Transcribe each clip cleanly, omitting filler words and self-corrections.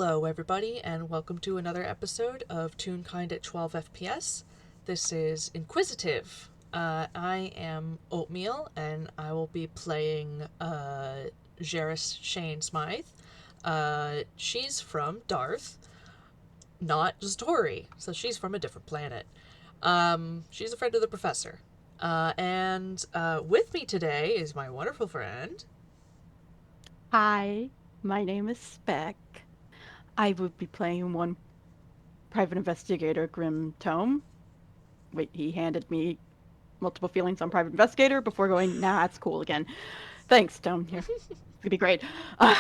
Hello, everybody, and welcome to another episode of Toonkind at 12 FPS. This is Inquisitive. I am Oatmeal, and I will be playing Jarah Shane Smythe. She's from Dearth, not Tori, so she's from a different planet. She's a friend of the professor. And with me today is my wonderful friend. Hi, my name is Spec. I will be playing one private investigator, Grim Tome. Wait, he handed me multiple feelings on private investigator before going, nah, that's cool again. Thanks, Tome. Here. It's gonna be great. Uh,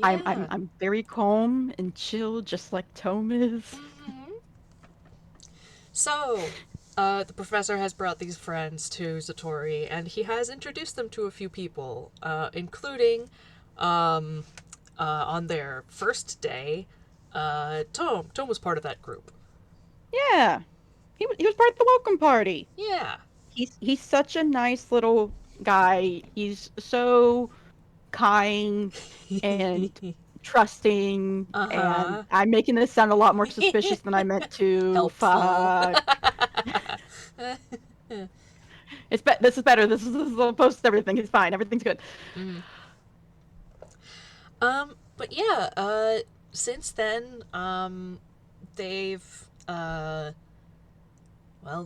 I'm I'm Yeah. I'm very calm and chill, just like Tome is. So, the professor has brought these friends to Satori, and he has introduced them to a few people, including, um, on their first day, Tome. Tome was part of that group. Yeah, he was part of the welcome party. Yeah. He's such a nice little guy. He's so kind and trusting, Uh and huh. I'm making this sound a lot more suspicious than I meant to. Helpful. Fuck. This is better. This is I'll post everything. It's fine. Everything's good. Mm. But yeah, since then, they've, well,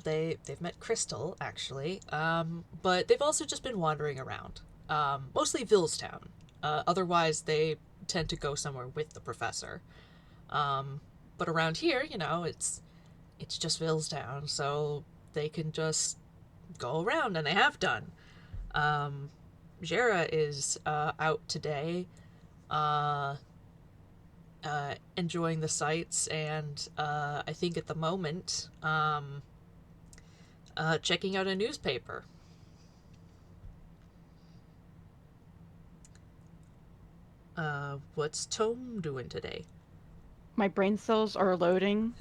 they've met Crystal actually, but they've also just been wandering around, mostly Villestown. Otherwise, they tend to go somewhere with the professor. But around here, it's just Villestown, so they can just go around, and they have done. Jarah is out today, uh, enjoying the sights, and I think at the moment, checking out a newspaper. What's Tome doing today? My brain cells are loading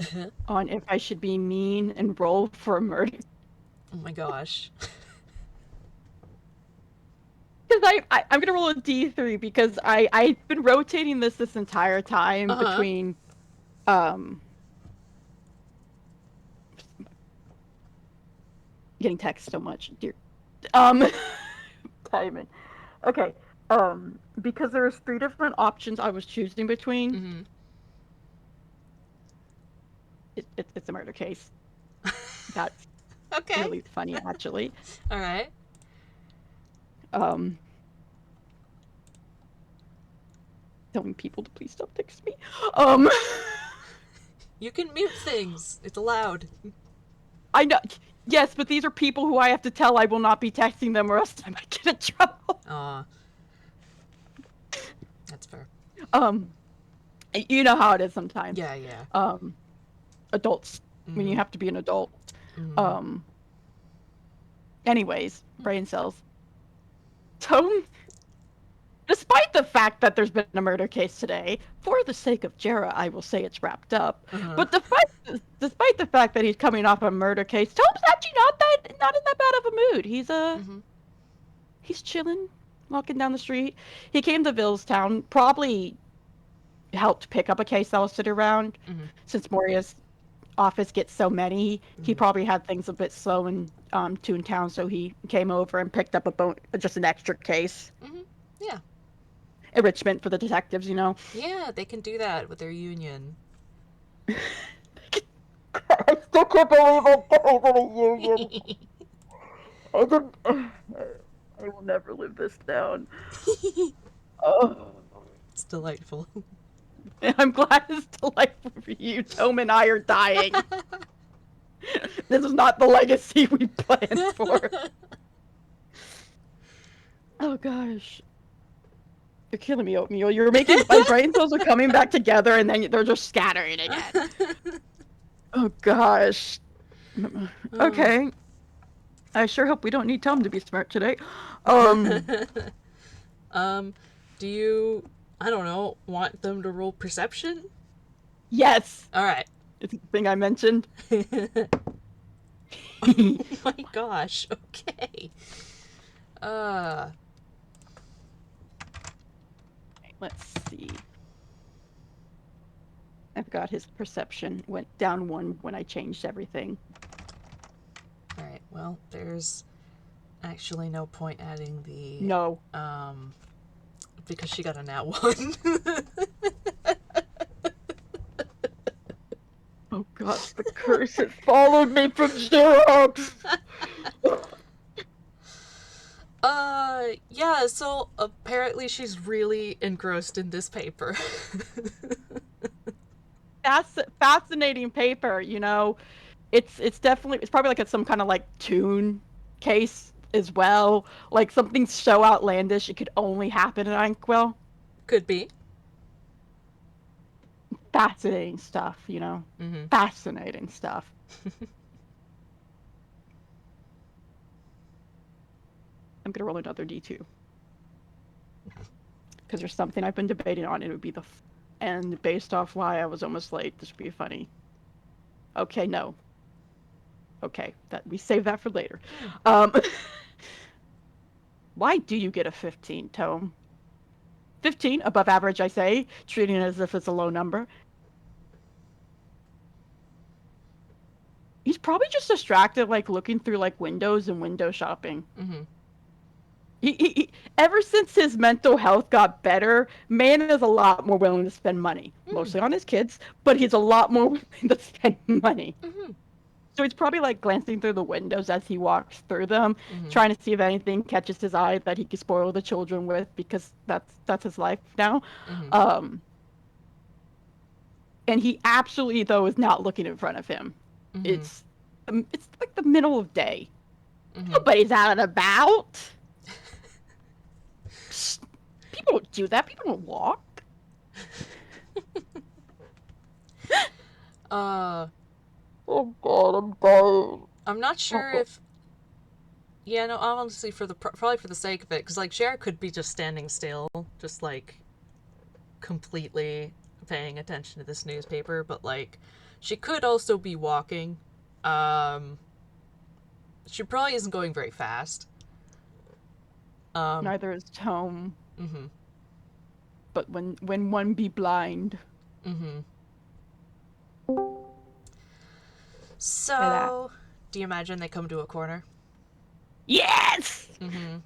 on if I should be mean and roll for a murder. Oh my gosh. Because I'm gonna roll a D3 because I've been rotating this entire time Uh huh. between um getting text so much, dear. Um, timing. Okay. Because there's three different options I was choosing between. Mm It's a murder case. That's hmm. Okay. really funny, actually. All right. Um, Telling people to please stop texting me. Um, You can mute things. It's allowed. I know. Yes, but these are people who I have to tell I will not be texting them, or else I might get in trouble. Aw, that's fair. Um, you know how it is sometimes. Yeah, yeah. Um, Adults when you Mm have to be an adult. hmm. Mm Um, Anyways, brain cells. Tone, despite the fact that there's been a murder case today, for the sake of Jarah, I will say it's wrapped up. hmm. Uh huh. But despite the fact that he's coming off a murder case, Tome's actually not in that bad of a mood. Mm hmm. He's chilling, walking down the street. He came to Villestown, probably helped pick up a case that was sitting around. Mm hmm. Since Moria's office gets so many, he Mm probably had things a bit slow in Toontown, so he came over and picked up just an extra case. hmm. Mm hmm. Yeah. Enrichment for the detectives, you know. Yeah, they can do that with their union. I still can't believe I'm going to the union. I didn't. I will never live this down. Oh. It's delightful. I'm glad it's delightful for you. Tome and I are dying. This is not the legacy we planned for. Oh gosh. You're killing me, Oatmeal. You're making my brain cells are coming back together and then they're just scattering again. Oh gosh. Oh. Okay. I sure hope we don't need Tome to be smart today. Um um, do you, I don't know, want them to roll perception? yes. All right. It's the thing I mentioned. Oh my gosh. Okay. Uh, Let's see. I've got his perception went down 1 when I changed everything. Alright, well, there's actually no point adding the... No. Because she got a nat 1. Oh gosh, the curse has followed me from Xerox! Yeah, so apparently she's really engrossed in this paper. Fascinating paper, you know. It's definitely, it's probably like some kind of like Toon case as well. Like something so outlandish it could only happen in Einquell. Could be. Fascinating stuff, you know. Mm-hmm. Fascinating stuff. I'm gonna roll another D2. Because there's something I've been debating on, and it would be and based off why I was almost late, this would be funny. Okay, no. Okay, that we save that for later. Why do you get a 15, Tome? 15, above average, I say, treating it as if it's a low number. He's probably just distracted, like looking through like windows and window shopping. Mm-hmm. He ever since his mental health got better, man is a lot more willing to spend money, mostly on his kids, but he's a lot more willing to spend money. Mm-hmm. So he's probably like glancing through the windows as he walks through them, trying to see if anything catches his eye that he can spoil the children with, because that's his life now. Mm-hmm. And he absolutely though is not looking in front of him. Mm-hmm. It's like the middle of day. Mm-hmm. Nobody's out and about. People don't do that. People don't walk. Oh god, I'm dying. I'm not sure if... Yeah, no, honestly, probably for the sake of it, because, like, Jarah could be just standing still, just, like, completely paying attention to this newspaper, but, like, she could also be walking. She probably isn't going very fast. Neither is Tome. Mm-hmm. But when one be blind. Mm-hmm. So, do you imagine they come to a corner? Yes! Mm-hmm.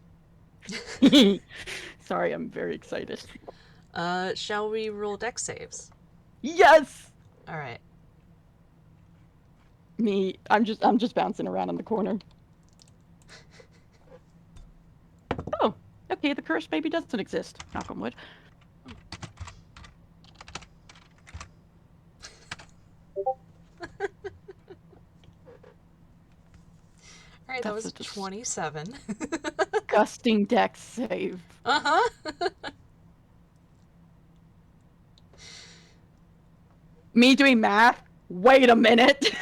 Sorry, I'm very excited. Shall we roll dex saves? Yes! Alright. I'm just bouncing around in the corner. Oh, okay, the curse maybe doesn't exist. Knock on wood. Alright, that was 27. Disgusting dex save. Uh-huh. Me doing math? Wait a minute.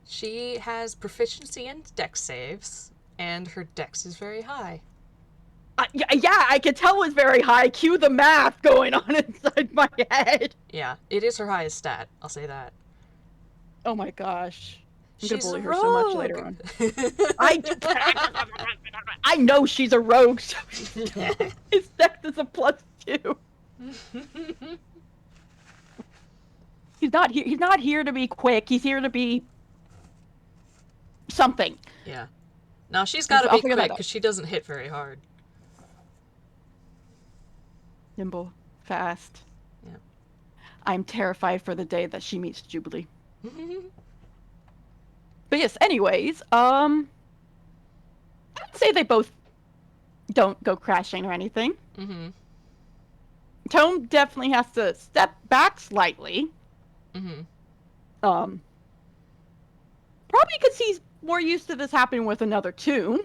She has proficiency in dex saves, and her dex is very high. Yeah, I can tell it's very high. Cue the math going on inside my head. Yeah, it is her highest stat. I'll say that. Oh my gosh. I'm she's gonna bully a her rogue. so much later on. I know she's a rogue, so his dex is a +2. He's not here to be quick. He's here to be something. Yeah. Now she's got to be quick because she doesn't hit very hard. Nimble, fast. Yeah. I'm terrified for the day that she meets Jubilee. But yes, anyways, I'd say they both don't go crashing or anything. Mm-hmm. Tome definitely has to step back slightly. Mm-hmm. Probably because he's more used to this happening with another Toon.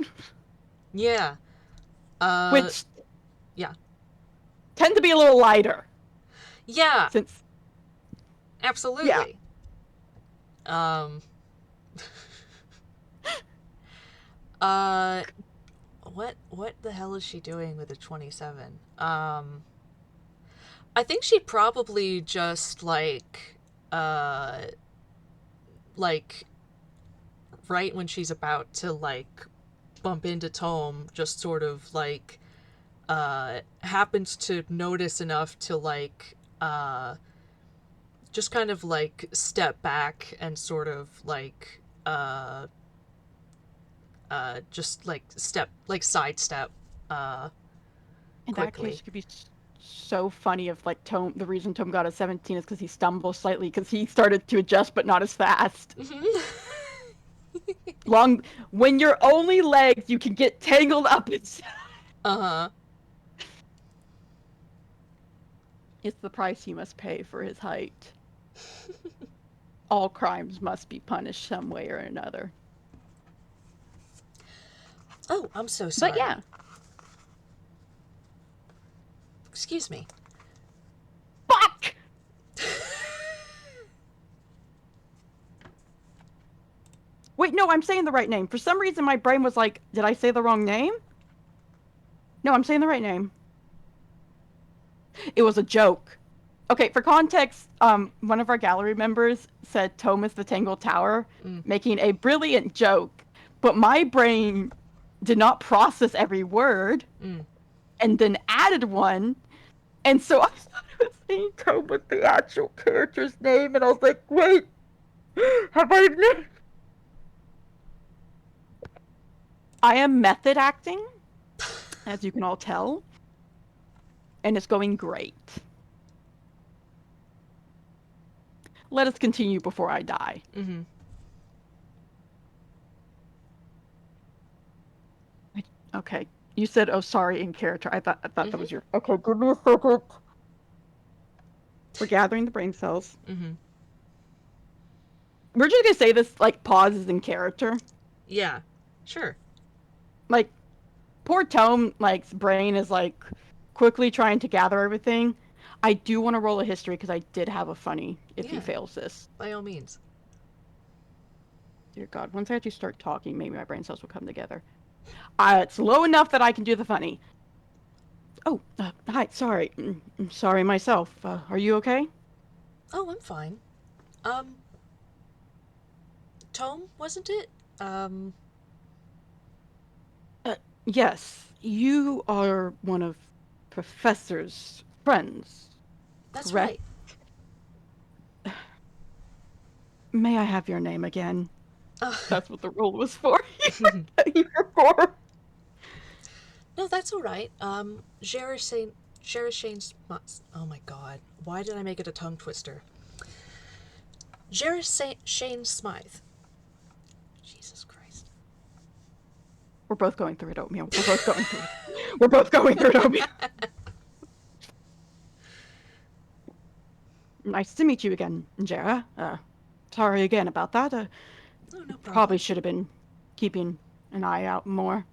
Yeah. Which... Yeah. Tend to be a little lighter. Yeah. Since... Absolutely. Yeah. What the hell is she doing with a 27? I think she probably just like right when she's about to like bump into Tome just sort of like happens to notice enough to like just kind of like step back and sort of like just like sidestep In that case, quickly. it could be so funny if like Tome. The reason Tome got a 17 is because he stumbled slightly because he started to adjust, but not as fast. Long when your only legs, you can get tangled up inside. Uh-huh. It's the price he must pay for his height. All crimes must be punished some way or another. Oh, I'm so But sorry. yeah, Excuse me. fuck. Wait, no, I'm saying the right name. For some reason, my brain was like, did I say the wrong name? No, I'm saying the right name. It was a joke. Okay, for context, one of our gallery members said Tome is the Tangled Tower, Mm. making a brilliant joke, but my brain did not process every word Mm. and then added one. And so I thought it was saying Tome with the actual character's name, and I was like, wait, have I... I am method acting, as you can all tell, and it's going great. Let us continue before I die. Mm-hmm. Okay. You said, "Oh, sorry," in character. I thought that Mm-hmm. was your. Okay, give me a second. We're gathering the brain cells. Mm-hmm. We're just gonna say this like pauses in character. Yeah. Sure. Like poor Tome, like brain is like quickly trying to gather everything. I do want to roll a history because I did have a funny. If he Yeah. fails this, By all means. dear God, once I actually start talking, maybe my brain cells will come together. It's low enough that I can do the funny. Oh, hi. Sorry, sorry myself. Are you okay? Oh, I'm fine. Um, Tome, wasn't it? Um, Yes, you are one of Professor's friends, that's correct? right. May I have your name again? Uh, That's what the role was for. Here for. no, that's all right. Jarah Shane. Oh my God, why did I make it a tongue twister? Shane Smythe. Jesus Christ. We're both going through it, Oatmeal. We're both going through it. We're both going through it, Oatmeal. Nice to meet you again, Jarah. Sorry again about that. Oh, no Probably problem. should have been keeping an eye out more.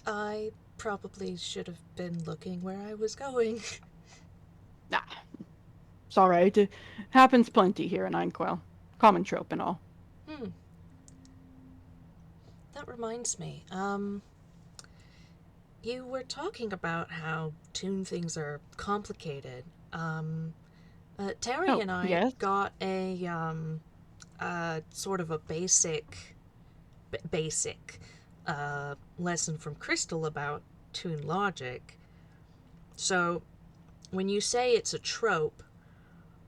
I probably should have been looking where I was going. Nah, it's all right. It happens plenty here in Einquell. Common trope and all. Hmm. That reminds me. You were talking about how Toon things are complicated. Terry Oh, and I yes? got a sort of a basic lesson from Crystal about Toon logic. So when you say it's a trope,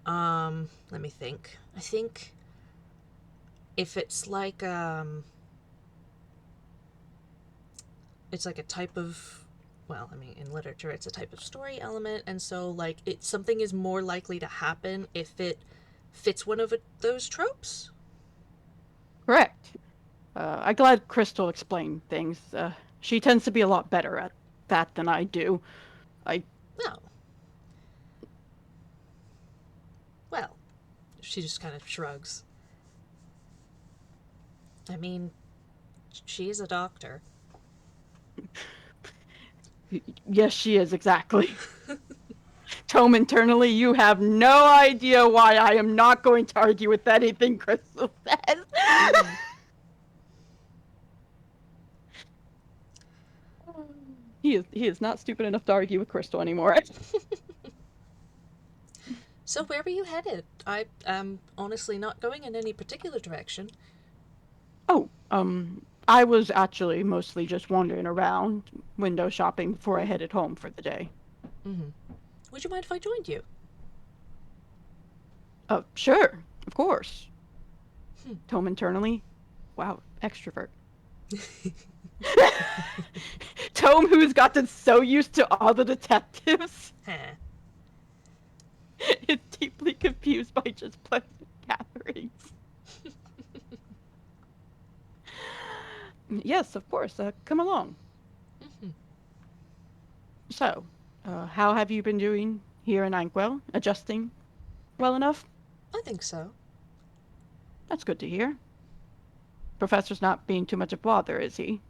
let me think. I think if it's like a type of, well, I mean, in literature it's a type of story element, and so like something is more likely to happen if it fits one of those tropes. Correct. I'm glad Crystal explained things. She tends to be a lot better at that than I do. I No. Well, she just kind of shrugs. I mean, she is a doctor. yes, she is exactly. Tome internally, you have no idea why I am not going to argue with anything Crystal says. Mm-hmm. He is not stupid enough to argue with Crystal anymore. So where were you headed? I am honestly not going in any particular direction. Oh, I was actually mostly just wandering around, window shopping before I headed home for the day. Mm-hmm. Would you mind if I joined you? Sure, of course. Hmm. Tome internally. Wow, extrovert. Tome, who's gotten so used to all the detectives, Huh. is deeply confused by just pleasant gatherings. Yes, of course. Come along. Mm-hmm. So, how have you been doing here in Einquell? Adjusting well enough? I think so. That's good to hear. Professor's not being too much of a bother, is he?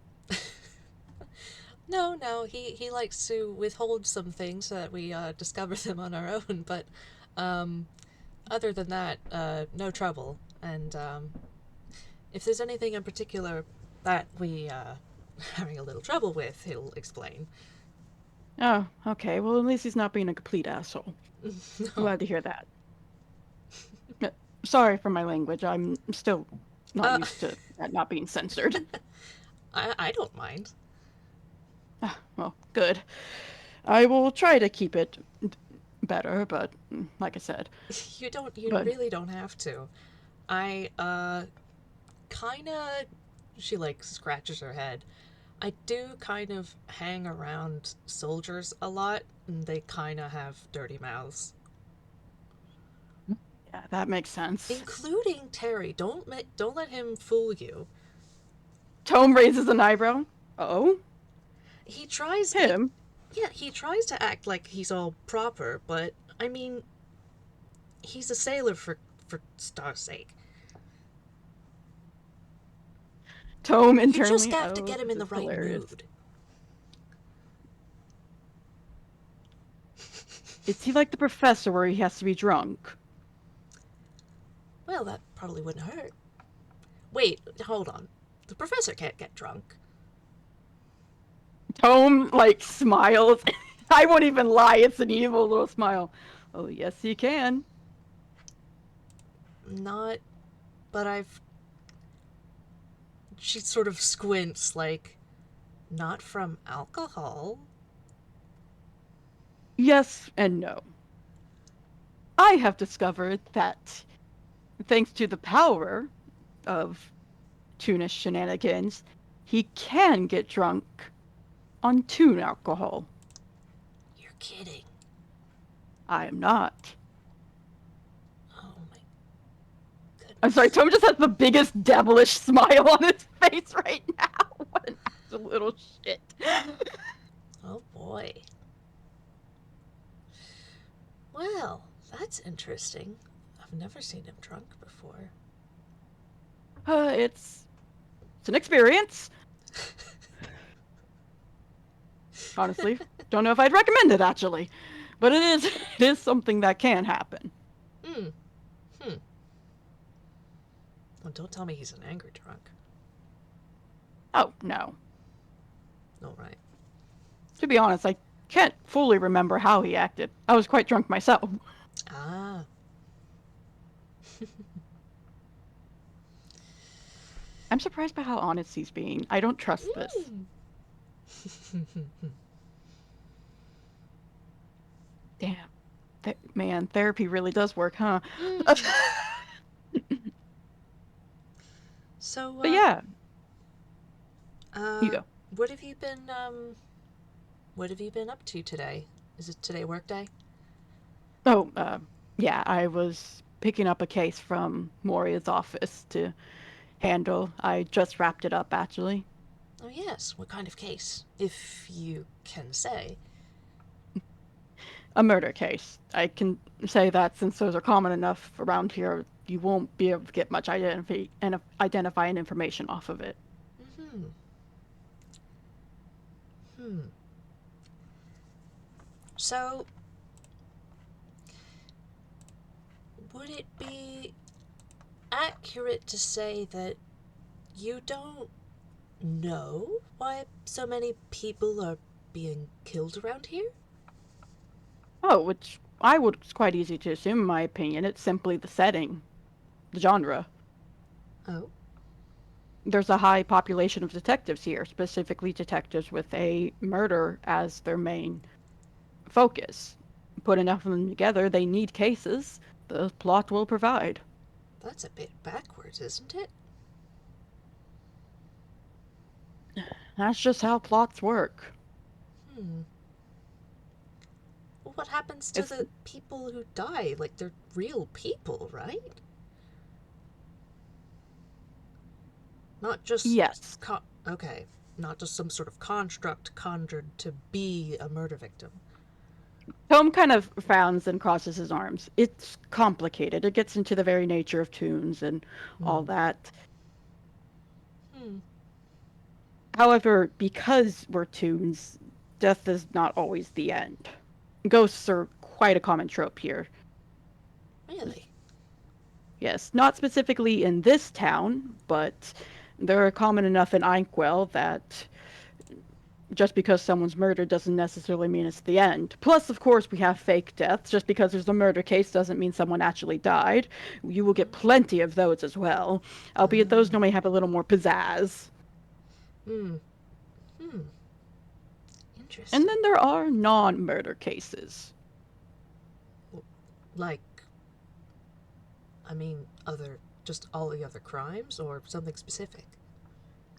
No, no, he likes to withhold some things so that we discover them on our own, but um, other than that, no trouble. And if there's anything in particular that we having a little trouble with, he'll explain. Oh, okay. Well, at least he's not being a complete asshole. No, Glad to hear that. Uh, Sorry for my language. I'm still not uh, used to that not being censored. I don't mind. Ah, well, good. I will try to keep it better, but like I said, You but really don't have to. I kind of. She like scratches her head. I do kind of hang around soldiers a lot, and they kind of have dirty mouths. yeah, that makes sense. Including Terry. Don't let him fool you. Tome raises an eyebrow. Oh, He tries he him? Yeah, he tries to act like he's all proper, but I mean, he's a sailor for star's sake. Tome You just internally. have to Oh, get him this in the is right hilarious. mood. Is he like the professor where he has to be drunk? Well, that probably wouldn't hurt. Wait, hold on. The professor can't get drunk. Tome like smiles. I won't even lie. It's an evil little smile. Oh, yes, he can. Not, but I've. She sort of squints, like, not from alcohol. Yes and no. I have discovered that thanks to the power of Tuna shenanigans, he can get drunk on Toon alcohol. You're kidding. I am not. Oh my I'm sorry, goodness. Tome just has the biggest devilish smile on his face right now. What an absolute little shit. Oh boy. Well, that's interesting. I've never seen him drunk before. It's an experience. Honestly, don't know if I'd recommend it actually, but it is something that can happen. Hmm. Hmm. Well, don't tell me he's an angry drunk. Oh no. All right. To be honest, I can't fully remember how he acted. I was quite drunk myself. Ah. I'm surprised by how honest he's being. I don't trust this. Mm. Damn. Man, therapy really does work, huh? Mm. So, But yeah, you uh, go. what have you been, what have you been up to today? Is it today work day? Oh, yeah, I was picking up a case from Moria's office to handle. I just wrapped it up, actually. Oh, yes. What kind of case? If you can say. A murder case. I can say that since those are common enough around here, you won't be able to get much identifying information off of it. Hmm. Hmm. So, would it be accurate to say that you don't know why so many people are being killed around here? Oh, which I would it's quite easy to assume, in my opinion. It's simply the setting, the genre. Oh. there's a high population of detectives here, specifically detectives with a murder as their main focus. Put enough of them together, they need cases. The plot will provide. That's a bit backwards, isn't it? That's just how plots work. Hmm. Well, what happens to It's the people who die? Like, they're real people, right? Not just. yes. Okay. Not just some sort of construct conjured to be a murder victim. Tome kind of frowns and crosses his arms. It's complicated. It gets into the very nature of Toons and all Hmm. that. Hmm. However, because we're Toons, death is not always the end. Ghosts are quite a common trope here. Really? Yes, not specifically in this town, but they're common enough in Einquell that just because someone's murdered doesn't necessarily mean it's the end. Plus, of course, we have fake deaths. Just because there's a murder case doesn't mean someone actually died. You will get plenty of those as well, albeit those Oh. normally have a little more pizzazz. Hmm. Hmm. And Interesting. then there are non murder cases. Like, I mean, other. Just all the other crimes or something specific?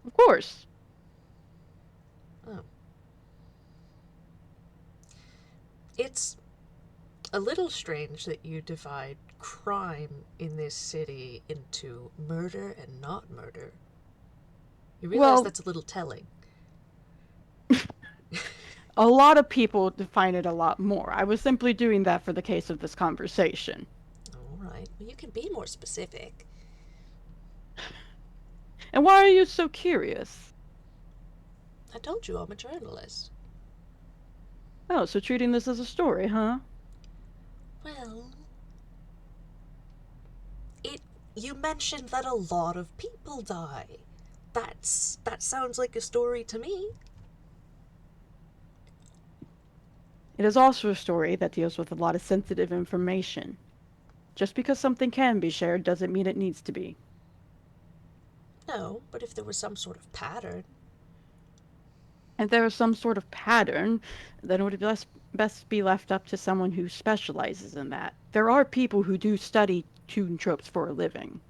Of course. Oh. It's a little strange that you divide crime in this city into murder and not murder. You realize Well, that's a little telling. a lot of people define it a lot more. I was simply doing that for the case of this conversation. All right. Well, you can be more specific. And why are you so curious? I told you I'm a journalist. Oh, so treating this as a story, huh? Well, it. You mentioned that a lot of people die. That sounds like a story to me. It is also a story that deals with a lot of sensitive information. Just because something can be shared doesn't mean it needs to be. No, but if there was some sort of pattern. If there is some sort of pattern, then it would best be left up to someone who specializes in that. There are people who do study tune tropes for a living.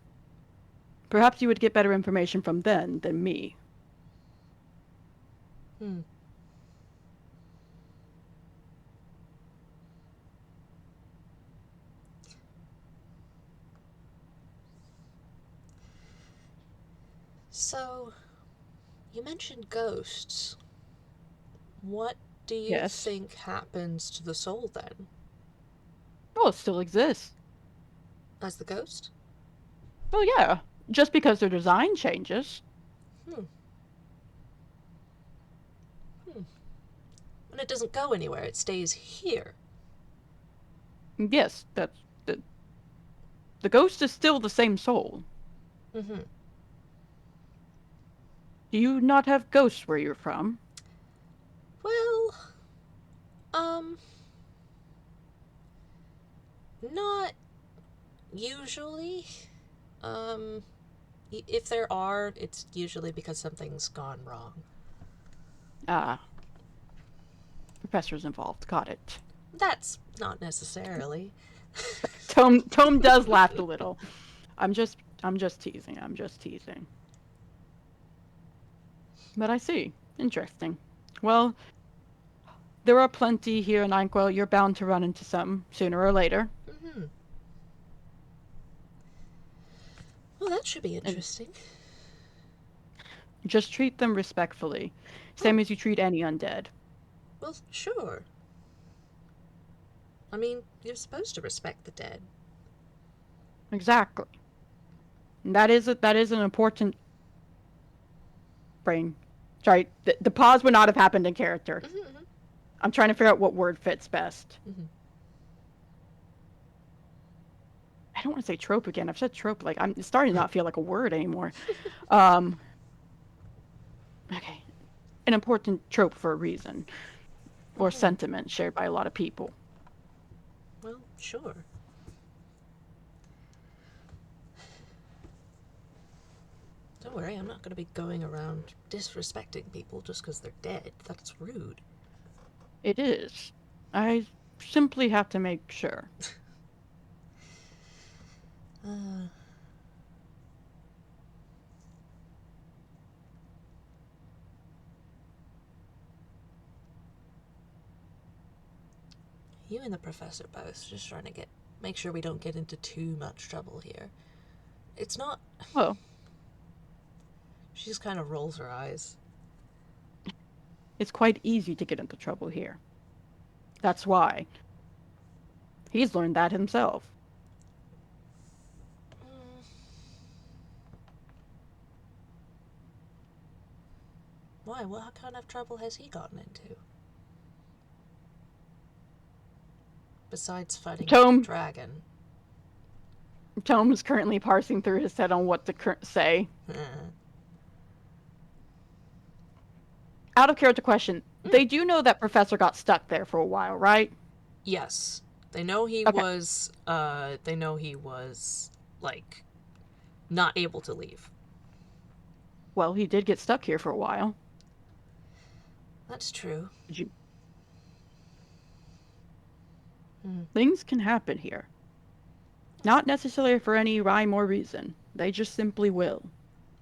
Perhaps you would get better information from them than me. Hmm. So, you mentioned ghosts. What do you Yes. think happens to the soul then? Well, it still exists. As the ghost? Well, yeah. Just because their design changes. Hmm. Hmm. And it doesn't go anywhere, it stays here. Yes, that's the ghost is still the same soul. Mm-hmm. Do you not have ghosts where you're from? Well, um, not usually. Um, if there are, it's usually because something's gone wrong. Ah, professor's involved. Got it. That's not necessarily. Tome does laugh a little. I'm just teasing. I'm just teasing. But I see. Interesting. Well, there are plenty here in Einquell. You're bound to run into some sooner or later. Mm-hmm. Well, that should be And interesting. just treat them respectfully. Oh, Same as you treat any undead. well, sure. I mean, you're supposed to respect the dead. Exactly. And that is an important brain. Sorry, the pause would not have happened in character. Mm-hmm. I'm trying to figure out what word fits best. Mm-hmm. I don't want to say trope again. I've said trope like I'm it's starting to not feel like a word anymore. Um, okay, an important trope for a reason or Mm-hmm. sentiment shared by a lot of people. Well, sure. Don't worry, I'm not going to be going around disrespecting people just because they're dead. That's rude. It is. I simply have to make sure. Uh, you and the professor both just trying to make sure we don't get into too much trouble here. It's not. Well, She just kind of rolls her eyes. it's quite easy to get into trouble here. That's why. He's learned that himself. Mm. Why? What kind of trouble has he gotten into? Besides fighting a Tome, dragon. Tome is currently parsing through his head on what to say. Out of character question, they do know that Professor got stuck there for a while, right? Yes. They know he Okay. was, like, not able to leave. Well, he did get stuck here for a while. That's true. Did you... Hmm. Things can happen here. Not necessarily for any rhyme or reason. They just simply will.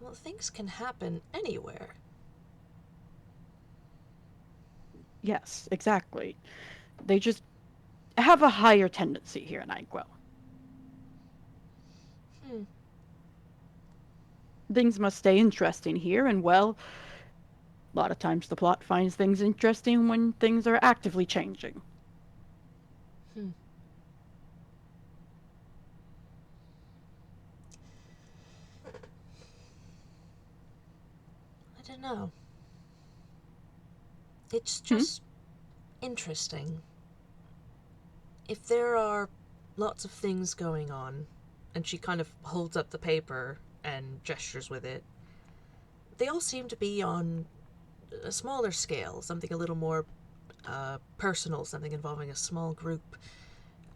Well, things can happen anywhere. Yes, exactly. They just have a higher tendency here in Einquell. Hmm. Things must stay interesting here, and well, a lot of times the plot finds things interesting when things are actively changing. Hmm. I don't know. It's Hmm? just interesting. If there are lots of things going on, and she kind of holds up the paper and gestures with it, they all seem to be on a smaller scale, something a little more personal, something involving a small group,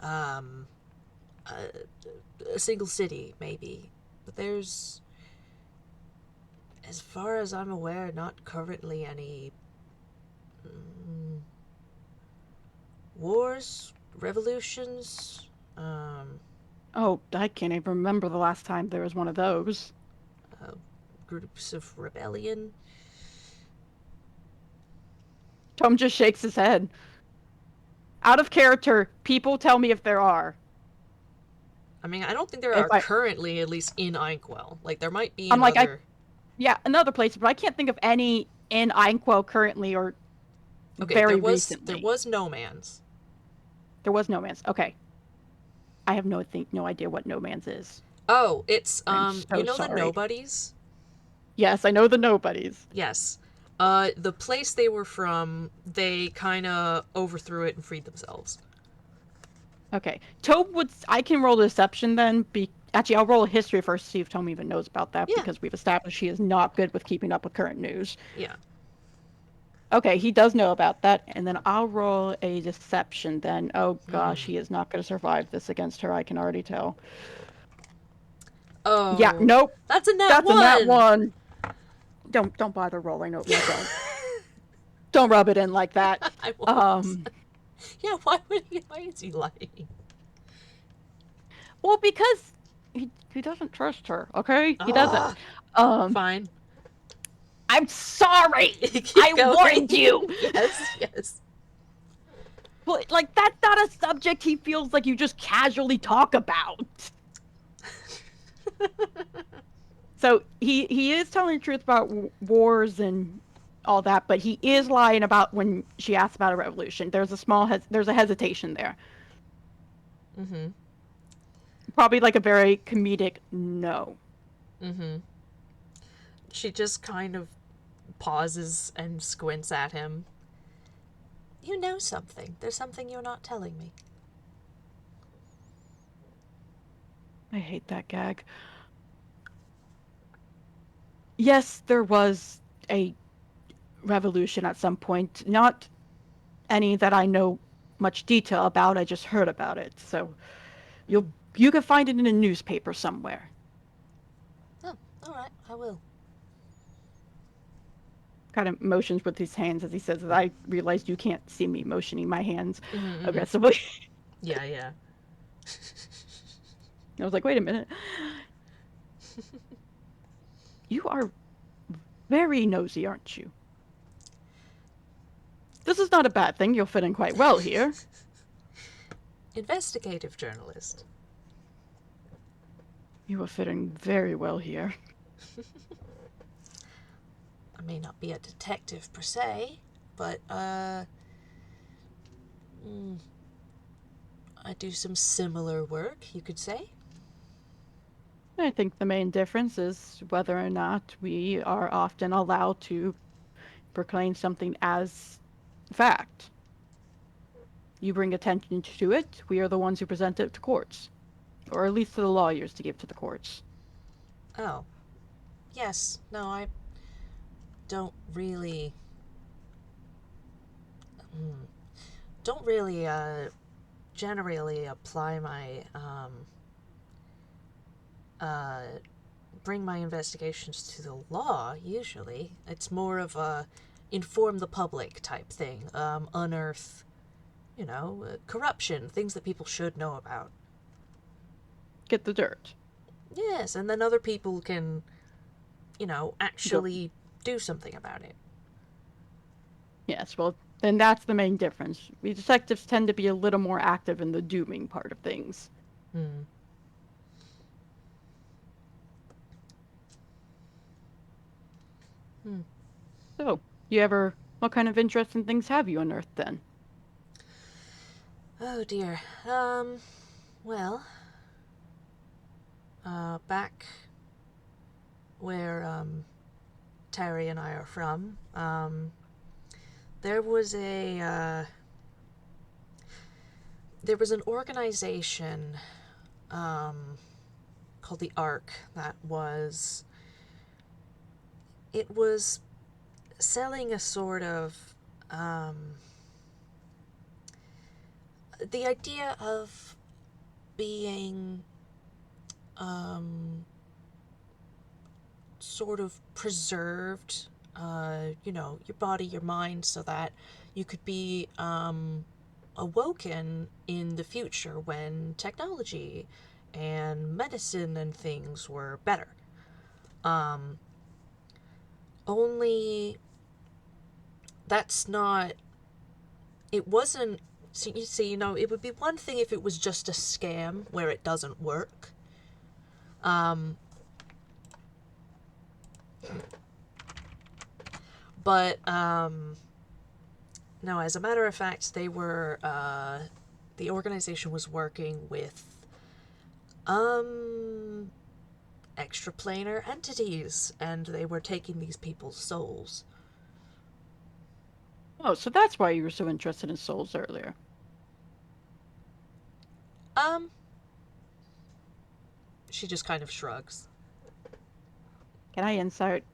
um, a single city, maybe. But there's, as far as I'm aware, not currently any wars, revolutions, Oh, I can't even remember the last time there was one of those. uh, groups of rebellion. Tom just shakes his head. Out of character, people tell me if there are. I mean, I don't think there If are I, currently, at least in Einquell. Like, there might be I'm like, another. yeah, another place, but I can't think of any in Einquell currently or Okay, there very was recently. No Man's. There was No Man's. Okay, I have no idea what No Man's is. Oh, it's I'm you so know the sorry. Nobodies? Yes, I know the Nobodies. Yes. The place they were from, they kind of overthrew it and freed themselves. Okay, Tobe would. I can roll deception then. Actually, I'll roll a history first to see if Tome even knows about that Yeah, because we've established he is not good with keeping up with current news. yeah. Okay, he does know about that, and then I'll roll a deception then. Oh gosh, Hmm. he is not going to survive this against her. I can already tell. Yeah, Oh, nope. that's a nat That's a nat one. one. Don't bother rolling, Oatmeal. Don't rub it in like that. I won't. Um, Yeah, why would he? Why is he lying? well, because he doesn't trust her. Okay, he doesn't. Ah, Um, fine. I'm sorry. Keep I going. warned you. Yes, yes. Well, like that's not a subject he feels like you just casually talk about. So he is telling the truth about wars and all that, but he is lying about when she asks about a revolution. There's a there's a hesitation there. Mm-hmm. Probably like a very comedic no. Mm-hmm. She just kind of pauses and squints at him. You know something. There's something you're not telling me. I hate that gag. Yes, there was a revolution at some point. Not any that I know much detail about. I just heard about it. So Mm. you can find it in a newspaper somewhere. Oh, all right. I will. kind of motions with his hands as he says that. I realized you can't see me motioning my hands Mm-hmm. aggressively. Yeah, yeah. I was like, wait a minute. You are very nosy, aren't you? This is not a bad thing. You'll fit in quite well here. Investigative journalist. You will fit in very well here. I may not be a detective per se, but, I do some similar work, you could say. I think the main difference is whether or not we are often allowed to proclaim something as fact. You bring attention to it, we are the ones who present it to courts, or at least to the lawyers to give to the courts. Oh. Yes. No, I don't really. Don't really, generally apply my, uh, bring my investigations to the law, usually. It's more of a inform the public type thing, unearth, corruption, things that people should know about. Get the dirt. Yes, and then other people can, Go. actually do something about it. Yes, well, then that's the main difference. We detectives tend to be a little more active in the dooming part of things. Hmm. Hmm. So, what kind of interesting things have you unearthed then? Oh dear. Well, back where, Terry and I are from, there was there was an organization, um, called the Ark that it was selling a sort of, the idea of being, um, sort of preserved, your body, your mind, so that you could be, awoken in the future when technology and medicine and things were better. Um, Only that's not. It wasn't. So you see, it would be one thing if it was just a scam where it doesn't work. Um, but no, as a matter of fact, the organization was working with um extraplanar entities, and they were taking these people's souls. Oh, so that's why you were so interested in souls earlier. Um, she just kind of shrugs. Can I insight?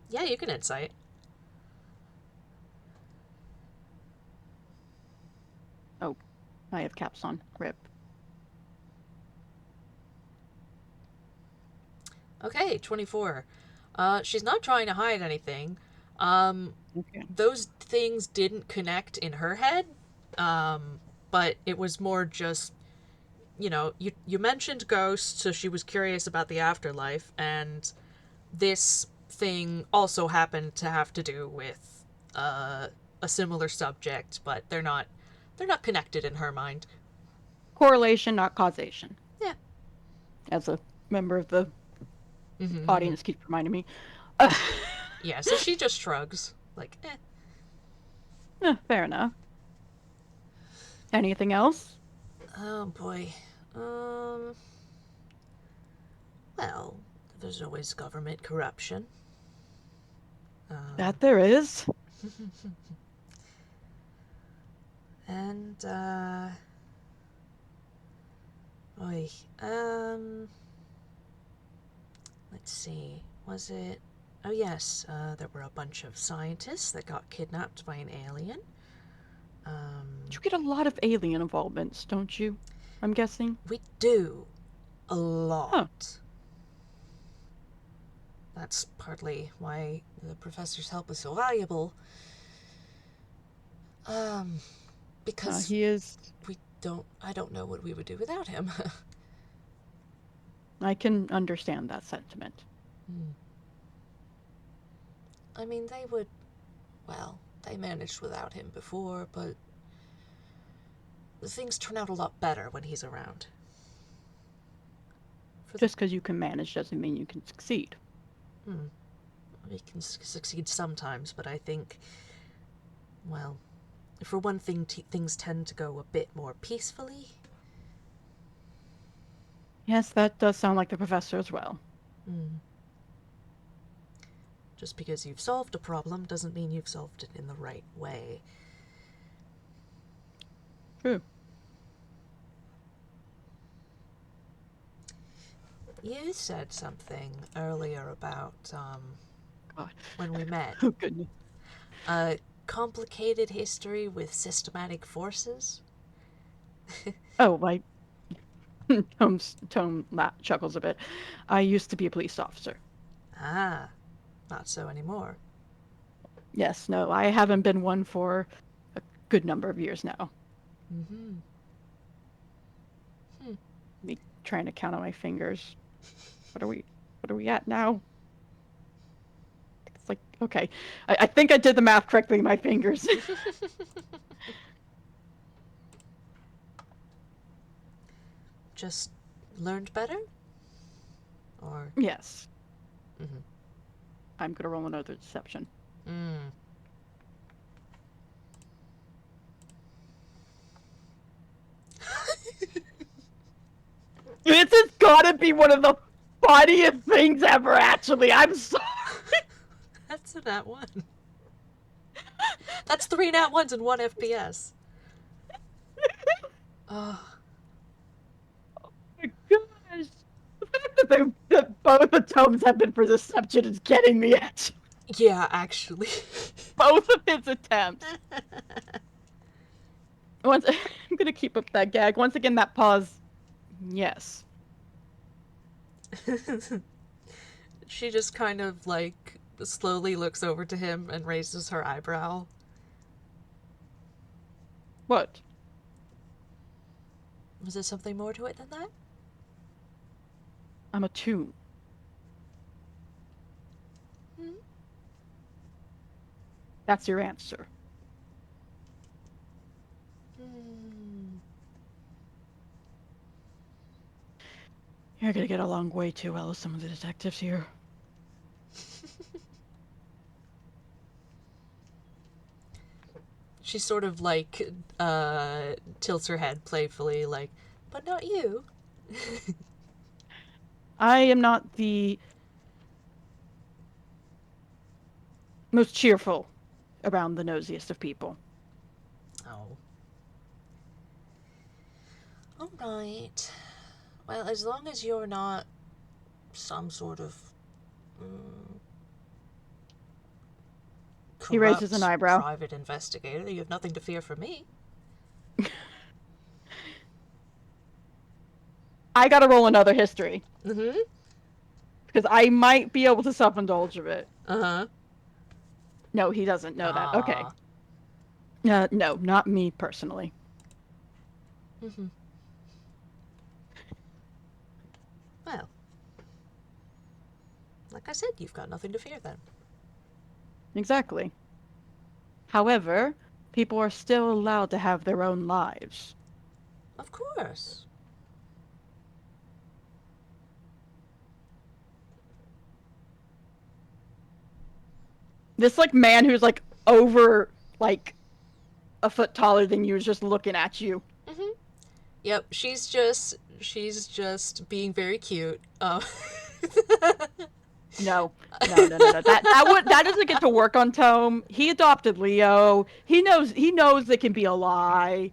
Yeah, you can insight. Oh, I have caps on. Rip. Okay, 24. She's not trying to hide anything. Okay. Those things didn't connect in her head, but it was more just, you mentioned ghosts, so she was curious about the afterlife, and this thing also happened to have to do with, a similar subject, but they're not connected in her mind. Correlation, not causation. Yeah. As a member of the Mm-hmm. audience keeps reminding me. Yeah, so she just shrugs. Like, eh. Fair enough. Anything else? Oh boy. Um, well, there's always government corruption. Um, That there is. and, oy, um, let's see. Was it? Oh, yes, there were a bunch of scientists that got kidnapped by an alien. You get a lot of alien involvements, don't you? I'm guessing. We do a Huh. lot. That's partly why the professor's help is so valuable. Because He is. I don't know what we would do without him. I can understand that sentiment. I mean, they managed without him before, but things turn out a lot better when he's around. Just because you can manage doesn't mean you can succeed. We can succeed sometimes, but I think, well, for one thing, things tend to go a bit more peacefully. Yes, that does sound like the professor as well. Just because you've solved a problem doesn't mean you've solved it in the right way. True. You said something earlier about, God. when we met. Oh, goodness. A complicated history with systematic forces? Oh, my Tome chuckles a bit. I used to be a police officer. Ah, not so anymore. Yes, no, I haven't been one for a good number of years now. Me trying to count on my fingers. What are we at now? It's like, okay. I think I did the math correctly, my fingers. Just learned better? Or... Yes. I'm gonna roll another deception. This has gotta be one of the funniest things ever, actually. I'm sorry. That's a nat 1. That's 3 nat 1s and 1 FPS. Oh my gosh. The fact that both the tomes have been for deception is getting me at Yeah, actually. both of his attempts. I'm gonna keep up that gag. Once again, that pause. Yes. She just kind of, like, slowly looks over to him and raises her eyebrow. What? Was there something more to it than that? I'm a Toon. That's your answer. You're gonna get along way too well with some of the detectives here. She sort of, like, tilts her head playfully, like, but not you. I am not the most cheerful around the nosiest of people. Oh. Alright. Well, as long as you're not some sort of He raises an corrupt eyebrow. private investigator, you have nothing to fear from me. I gotta roll another history. Mm-hmm. Because I might be able to self-indulge a bit. Uh-huh. No, he doesn't know that. Okay. No, not me personally. Well, like I said, you've got nothing to fear then. Exactly. However, people are still allowed to have their own lives. Of course. This, like, man who's, like, over, like, a foot taller than you is just looking at you. Yep, she's just being very cute. No. That doesn't get to work on Tome. He adopted Leo. He knows it can be a lie.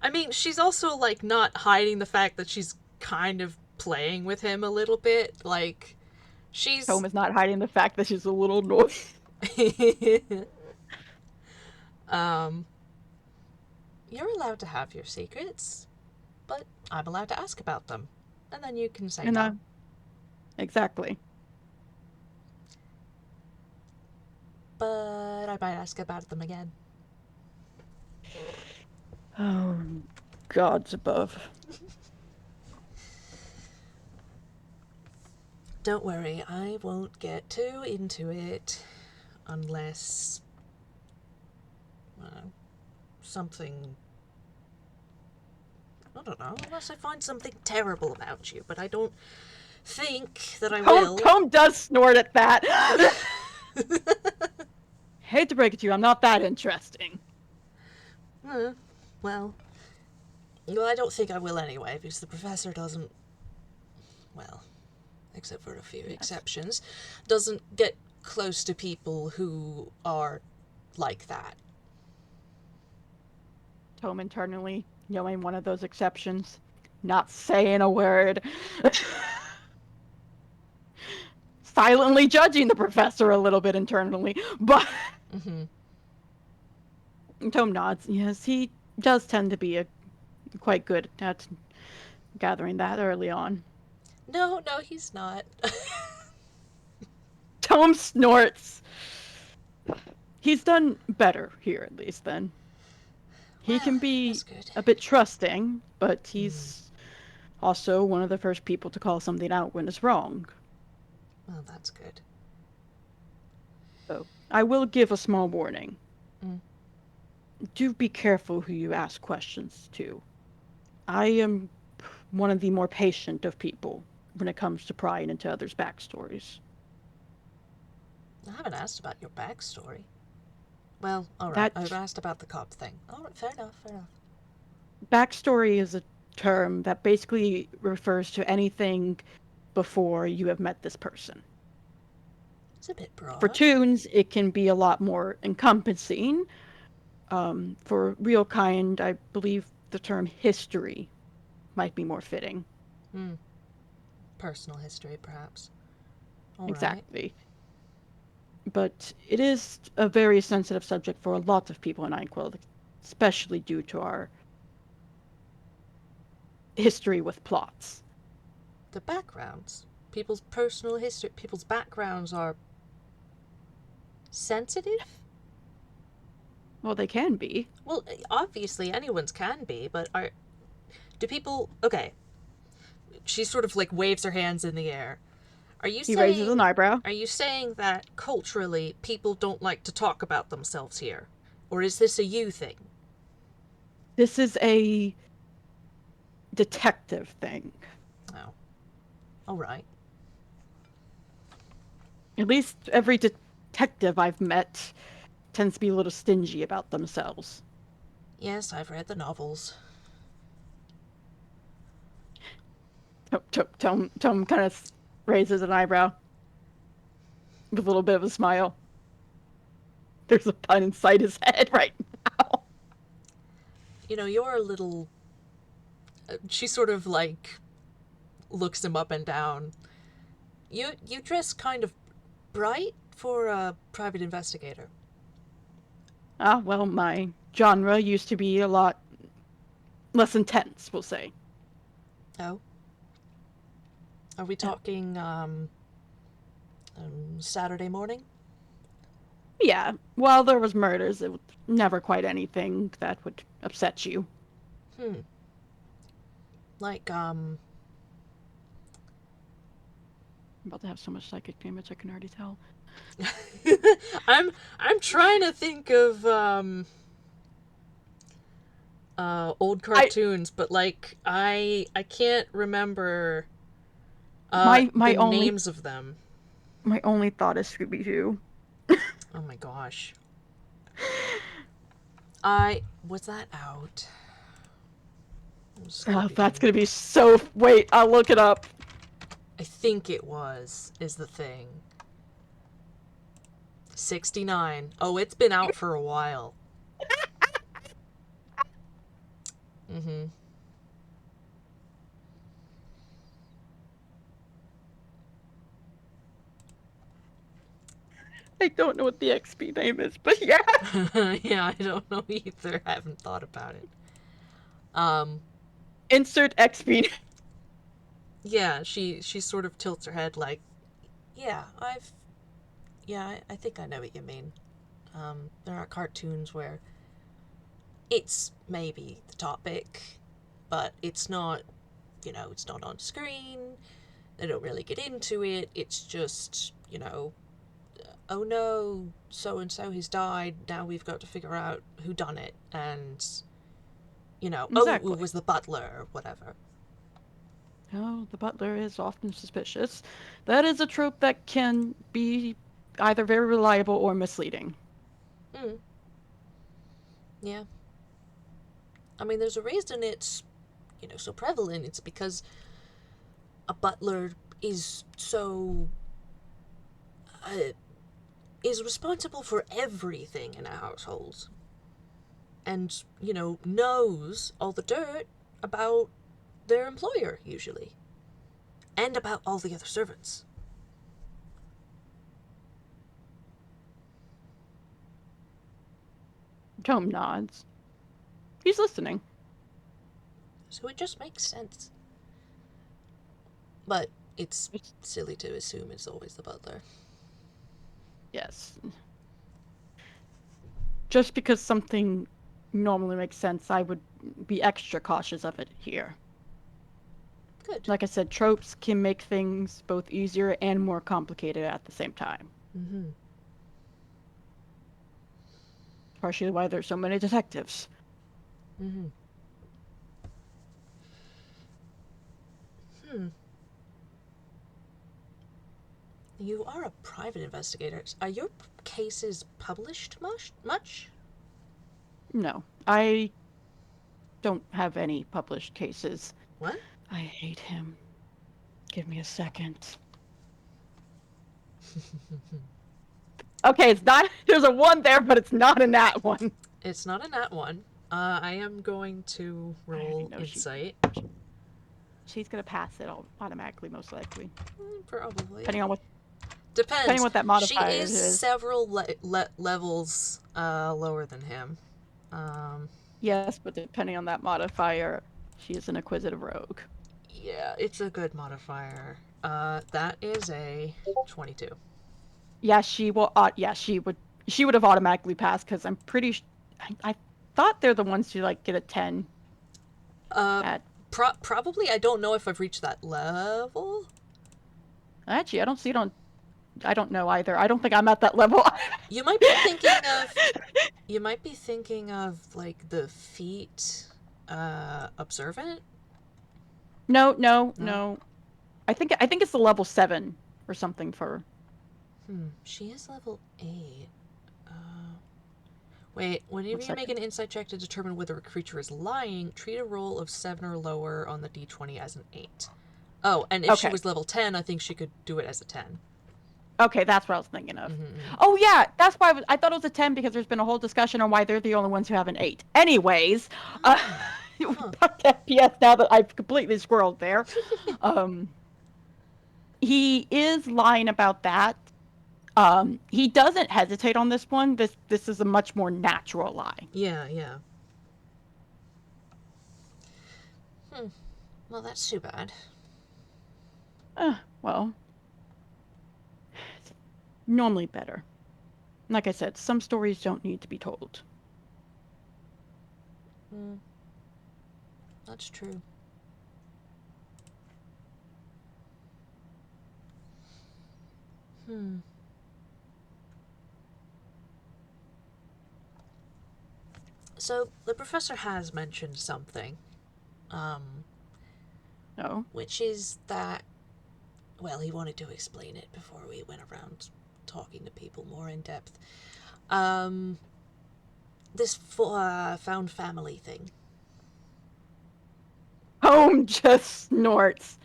I mean, she's also, like, not hiding the fact that she's kind of playing with him a little bit. Like, she's... Tome is not hiding the fact that she's a little noisy. You're allowed to have your secrets, but I'm allowed to ask about them. And then you can say And no. exactly. but I might ask about them again. Oh, gods above. Don't worry, I won't get too into it unless something... I don't know, unless I find something terrible about you, but I don't think that I will. Tome does snort at that. Hate to break it to you, I'm not that interesting. Well, I don't think I will anyway, because the professor doesn't, well, except for a few exceptions, doesn't get close to people who are like that. Tome internally, knowing one of those exceptions, not saying a word. Silently judging the professor a little bit internally, but... Tome nods. Yes, he does tend to be quite good at gathering that early on. No, he's not. Tome snorts. He's done better here, at least, then. He can be a bit trusting, but he's also one of the first people to call something out when it's wrong. Well, that's good. So, I will give a small warning. Do be careful who you ask questions to. I am one of the more patient of people when it comes to prying into others' backstories. I haven't asked about your backstory. Well, alright, I've asked about the cop thing. Alright, fair enough. Backstory is a term that basically refers to anything before you have met this person. It's a bit broad. For Toons, it can be a lot more encompassing. For real kind, I believe the term history might be more fitting. Personal history, perhaps. Exactly. But it is a very sensitive subject for a lot of people in Einquell, especially due to our history with plots. The backgrounds. People's personal history, people's backgrounds are sensitive? Well, they can be. Well, obviously anyone's can be, but do people... Okay. She sort of like waves her hands in the air. He raises an eyebrow. Are you saying that culturally people don't like to talk about themselves here? Or is this a you thing? This is a detective thing. Oh. Alright. At least every detective I've met tends to be a little stingy about themselves. Yes, I've read the novels. Tome kind of raises an eyebrow with a little bit of a smile. There's a pun inside his head right now. You know, you're a little... She sort of, like, looks him up and down. You dress kind of bright for a private investigator. Well, my genre used to be a lot less intense, we'll say. Oh? Are we talking, Saturday morning? Yeah, while there was murders, it was never quite anything that would upset you. Like, I'm about to have so much psychic damage, I can already tell. I'm trying to think of old cartoons, but like I can't remember my the only names of them. My only thought is Scooby-Doo. Oh my gosh. Was that out? That's gonna be so... Wait, I'll look it up. I think it is the thing. 69. Oh, it's been out for a while. I don't know what the XP name is, but yeah. Yeah, I don't know either. I haven't thought about it. Insert XP. Yeah, she sort of tilts her head like, I think I know what you mean. There are cartoons where it's maybe the topic, but it's not, it's not on screen. They don't really get into it. It's just, oh no, so and so has died. Now we've got to figure out who done it, and oh, it Exactly. was the butler or whatever. Oh, the butler is often suspicious. That is a trope that can be either very reliable or misleading. Mm, yeah. I mean, there's a reason it's, so prevalent. It's because a butler is so uh, is responsible for everything in a household, and knows all the dirt about their employer usually, and about all the other servants. Tome nods. He's listening. So it just makes sense. But it's It's- silly to assume it's always the butler. yes. Just because something normally makes sense, I would be extra cautious of it here. Good. Like I said, tropes can make things both easier and more complicated at the same time. Mm-hmm. Partially why there's so many detectives. Mm-hmm. Hmm. You are a private investigator. Are your cases published much? No, I don't have any published cases. What? I hate him. Give me a second. Okay, it's not. There's a one there, but it's not in that one. It's not a nat one. I am going to I already roll know insight. she's gonna pass it all automatically, most likely, Probably. depending on what Depends. that She modifier is is. several levels lower than him. Um, Yes, but depending on that modifier, she is an inquisitive rogue. yeah, it's a good modifier. That is a 22. Yeah, she will. Yeah, she would. She would have automatically passed because I'm pretty. I thought they're the ones who like get a 10 Uh, at. Probably. I don't know if I've reached that level. Actually, I don't see it on. I don't know either. I don't think I'm at that level. You might be thinking of. You might be thinking of like the feat, observant. No, no, No. no. I think it's the level 7 or something for. She is level 8. Wait, One whenever you make second. an insight check to determine whether a creature is lying, treat a roll of 7 or lower on the d20 as an 8. Oh, and if she Okay. was level 10, I think she could do it as a 10. Okay, that's what I was thinking of. Mm-hmm. Oh yeah, that's why I thought it was a 10 because there's been a whole discussion on why they're the only ones who have an 8. Anyways, Huh. back to FPS now that I've completely squirreled there. Um, he is lying about that. He doesn't hesitate on this one. This is a much more natural lie. Yeah, yeah. Well, that's too bad. Well, it's normally better. Like I said, some stories don't need to be told. That's true. So, the professor has mentioned something, No. which is that, well, he wanted to explain it before we went around talking to people more in depth. This found family thing. Home just snorts.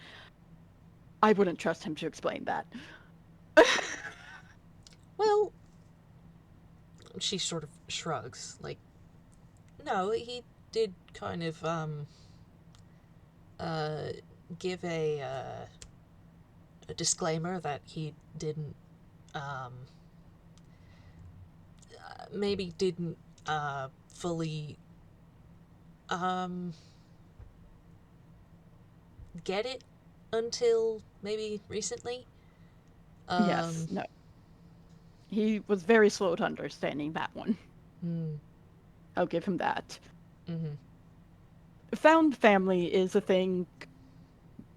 I wouldn't trust him to explain that. Well, she sort of shrugs, like, no, he did kind of, uh, give a disclaimer that he didn't, maybe didn't, fully, get it until maybe recently. Yes. No. He was very slow to understanding that one. Mm. I'll give him that. Mm-hmm. Found family is a thing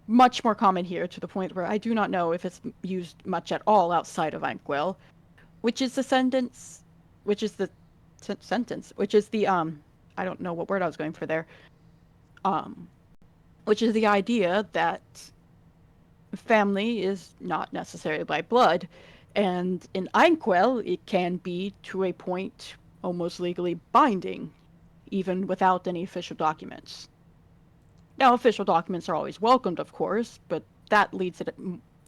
much more common here, to the point where I do not know if it's used much at all outside of Einquell, which is the sentence, which is the sentence, which is the I don't know what word I was going for there. Um, which is the idea that family is not necessarily by blood, and in Einquell it can be to a point almost legally binding, even without any official documents. Now, official documents are always welcomed, of course, but that leads it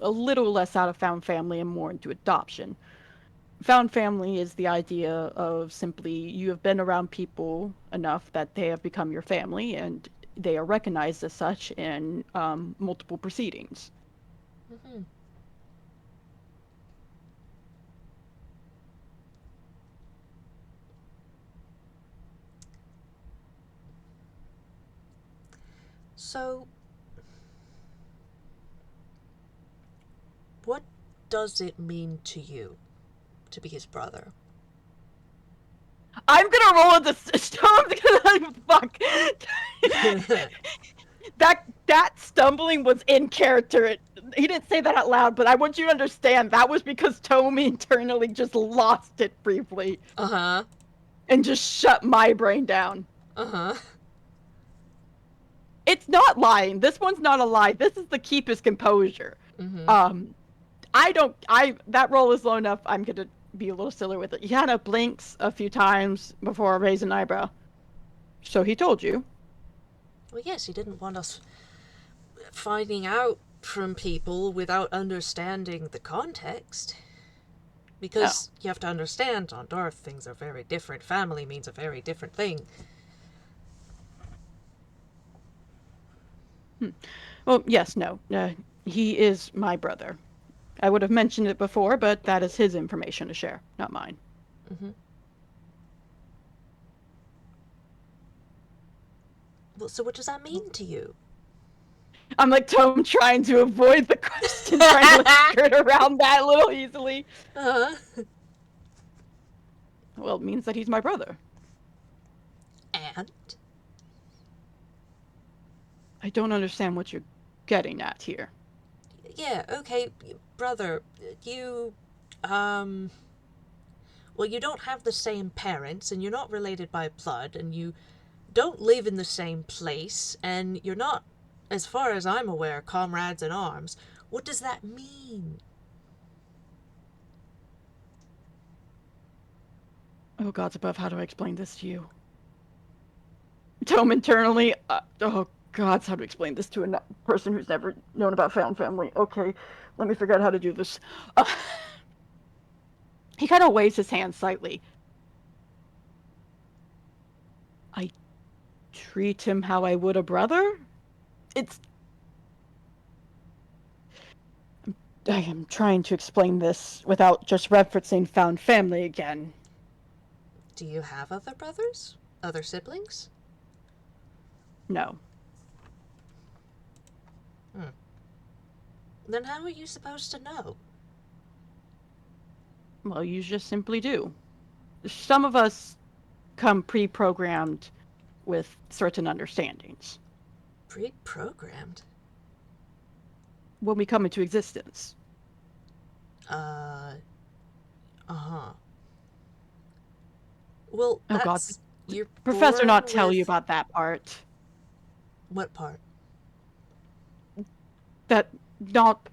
a little less out of found family and more into adoption. Found family is the idea of simply you have been around people enough that they have become your family, and they are recognized as such in multiple proceedings. Mm-hmm. So, what does it mean to you to be his brother? I'm gonna roll the stone. Fuck. that stumbling was in character. He didn't say that out loud, but I want you to understand that was because Tome internally just lost it briefly Uh-huh. and just shut my brain down. Uh-huh. It's not lying. This one's not a lie. This is the keep his composure. Mm-hmm. That roll is low enough. I'm gonna be a little silly with it. He kind of blinks a few times before raising an eyebrow. So he told you. Well, yes, he didn't want us finding out from people without understanding the context. Because you have to understand, on Dearth, things are very different. Family means a very different thing. Well, yes, no. He is my brother. I would have mentioned it before, but that is his information to share, not mine. Mm-hmm. Well, so what does that mean to you? I'm like Tome trying to avoid the question, trying to skirt around that a little easily. Uh-huh. Well, it means that he's my brother. And? I don't understand what you're getting at here. Yeah, okay, brother, you, well, you don't have the same parents, and you're not related by blood, and you don't live in the same place, and you're not, as far as I'm aware, comrades in arms. What does that mean? Oh, gods above, how do I explain this to you? Tome internally, oh, gods, how to explain this to a person who's never known about found family. Okay, let me figure out how to do this. He kind of waves his hand slightly. I treat him how I would a brother? I am trying to explain this without just referencing found family again. Do you have other brothers? Other siblings? No. Then how are you supposed to know? Well, you just simply do. Some of us come pre-programmed with certain understandings Pre-programmed? when we come into existence. Uh-huh. Well, Oh god, that's... You're Professor born not tell with... you about that part. What part? That not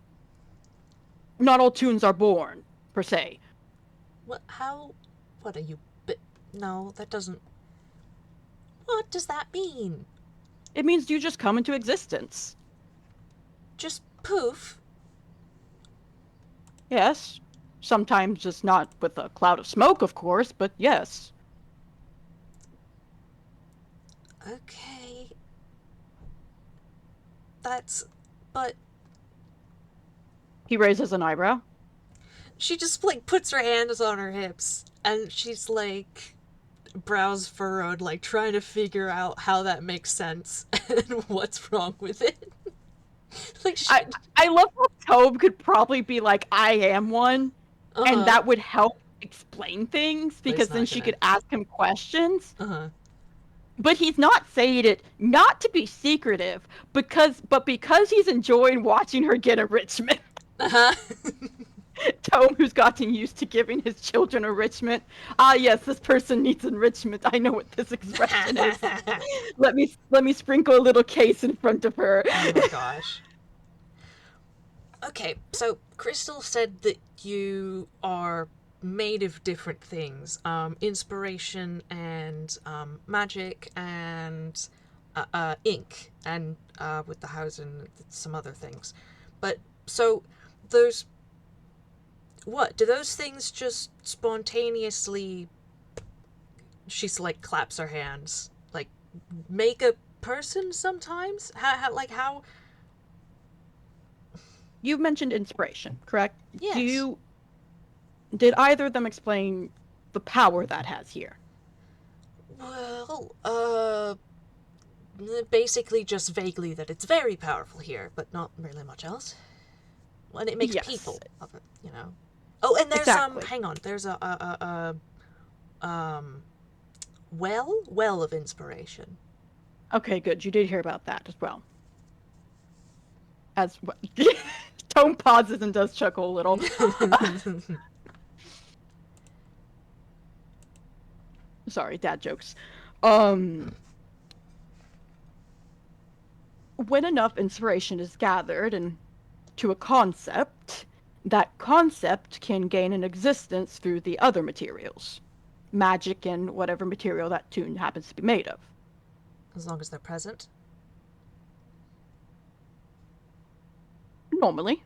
all Toons are born, per se. What, how... What are you... No, that doesn't... What does that mean? It means you just come into existence. Just poof? Yes. Sometimes just not with a cloud of smoke, of course, but yes. Okay. That's... But... He raises an eyebrow. She just, like, puts her hands on her hips, and she's, like... brows furrowed, like, trying to figure out how that makes sense and what's wrong with it. Like, I love how Tobe could probably be like, I am one, and that would help explain things But he's because then not she gonna. could ask him questions. Uh-huh. But he's not saying it not to be secretive, because he's enjoying watching her get enrichment. Uh-huh. Tome, who's gotten used to giving his children enrichment. Ah, yes, this person needs enrichment. I know what this expression is. Let me sprinkle a little case in front of her. Oh my gosh. Okay, so Crystal said that you are made of different things, inspiration and magic and ink, and with the house and some other things. But so those, what do those things just spontaneously? She's like claps her hands, like make a person sometimes. How? You mentioned inspiration, correct? Yes. Did either of them explain the power that has here? Well, basically just vaguely that it's very powerful here, but not really much else. And it makes Yes, people of it, you know. Oh, and there's exactly. hang on, there's well of inspiration. Okay, good. You did hear about that as well. As well. Tone pauses and does chuckle a little. Sorry, dad jokes. Um, when enough inspiration is gathered into a concept, that concept can gain an existence through the other materials, magic and whatever material that tune happens to be made of. As long as they're present. Normally.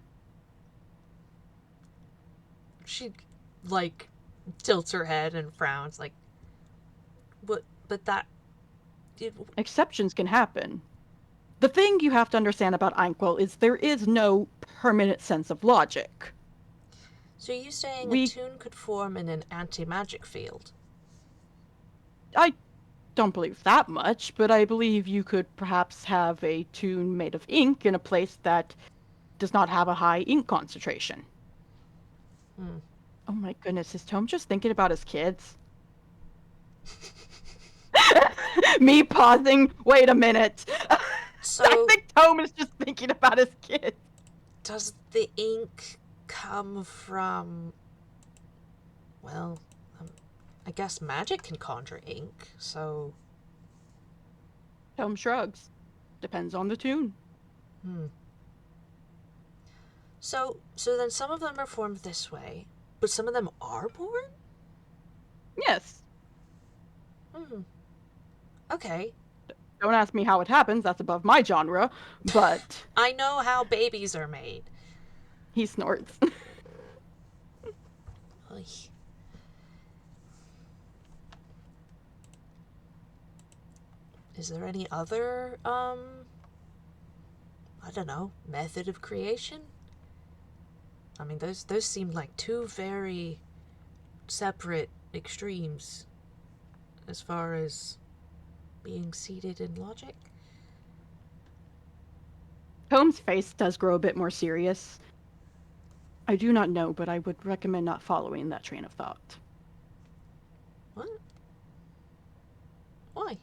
She like tilts her head and frowns like, what? But that it, Exceptions can happen. The thing you have to understand about Einquell is there is no permanent sense of logic. so are you saying a We tune could form in an anti-magic field? I don't believe that much, but I believe you could perhaps have a tune made of ink in a place that does not have a high ink concentration. Hmm. Oh my goodness, is Tome just thinking about his kids? Me pausing. Wait a minute. I So think Tome is just thinking about his kids. does the ink come from, well, I guess magic can conjure ink, so. Tome shrugs. Depends on the tune. Hmm. So then some of them are formed this way, but some of them are born? Yes. Hmm. Okay. Don't ask me how it happens, that's above my genre, but I know how babies are made. he snorts. Oy. Is there any other, I don't know, method of creation? I mean, those seem like two very separate extremes as far as being seated in logic. Tome's face does grow a bit more serious. I do not know, but I would recommend not following that train of thought. What? Why?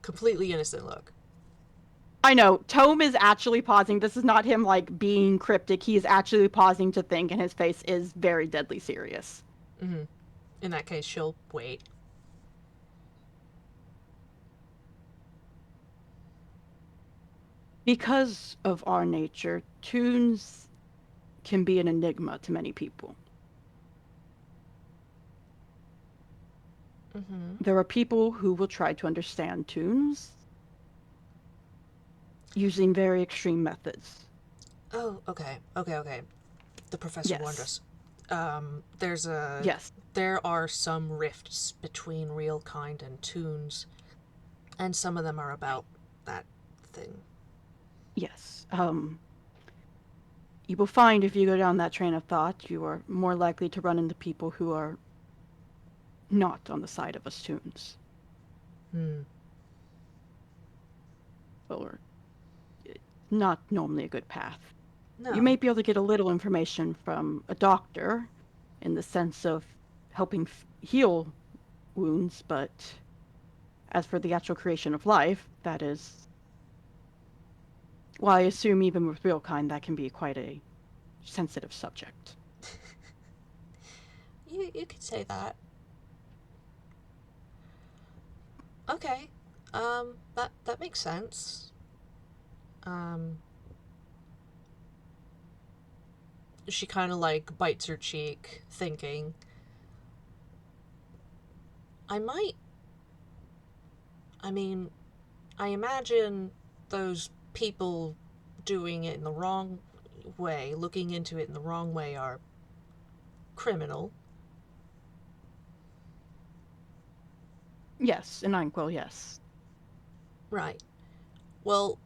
Completely innocent look. I know, Tome is actually pausing. This is not him like being cryptic. He is actually pausing to think, and his face is very deadly serious. Mm-hmm. In that case, she'll wait. Because of our nature, tunes can be an enigma to many people. Mm-hmm. There are people who will try to understand tunes using very extreme methods. Oh, okay. Okay. The Professor warned Yes. us. There's a. Yes. There are some rifts between real kind and Toons, and some of them are about that thing. Yes. You will find if you go down that train of thought, you are more likely to run into people who are not on the side of us tunes. Hmm. Or not normally a good path. You may be able to get a little information from a doctor in the sense of helping heal wounds, but as for the actual creation of life, that is... Well, I assume even with real kind, that can be quite a sensitive subject. You could say that. Okay. That makes sense. She kind of like bites her cheek, thinking, I might. I mean, I imagine those people doing it in the wrong way, looking into it in the wrong way, are criminal. Yes, in Einquell, yes. Right. Well,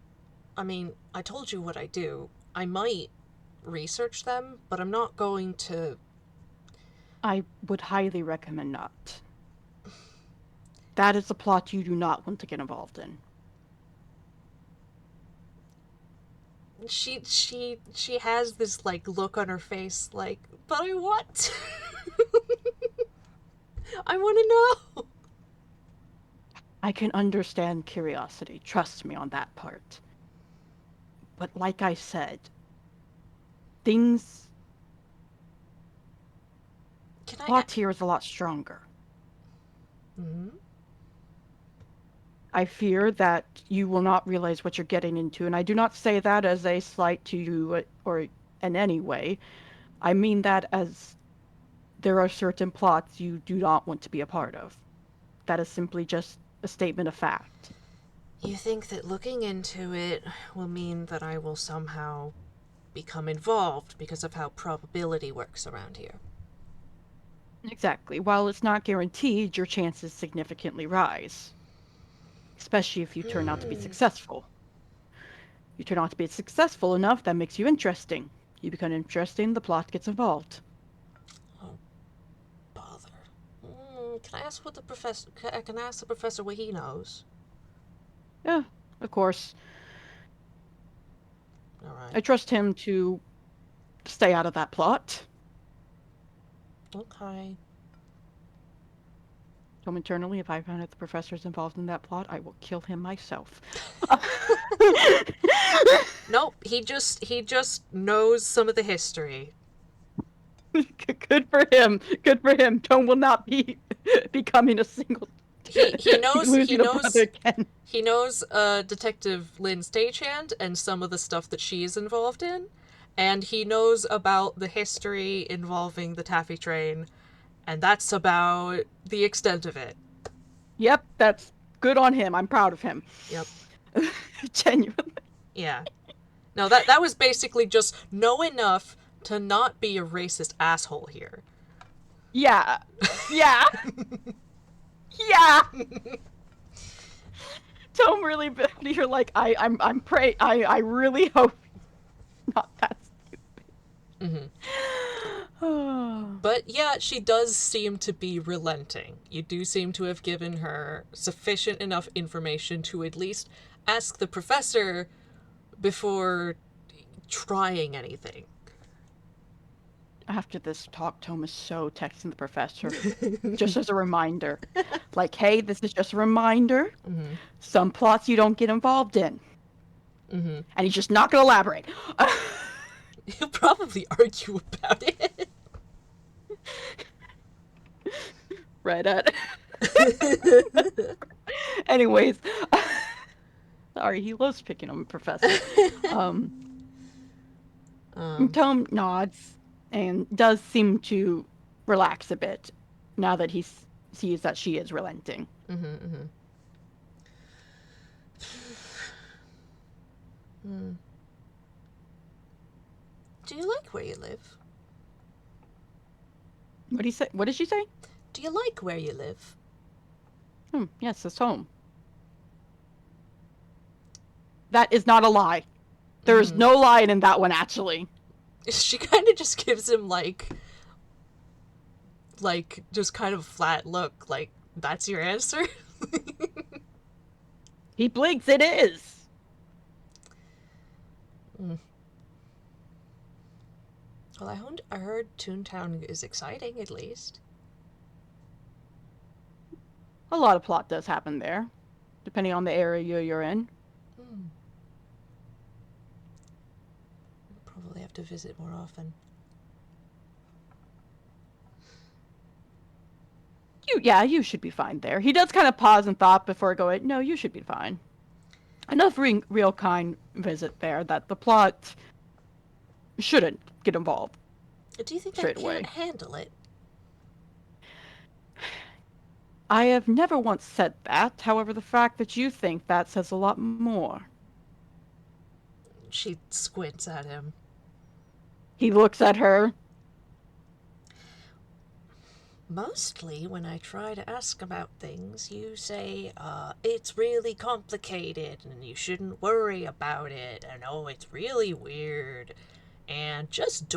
I mean, I told you what I do. I might research them, but I'm not going to. I would highly recommend not. That is a plot you do not want to get involved in. She has this like look on her face like, but I want. I want to know. I can understand curiosity, trust me on that part. But like I said, things... plot here is a lot stronger. Mm-hmm. I fear that you will not realize what you're getting into, and I do not say that as a slight to you or in any way. I mean that as there are certain plots you do not want to be a part of. That is simply just a statement of fact. You think that looking into it will mean that I will somehow become involved because of how probability works around here? Exactly. While it's not guaranteed, your chances significantly rise, especially if you turn out to be successful. You turn out to be successful enough, that makes you interesting. You become interesting, the plot gets involved. Oh, bother. Can I ask what the professor? Can I ask the professor what he knows? Yeah, of course. All right. I trust him to stay out of that plot. Okay. So internally, if I find out the professor's involved in that plot, I will kill him myself. Nope. He just knows some of the history. Good for him. Good for him. Tome will not be becoming a single. He knows losing a brother again. he knows Detective Lynn Stagehand and some of the stuff that she is involved in, and he knows about the history involving the taffy train, and that's about the extent of it. Yep, that's good on him. I'm proud of him. Yep. Genuinely. Yeah. No, that was basically just know enough to not be a racist asshole here. Yeah. Yeah. Yeah. Tome really, you're like, I'm pray. I really hope not that stupid. Mm-hmm. But yeah, she does seem to be relenting. You do seem to have given her sufficient enough information to at least ask the professor before trying anything. After this talk, Tome is so texting the professor, just as a reminder. Like, hey, this is just a reminder. Mm-hmm. Some plots you don't get involved in. Mm-hmm. And he's just not going to elaborate. He'll probably argue about it. Right at. Anyways. Sorry, he loves picking on the professor. Tome nods and does seem to relax a bit now that he sees that she is relenting. Mm-hmm, mm-hmm. Do you like where you live? What did he say? What did she say? Do you like where you live? Yes, it's home. That is not a lie. There is no lying in that one, actually. She kind of just gives him just kind of a flat look, like, that's your answer? He blinks, it is. Well, I heard Toontown is exciting, at least. A lot of plot does happen there, depending on the area you're in. Hmm. Probably have to visit more often. You should be fine there. He does kind of pause and thought before going, no, you should be fine. Enough real kind visit there that the plot shouldn't get involved Do you think I straight can't away. handle it? I have never once said that. However, the fact that you think that says a lot more. She squints at him. He looks at her. Mostly, when I try to ask about things, you say, it's really complicated and you shouldn't worry about it, and oh, it's really weird, and just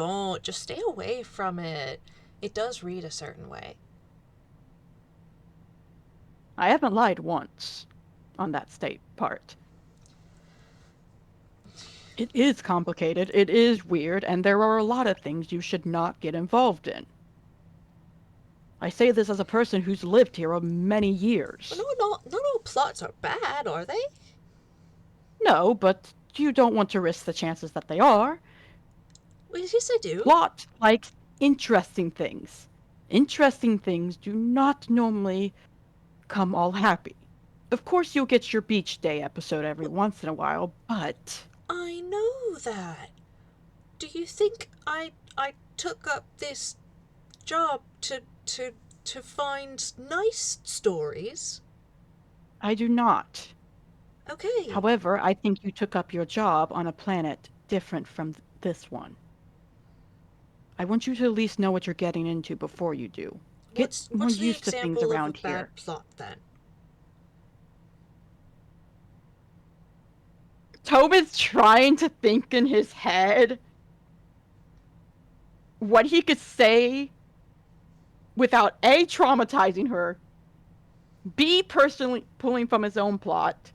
stay away from it. It does read a certain way. I haven't lied once on that state part. It is complicated, it is weird, and there are a lot of things you should not get involved in. I say this as a person who's lived here many years. But not all plots are bad, are they? No, but you don't want to risk the chances that they are. Well, yes, I do. Plot likes interesting things. Interesting things do not normally come all happy. Of course, you'll get your beach day episode every once in a while, but I know that. Do you think I took up this job to find nice stories? I do not. Okay. However, I think you took up your job on a planet different from this one. I want you to at least know what you're getting into before you do. Get more What's the used to things example of a around bad here. plot then? Tome is trying to think in his head what he could say without A, traumatizing her, B, personally pulling from his own plot,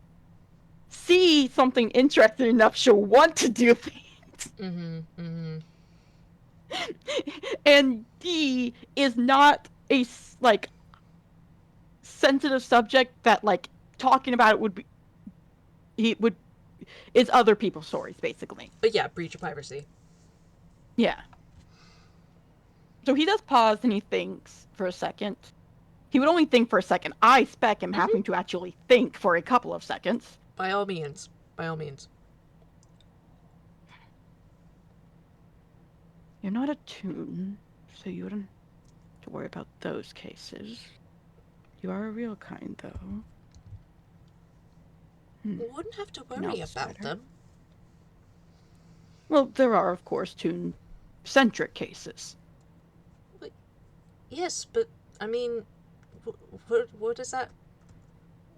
C, something interesting enough she'll want to do things, and D, is not a, like, sensitive subject that, like, talking about it would be, is other people's stories, basically. But yeah, breach of privacy. Yeah. So he does pause and he thinks for a second. He would only think for a second. I, Spec, am having to actually think for a couple of seconds. By all means. By all means. You're not a Toon, so you wouldn't have to worry about those cases. You are a real kind, though. Wouldn't have to worry about them. Well, there are, of course, Toon-centric cases. Yes, but I mean, what does that?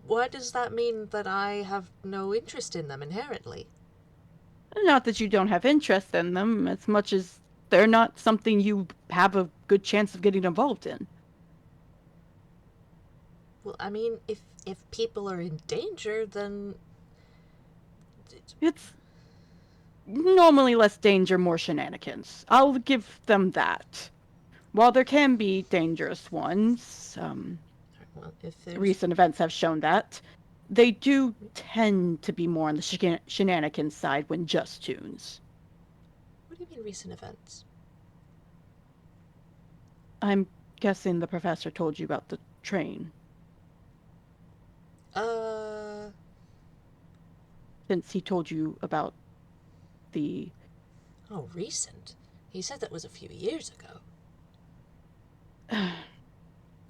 Why does that mean that I have no interest in them inherently? Not that you don't have interest in them, as much as they're not something you have a good chance of getting involved in. Well, I mean, if people are in danger, then It's normally less danger, more shenanigans. I'll give them that. While there can be dangerous ones, well, if there's recent events have shown that, they do tend to be more on the shenanigans side when just Toons. What do you mean recent events? I'm guessing the professor told you about the train. Since he told you about the... Oh, recent? He said that was a few years ago.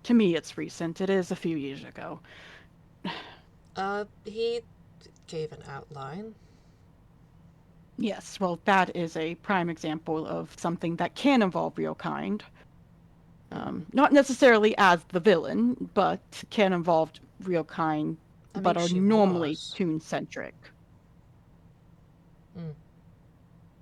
To me, it's recent. It is a few years ago. He gave an outline. Yes, well, that is a prime example of something that can involve real kind. Not necessarily as the villain, but can involve real kind, but are normally Toon-centric.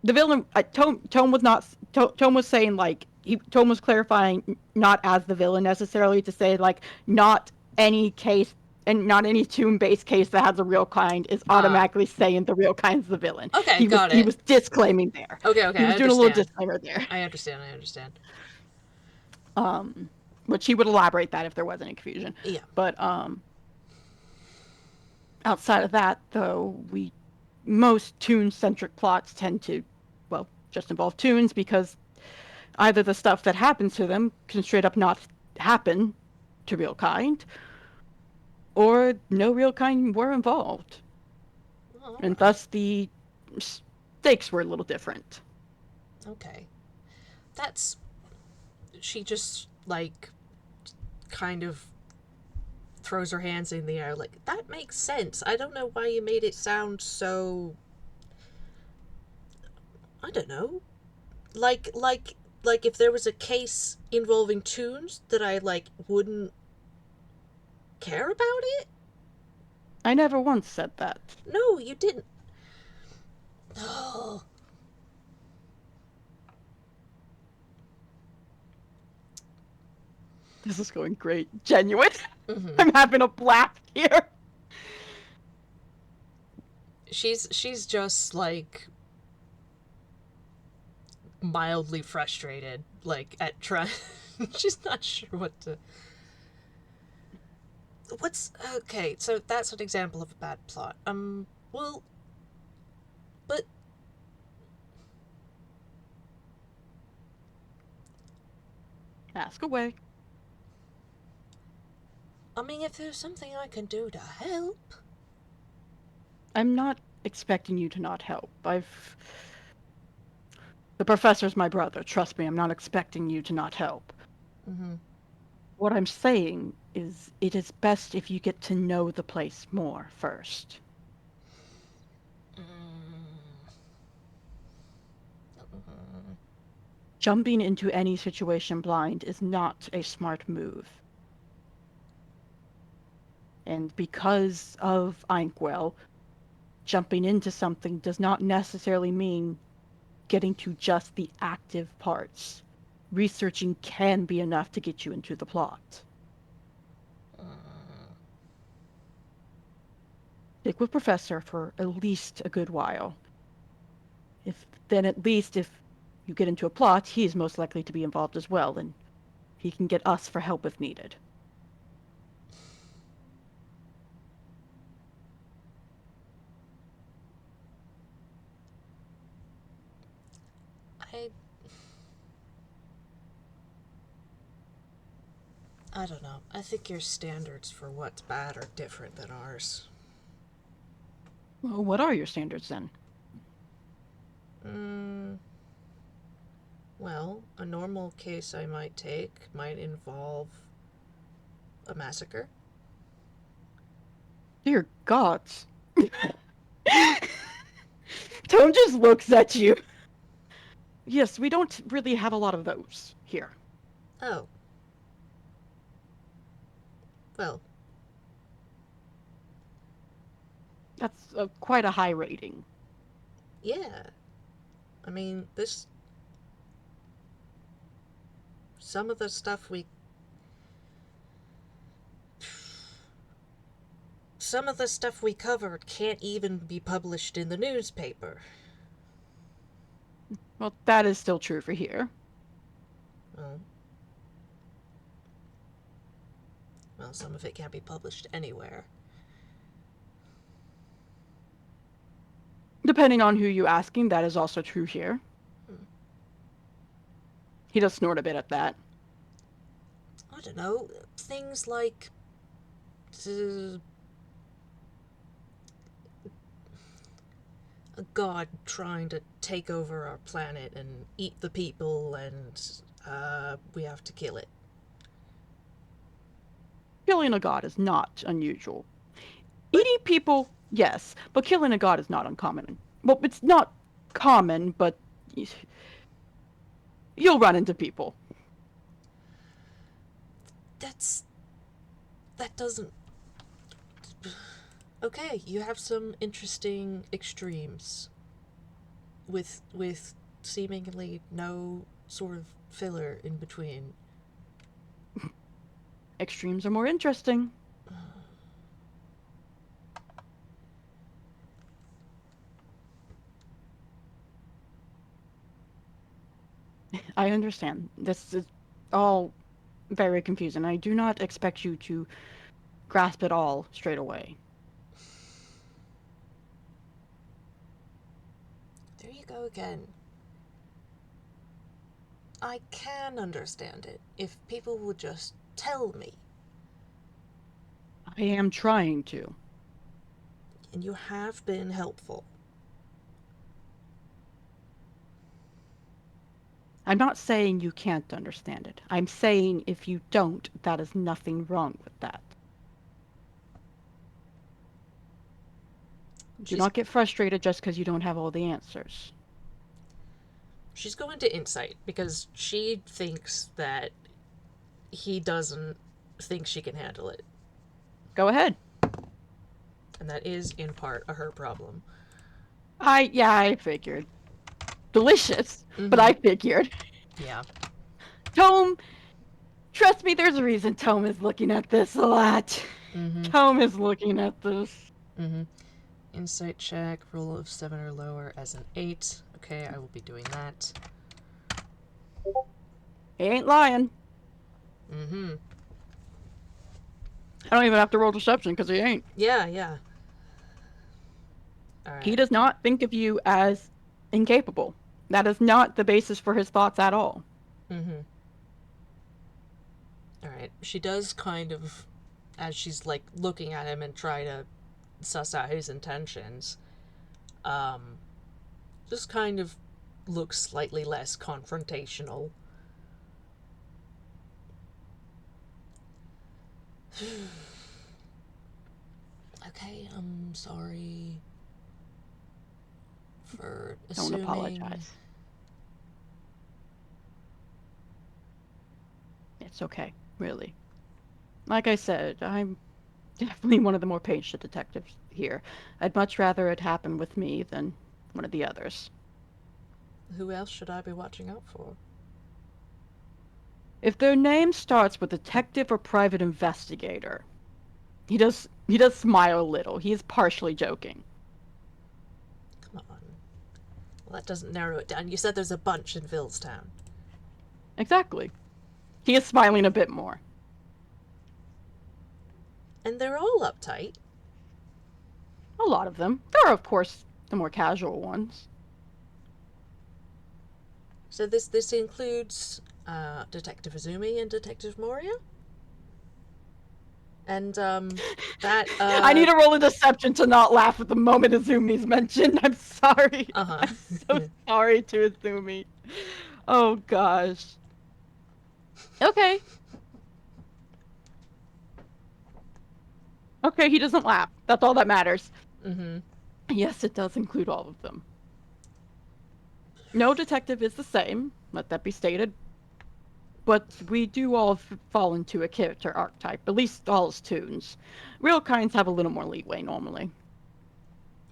The villain, Tome was not. Tome was saying like Tome was clarifying not as the villain necessarily to say like not any case And not any Toon-based case that has a real kind is automatically saying the real kind's the villain. Okay, got He it. was disclaiming there. Okay, He I was doing a little understand. disclaimer there. I understand. Which he would elaborate that if there was any confusion. Yeah. But outside of that, though, most Toon-centric plots tend to, well, just involve Toons because either the stuff that happens to them can straight up not happen to real kind, or no real kind were involved. All And right. thus the stakes were a little different. Okay. That's... She just, like, kind of throws her hands in the air like, that makes sense. I don't know why you made it sound so... I don't know. Like if there was a case involving Toons that I, like, wouldn't care about it? I never once said that. No, you didn't. Oh. This is going great. Genuine. Mm-hmm. I'm having a blast here. She's just, like, mildly frustrated, like, at trying... She's not sure what to... What's... Okay, so that's an example of a bad plot. Well... But... Ask away. I mean, if there's something I can do to help... I'm not expecting you to not help. The professor's my brother. Trust me, I'm not expecting you to not help. Mm-hmm. What I'm saying is it is best if you get to know the place more first. Jumping into any situation blind is not a smart move. And because of Einquell, jumping into something does not necessarily mean getting to just the active parts. Researching can be enough to get you into the plot. Stick with Professor for at least a good while. At least if you get into a plot, he is most likely to be involved as well, and he can get us for help if needed. I don't know. I think your standards for what's bad are different than ours. Well, what are your standards then? Well, a normal case I might take might involve a massacre. Dear gods. Tome just looks at you. Yes, we don't really have a lot of those here. Oh. Well. That's quite a high rating. Yeah. I mean, some of the stuff we... Some of the stuff we covered can't even be published in the newspaper. Well, that is still true for here. Oh. Well, some of it can't be published anywhere. Depending on who you're asking, that is also true here. He does snort a bit at that. I don't know. Things like... a god trying to take over our planet and eat the people, and we have to kill it. Killing a god is not unusual. Eating people, yes, but killing a god is not uncommon. Well, it's not common, but you'll run into people. That doesn't... Okay, you have some interesting extremes with seemingly no sort of filler in between. Extremes are more interesting. I understand. This is all very confusing. I do not expect you to grasp it all straight away. There you go again. I can understand it if people would just tell me. I am trying to. And you have been helpful. I'm not saying you can't understand it. I'm saying if you don't, that is nothing wrong with that. Do She's not get frustrated just because you don't have all the answers. she's going to insight because she thinks that he doesn't think she can handle it. Go ahead. And that is in part a her problem. I figured. Delicious, but Mm-hmm. I figured. Yeah. Tome, trust me, there's a reason Tome is looking at this a lot. Mm-hmm. Tome is looking at this. Mm-hmm. Insight check, roll of 7 or lower as an 8. Okay, I will be doing that. He ain't lying. Mm-hmm. I don't even have to roll deception because he ain't. Yeah, yeah. He Alright. does not think of you as incapable. That is not the basis for his thoughts at all. Mm-hmm. Alright. She does kind of, as she's like looking at him and try to suss out his intentions, just kind of looks slightly less confrontational. Okay, I'm sorry for Don't assuming. apologize. It's okay, really. Like I said, I'm definitely one of the more patient detectives here. I'd much rather it happen with me than one of the others. Who else should I be watching out for? If their name starts with detective or private investigator, he does smile a little. He is partially joking. Come on. Well, that doesn't narrow it down. You said there's a bunch in Villestown. Exactly. He is smiling a bit more. And they're all uptight. A lot of them. There are, of course, the more casual ones. So this includes Detective Izumi and Detective Moria? And that I need to roll a deception to not laugh at the moment Izumi's mentioned. I'm sorry. uh-huh. I'm so sorry to Izumi. Oh gosh. Okay. Okay, he doesn't laugh. That's all that matters. Mm-hmm. Yes, it does include all of them. No detective is the same, let that be stated. But we do all fall into a character archetype, at least all as Toons. Real kinds have a little more leeway normally.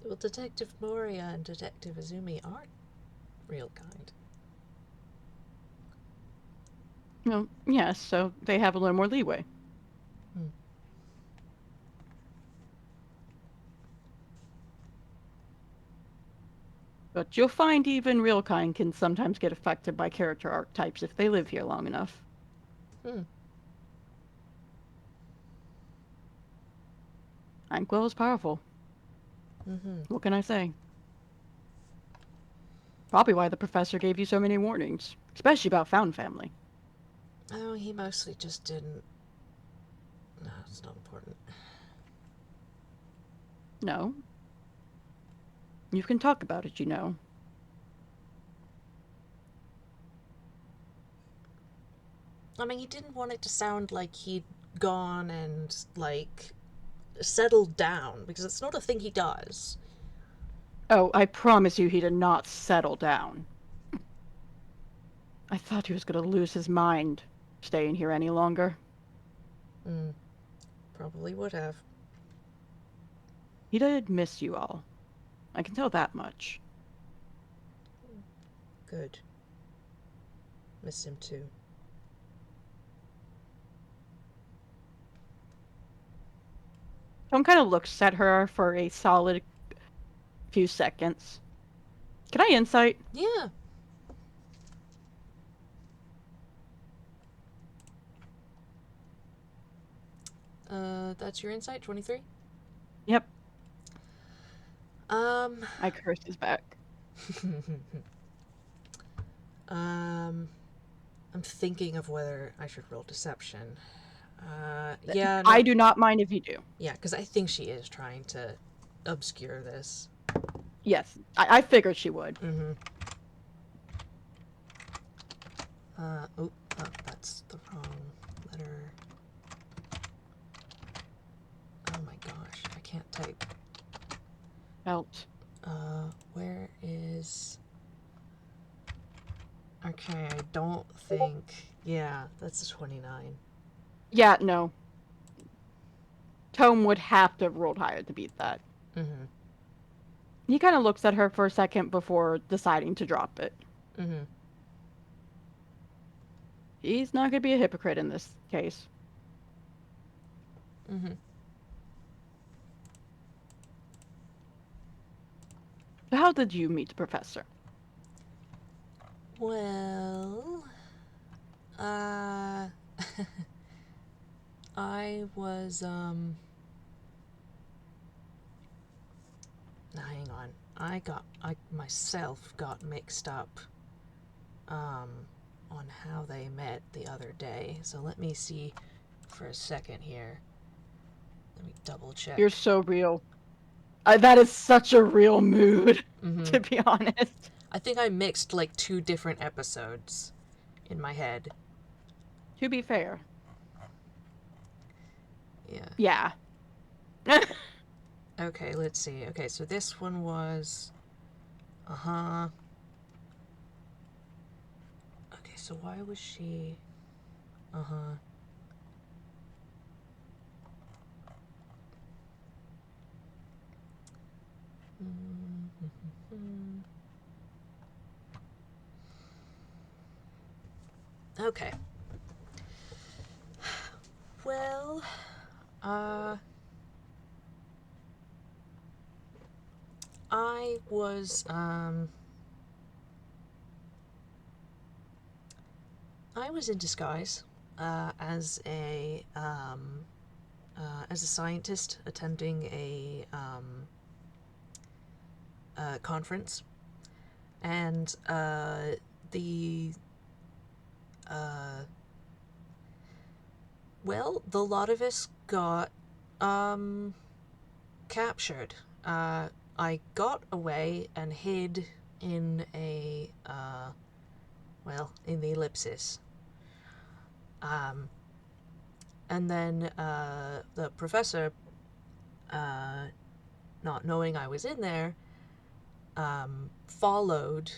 Well, Detective Moria and Detective Izumi are real kind. Well, yes, so they have a little more leeway. Hmm. But you'll find even real kind can sometimes get affected by character archetypes if they live here long enough. Hmm. Einquell is powerful. Mm-hmm. What can I say? Probably why the professor gave you so many warnings, especially about Found Family. Oh, he mostly just didn't. No, it's not important. No. You can talk about it, you know. I mean, he didn't want it to sound like he'd gone and, like, settled down, because it's not a thing he does. Oh, I promise you he did not settle down. I thought he was going to lose his mind staying here any longer. Hmm. Probably would have. He did miss you all. I can tell that much. Good. Miss him too. Tom kind of looks at her for a solid few seconds. Can I insight? Yeah. That's your insight, 23? Yep. Um, I cursed his back. I'm thinking of whether I should roll deception. Yeah, I no. do not mind if you do. Yeah, because I think she is trying to obscure this. Yes, I figured she would. Mm-hmm. Oh, that's the wrong letter. Oh my gosh, I can't type. Out. Where is... Okay, I don't think... Yeah, that's a 29. Yeah, no. Tome would have to have rolled higher to beat that. Mm-hmm. He kind of looks at her for a second before deciding to drop it. Mm-hmm. He's not going to be a hypocrite in this case. Mm-hmm. How did you meet the professor? Well... I was, hang on. I myself got mixed up, on how they met the other day. So let me see for a second here. Let me double check. You're so real. That is such a real mood, Mm-hmm. to be honest. I think I mixed like 2 different episodes in my head. To be fair. Yeah. Yeah. Okay, let's see. Okay, so this one was... Uh-huh. Okay, so why was she... Uh-huh. Okay. Well, I was, in disguise, as a scientist attending a conference, and the lot of us got captured. I got away and hid in a in the ellipsis. And then the professor, not knowing I was in there, followed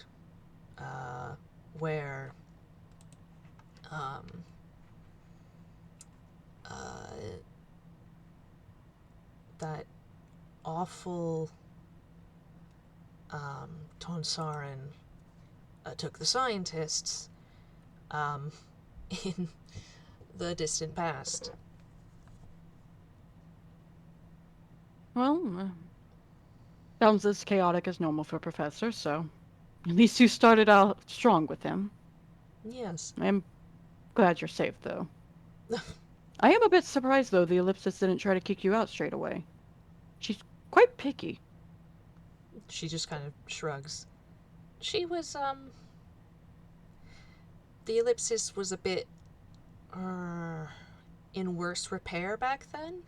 where that awful Tonsaren took the scientists in the distant past. Well, sounds as chaotic as normal for Professor, so at least you started out strong with him. Yes. I'm glad you're safe, though. I am a bit surprised, though, the ellipsis didn't try to kick you out straight away. She's quite picky. She just kind of shrugs. She was, the ellipsis was a bit, in worse repair back then.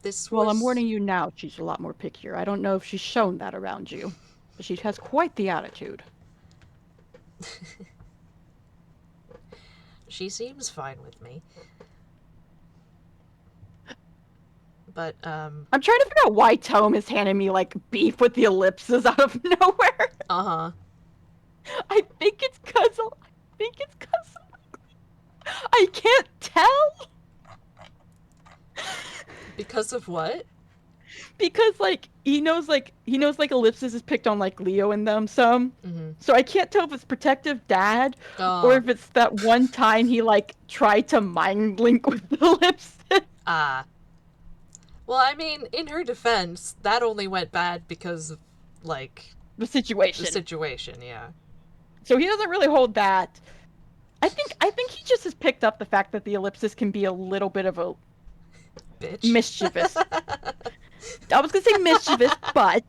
This was... Well, I'm warning you now, she's a lot more pickier. I don't know if she's shown that around you, but she has quite the attitude. She seems fine with me. But, I'm trying to figure out why Tome is handing me, like, beef with the ellipses out of nowhere. Uh-huh. I think it's cause I can't tell. Because of what? Because he knows ellipsis is picked on like Leo and them some. Mm-hmm. So I can't tell if it's protective dad Oh. or if it's that one time he like tried to mind link with the ellipsis. Ah. Well, I mean, in her defense, that only went bad because of, like... The situation. The situation, yeah. So he doesn't really hold that I think he just has picked up the fact that the ellipsis can be a little bit of a Bitch. mischievous. I was gonna say mischievous, but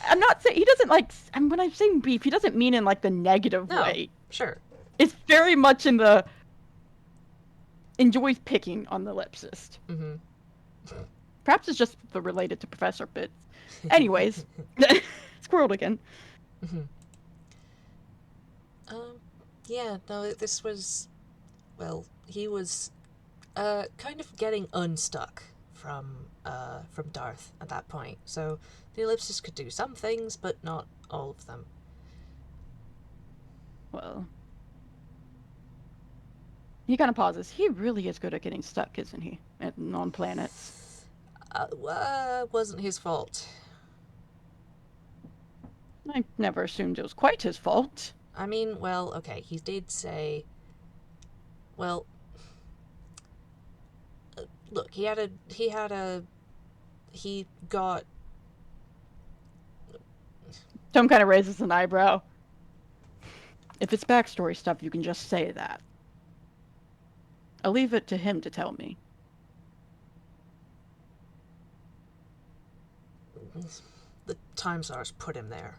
I'm not saying he doesn't like. And when I'm saying beef, he doesn't mean in like the negative No, way. sure. It's very much in the enjoys picking on the ellipsist. Mm-hmm. Perhaps it's just the related to Professor bits. Anyways, squirreled again. Mm-hmm. Yeah, no, this was, well, he was kind of getting unstuck from Dearth at that point. So the ellipsis could do some things, but not all of them. Well, he kind of pauses. He really is good at getting stuck, isn't he? On planets. Wasn't his fault. I never assumed it was quite his fault. I mean, well, okay, he did say, well, look, he got. Tome kind of raises an eyebrow. If it's backstory stuff, you can just say that. I'll leave it to him to tell me. The time czars put him there.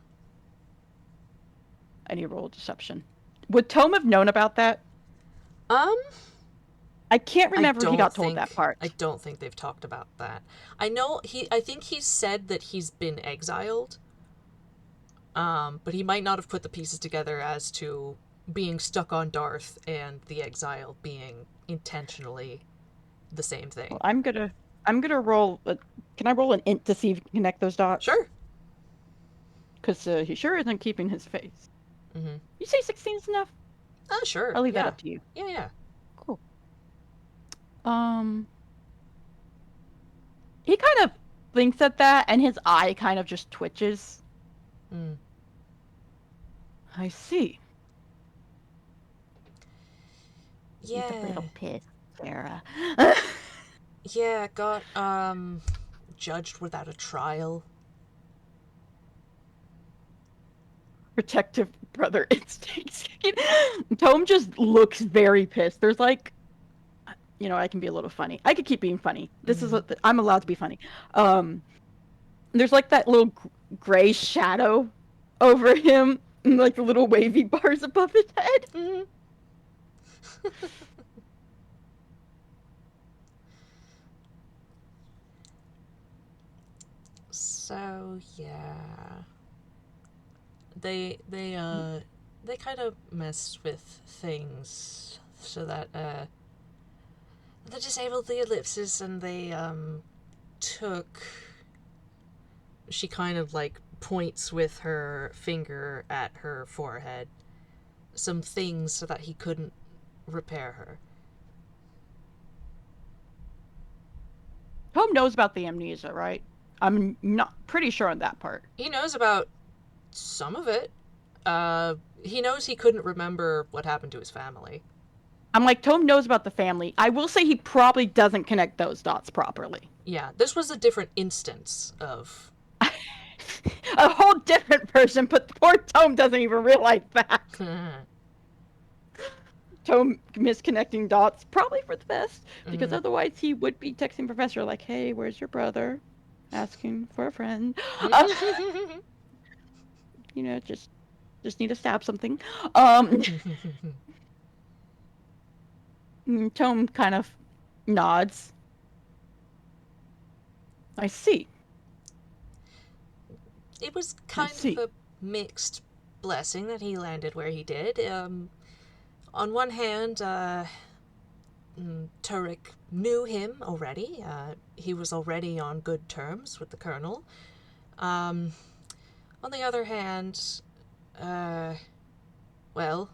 I need to roll deception. Would Tome have known about that? I can't remember if he got told that part. I don't think they've talked about that. I think he said that he's been exiled. But he might not have put the pieces together as to being stuck on Dearth and the exile being intentionally the same thing. Well, I'm gonna roll. Can I roll an int to see if you can connect those dots? Sure. Because he sure isn't keeping his face. Mm-hmm. You say 16 is enough? Sure. I'll leave that up to you. Yeah. Cool. He kind of thinks at that, and his eye kind of just twitches. Mm. I see. Yeah. He's a little pissed, Sarah. Yeah, got judged without a trial. Protective brother instincts. Tome just looks very pissed. There's like, I can be a little funny. I could keep being funny. This is I'm allowed to be funny. There's like that little gray shadow over him, and like the little wavy bars above his head. Mm-hmm. So yeah, they kind of mess with things so that they disabled the ellipsis and they took. She kind of like points with her finger at her forehead some things so that he couldn't repair her. Tome knows about the amnesia, right? I'm not pretty sure on that part. He knows about some of it. He knows he couldn't remember what happened to his family. I'm like, Tome knows about the family. I will say he probably doesn't connect those dots properly. Yeah, this was a different instance of... a whole different person, but poor Tome doesn't even realize that. Tome misconnecting dots, probably for the best, because otherwise he would be texting Professor like, hey, where's your brother? Asking for a friend. Just need to stab something. Tome kind of nods. I see. It was kind of a mixed blessing that he landed where he did. On one hand, Turek knew him already. He was already on good terms with the Colonel. On the other hand, well,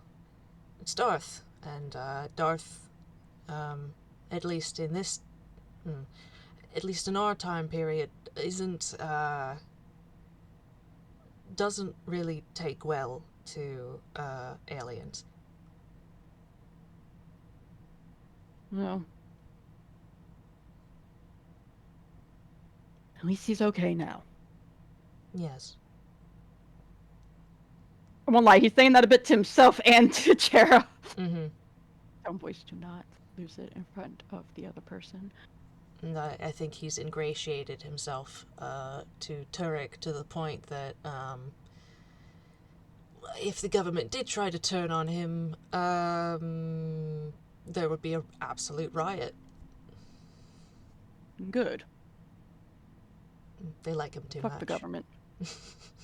it's Dearth. And Dearth, at least in this... at least in our time period, doesn't really take well to aliens. No. At least he's okay now. Yes. I won't lie, he's saying that a bit to himself and to Jarah. Mm-hmm. Tone voice, do not lose it in front of the other person. And I think he's ingratiated himself to Turek to the point that if the government did try to turn on him, there would be an absolute riot. Good. They like him too Fuck much. the government.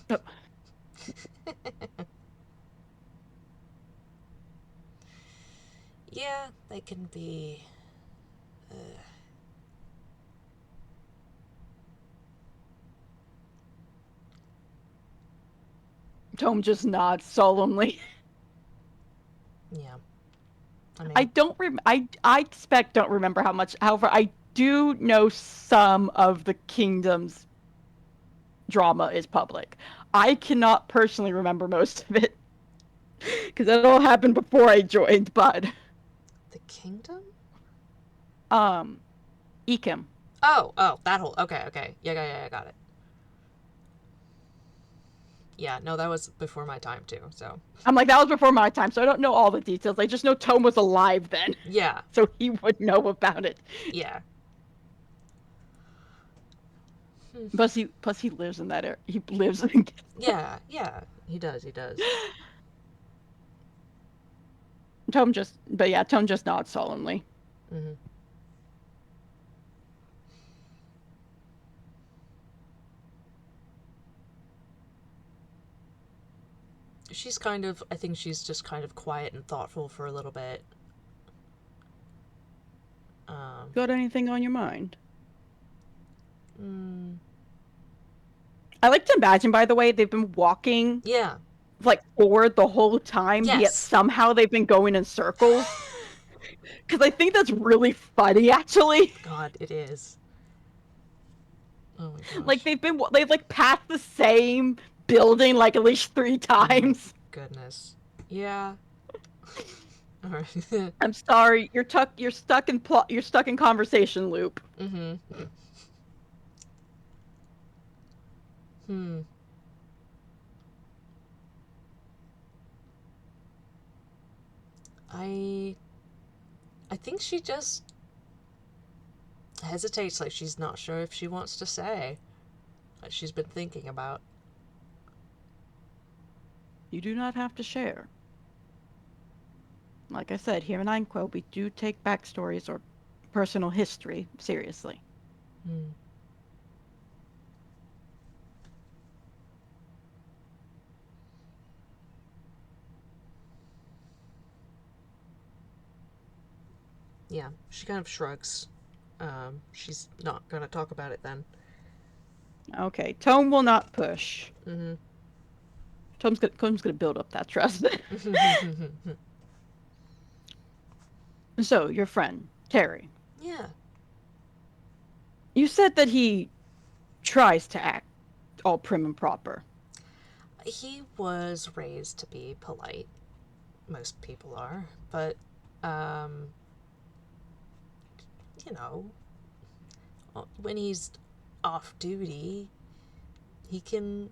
Oh. Yeah, they can be. Tome just nods solemnly. Yeah. I mean, I don't I expect don't remember how much. However, I do know some of the kingdom's drama is public. I cannot personally remember most of it because that all happened before I joined Bud. the kingdom? Ekim. Oh, that whole. Okay. Yeah, got it. Yeah, no, that was before my time too, so. I'm like, that was before my time, so I don't know all the details. I just know Tome was alive then. Yeah. So he would know about it. Yeah. Plus he lives in that area. He lives in Yeah, he does. Tome just nods solemnly. Mm-hmm. I think she's just kind of quiet and thoughtful for a little bit. Got anything on your mind? Mm, I like to imagine, by the way, they've been walking yeah. like forward the whole time, yet Yes. somehow they've been going in circles. Because I think that's really funny, actually. God, it is. Oh my gosh. Like they've like passed the same building like at least 3 times. Goodness. Yeah. All right. I'm sorry, you're stuck in conversation loop. Mm-hmm. Hmm. I think she just hesitates, like she's not sure if she wants to say. Like she's been thinking about. You do not have to share. Like I said, here in Einquell, we do take backstories or personal history seriously. Hmm. Yeah, she kind of shrugs. She's not gonna talk about it then. Okay, Tome will not push. Mm-hmm. Tome's gonna build up that trust. So, your friend, Terry. Yeah. You said that he tries to act all prim and proper. He was raised to be polite. Most people are, but um, you know, when he's off duty, he can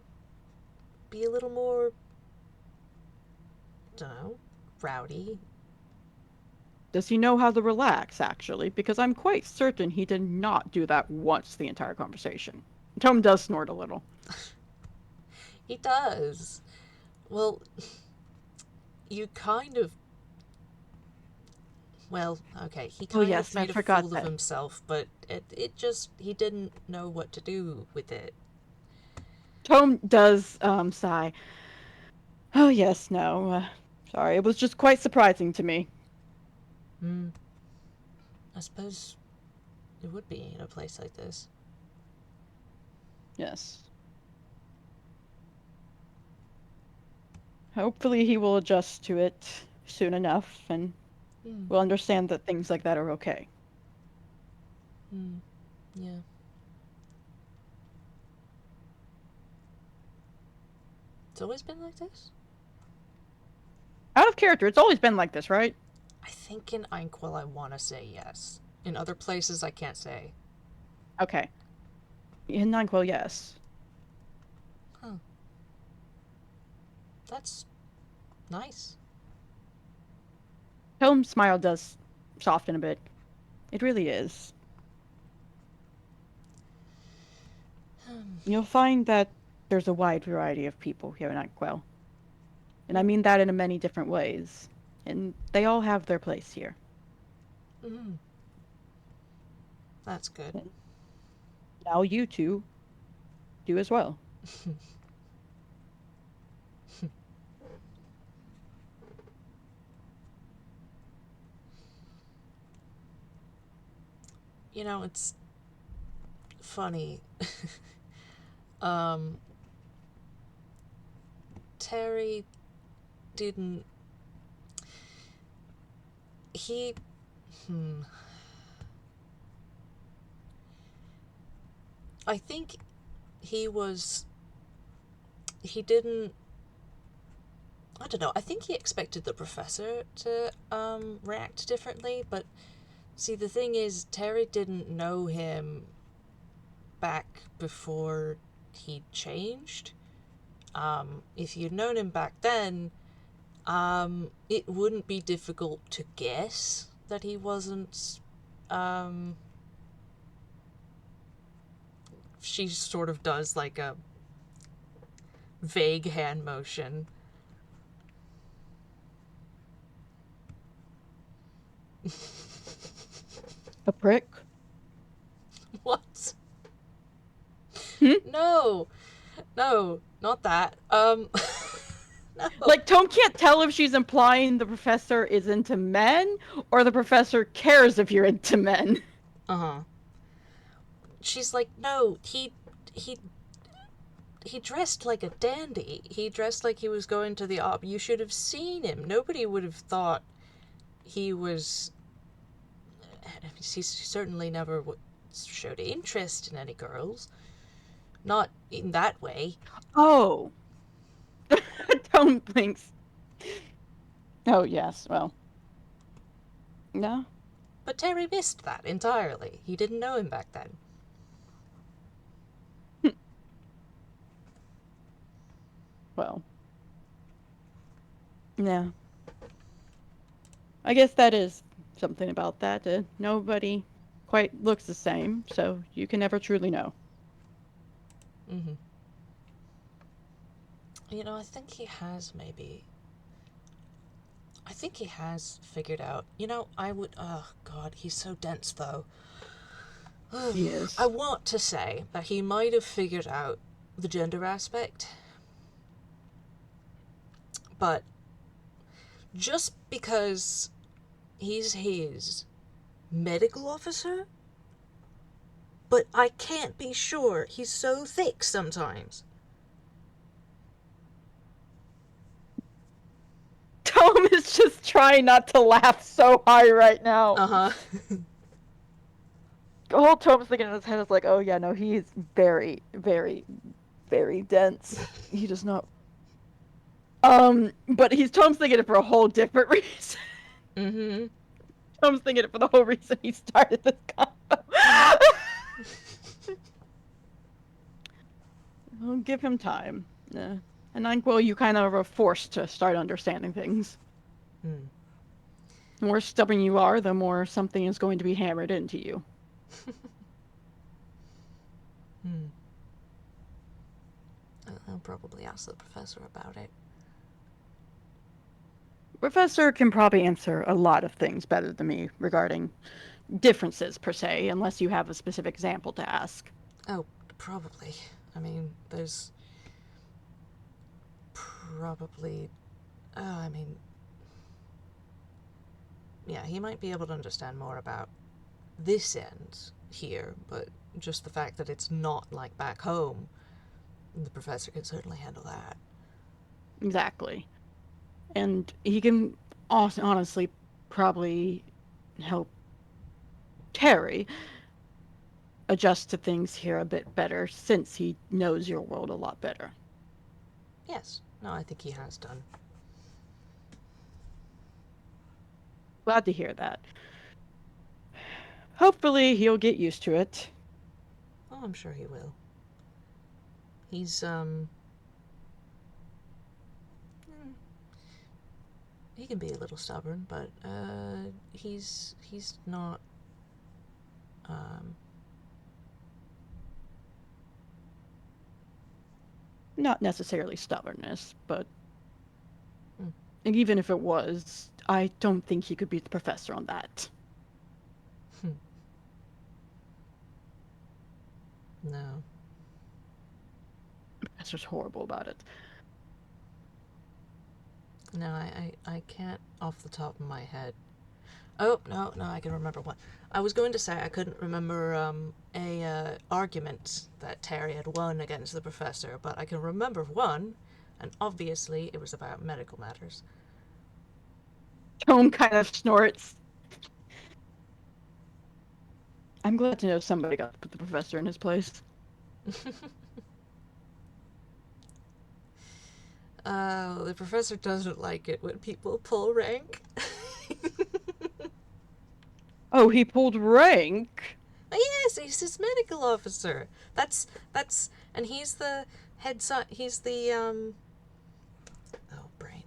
be a little more, I don't know, rowdy. Does he know how to relax, actually? Because I'm quite certain he did not do that once the entire conversation. Tome does snort a little. He does. Well, you kind of. Well, okay, he kind yes, of made I a forgot fool that. of himself, but it just. He didn't know what to do with it. Tome does sigh. Oh yes, no. Sorry, it was just quite surprising to me. Hmm. I suppose it would be in a place like this. Yes. Hopefully he will adjust to it soon enough and Hmm. will understand that things like that are okay. Hmm. Yeah. It's always been like this? Out of character, it's always been like this, right? I think in Einquell I want to say yes. In other places I can't say. Okay. In Ninquil, yes. Huh. That's Nice. Tome's smile does soften a bit. It really is. You'll find that there's a wide variety of people here in Einquell. And I mean that in many different ways. And they all have their place here. Mm-hmm. That's good. And now you two do as well. You know, it's funny. um, Terry didn't. He. Hmm. I think he was. He didn't. I don't know. I think he expected the professor to react differently, but see, the thing is, Terry didn't know him back before he changed. If you'd known him back then, it wouldn't be difficult to guess that he wasn't. She sort of does like a vague hand motion. A prick? What? Hmm? No, no, not that. No. Like, Tome can't tell if she's implying the professor is into men or the professor cares if you're into men. Uh-huh. She's like, no, he he dressed like a dandy. He dressed like he was going to the op. You should have seen him. Nobody would have thought he was. He certainly never showed interest in any girls. Not in that way. Oh. Tome thinks. Oh, yes, well. No? But Terry missed that entirely. He didn't know him back then. Well. Yeah. I guess that is something about that. Nobody quite looks the same, so you can never truly know. Mm-hmm. You know, I think he has maybe. I think he has figured out. You know, I would. Oh, God, he's so dense, though. He I is. want to say that he might have figured out the gender aspect, but just because he's his medical officer, but I can't be sure. He's so thick sometimes. Tome is just trying not to laugh so high right now. Uh-huh. The whole Tome's thinking in his head is like, oh yeah, no, he's very, very, very dense. He does not. But Tome's thinking it for a whole different reason. Mm-hmm. Tome's thinking it for the whole reason he started this combo. I'll give him time. Yeah. And Einquell, you kind of are forced to start understanding things. Mm. The more stubborn you are, the more something is going to be hammered into you. Hmm. I'll probably ask the professor about it. Professor can probably answer a lot of things better than me regarding differences per se, unless you have a specific example to ask. Oh, probably. I mean, there's probably. I mean, yeah, he might be able to understand more about this end here, but just the fact that it's not like back home, the professor can certainly handle that. Exactly. And he can honestly probably help Terry adjust to things here a bit better since he knows your world a lot better. Yes, no, I think he has done. Glad to hear that. Hopefully he'll get used to it. Oh, I'm sure he will. He's, he can be a little stubborn, but he's not um Not necessarily stubbornness, but mm, and even if it was, I don't think he could beat the professor on that. hmm, no. The professor's horrible about it. No, I can't off the top of my head. Oh, no, I can remember one. I was going to say I couldn't remember a argument that Terry had won against the professor, but I can remember one, and obviously it was about medical matters. Tome kind of snorts. I'm glad to know somebody got to put the professor in his place. The professor doesn't like it when people pull rank. Oh, he pulled rank. Yes, he's his medical officer. That's and he's the he's the oh, brain.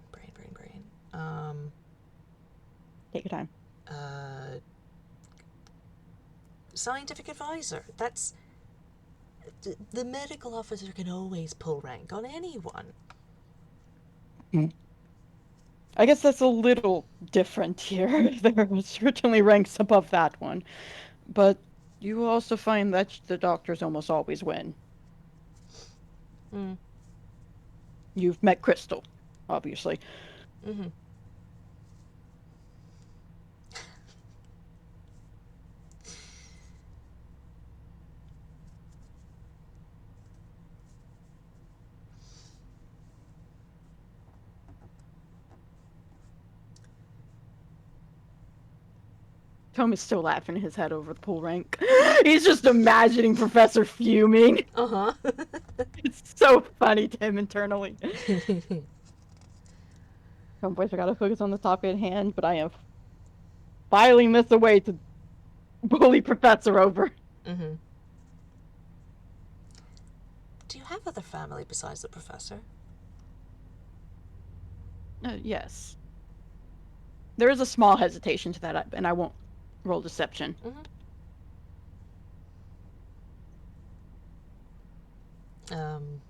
Take your time. Uh Scientific advisor. That's the medical officer can always pull rank on anyone. I guess that's a little different here. There are certainly ranks above that one. But you also find that the doctors almost always win. Mm. You've met Crystal, obviously. Mm-hmm. Tom is still laughing his head over the pull rank. He's just imagining Professor fuming. Uh-huh. It's so funny to him internally. Homeboys, I gotta focus on the topic at hand, but I am filing this away to bully Professor over. Mm-hmm. Do you have other family besides the professor? Yes. There is a small hesitation to that, and I won't roll deception. Um,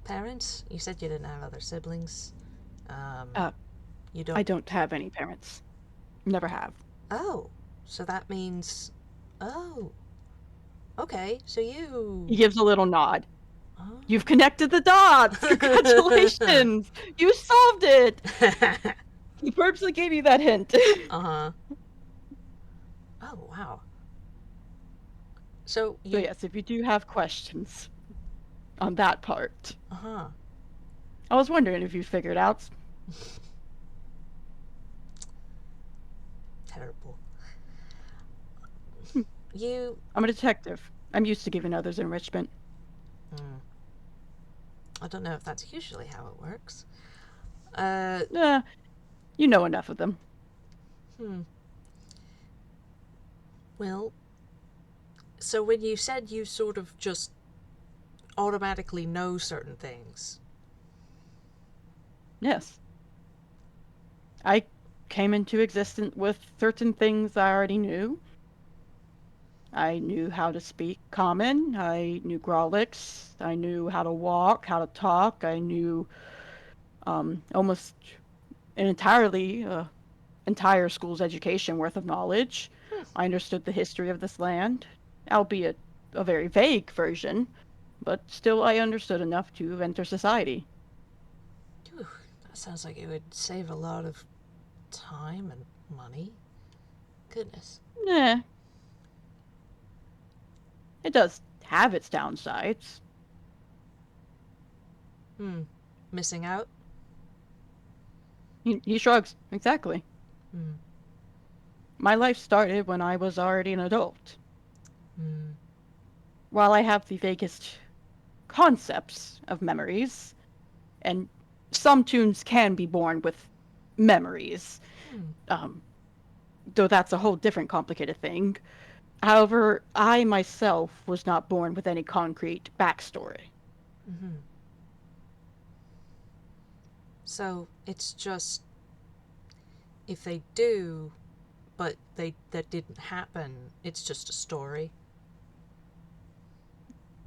Parents? You said you didn't have other siblings. Um, Uh, you I don't. don't have any parents. Never have. Oh, so that means. Oh, okay. So He you. gives a little nod. Oh. You've connected the dots! Congratulations! You solved it! He purposely gave you that hint. Uh-huh. Oh, wow. So So you. yes, if you do have questions on that part. Uh-huh. I was wondering if you figured out. Terrible. Hmm, You. I'm a detective. I'm used to giving others enrichment. Hmm, I don't know if that's usually how it works. Eh, you know enough of them. Hmm. Well, so when you said you sort of just automatically know certain things. Yes. I came into existence with certain things I already knew. I knew how to speak common. I knew Grolix. I knew how to walk, how to talk. I knew almost an entire school's education worth of knowledge. Hmm. I understood the history of this land, albeit a very vague version, but still I understood enough to enter society. Whew, that sounds like it would save a lot of time and money. Goodness. Eh, it does have its downsides. Hmm. Missing out? He shrugs. Exactly. Hmm. My life started when I was already an adult. Hmm. While I have the vaguest concepts of memories, and some tunes can be born with memories, Hmm. um, though that's a whole different complicated thing. However, I myself was not born with any concrete backstory. Mm-hmm. So it's just if they do, but that didn't happen, it's just a story.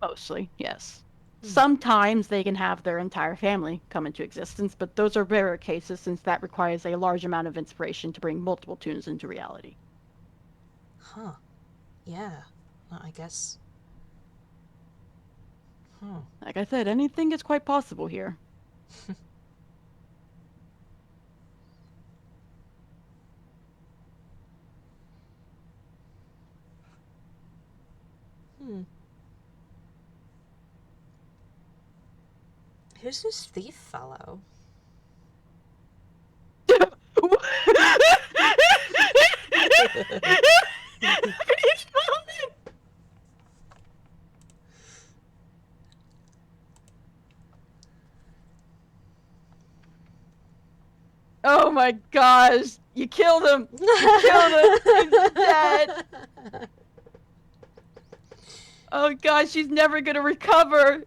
Mostly, yes. Hmm. Sometimes they can have their entire family come into existence, but those are rarer cases since that requires a large amount of inspiration to bring multiple tunes into reality. Huh. Yeah. I guess. Huh. Like I said, anything is quite possible here. Hmm. Who's this thief fellow? Oh my gosh! You killed him! You killed him! He's dead! Oh gosh, she's never gonna recover!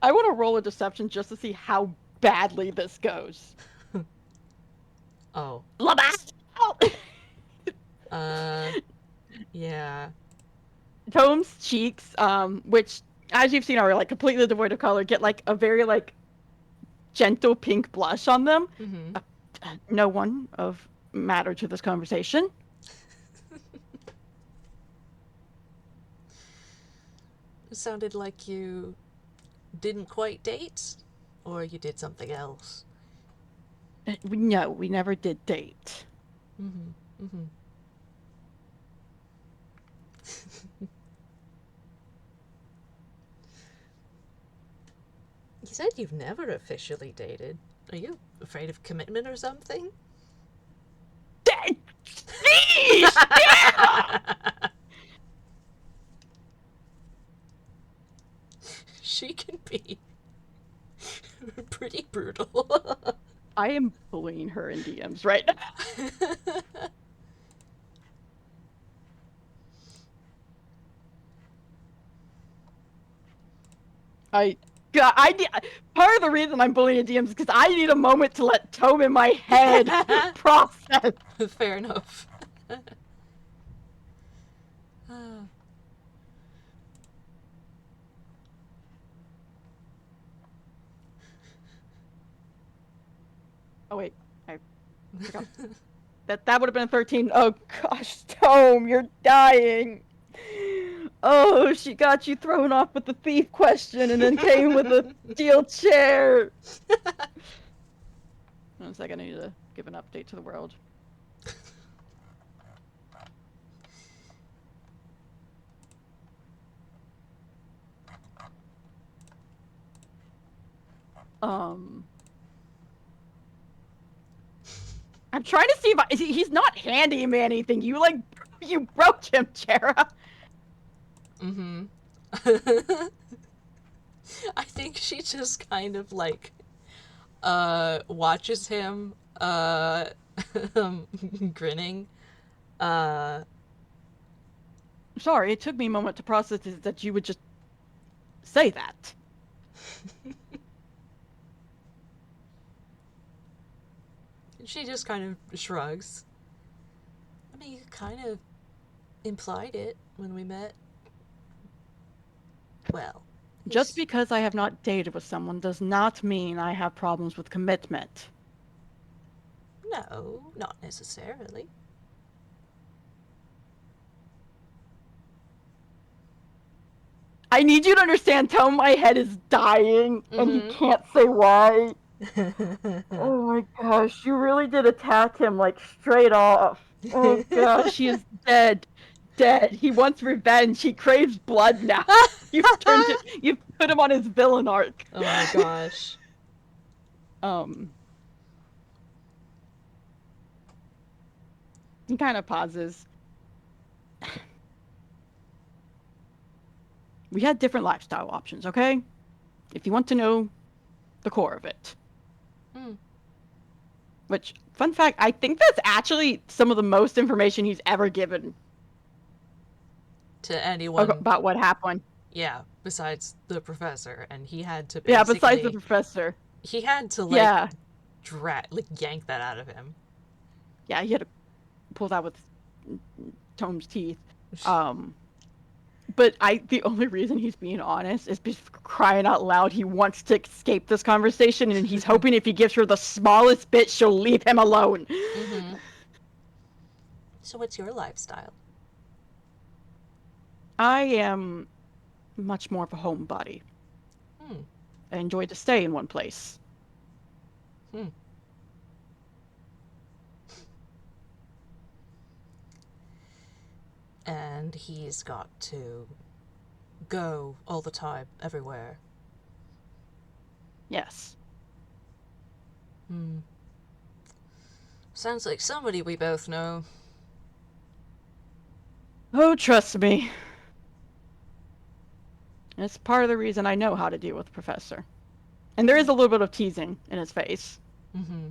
I want to roll a deception just to see how badly this goes. Oh. Labatt! Yeah. Tome's cheeks, which, as you've seen, are like completely devoid of color, get like a very like gentle pink blush on them. Mm-hmm. No one of matter to this conversation. It sounded like you didn't quite date, or you did something else. No, we never did date. Mm-hmm. Mm-hmm. You said you've never officially dated. Are you afraid of commitment or something? She can be pretty brutal. I am bullying her in DMs right now. I part of the reason I'm bullying DMs is because I need a moment to let Tome in my head process. Fair enough. Oh wait, I forgot. That would have been a 13. Oh gosh, Tome, you're dying. Oh, she got you thrown off with the thief question and then came with a steel chair. 1 second, I need to give an update to the world. I'm trying to see if he's not handing me anything. You broke him, Jarah. Mm-hmm. I think she just kind of like watches him grinning. Sorry, it took me a moment to process that you would just say that. She just kind of shrugs. I mean, you kind of implied it when we met. Well, Just because I have not dated with someone does not mean I have problems with commitment. no, not necessarily. I need you to understand, Tome, my head is dying, and you can't say why. Oh my gosh, you really did attack him, like, straight off. Oh gosh, he is dead. Dead. He wants revenge. He craves blood now. You've put him on his villain arc. Oh my gosh. He kind of pauses. We had different lifestyle options, okay? If you want to know the core of it. Which, fun fact, I think that's actually some of the most information he's ever given. To anyone. About what happened. Yeah, besides the professor. And he had to basically... Yeah, besides the professor. He had to, Yeah. yank that out of him. Yeah, he had to pull that with Tome's teeth. Um, but the only reason he's being honest is because crying out loud, he wants to escape this conversation, and he's hoping if he gives her the smallest bit, she'll leave him alone. Mm-hmm. So what's your lifestyle? I am much more of a homebody. Hmm. I enjoy to stay in one place. Hmm. And he's got to go all the time, everywhere. Yes. Hmm. Sounds like somebody we both know. Oh, trust me. It's part of the reason I know how to deal with the professor. And there is a little bit of teasing in his face. Mm-hmm.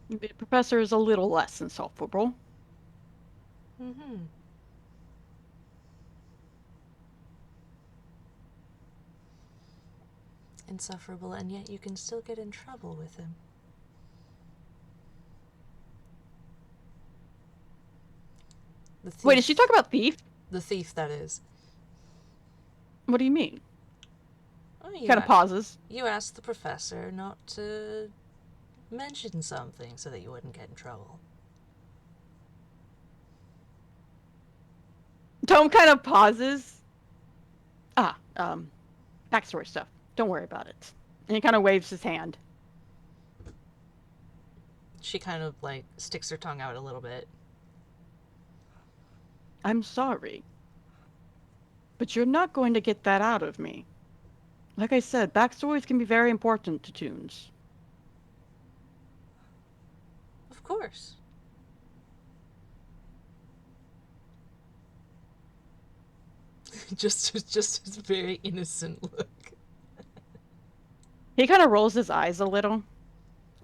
The professor is a little less insufferable. Mm-hmm. Insufferable, and yet you can still get in trouble with him. The thief. Wait, is she talking about thief? The thief, that is. What do you mean? Oh, Kind of pauses. You asked the professor not to mention something so that you wouldn't get in trouble. Tome kind of pauses. Backstory stuff. Don't worry about it. And he kind of waves his hand. She kind of, sticks her tongue out a little bit. I'm sorry. But you're not going to get that out of me. Like I said, backstories can be very important to Toons. Of course. just his very innocent look. He kind of rolls his eyes a little.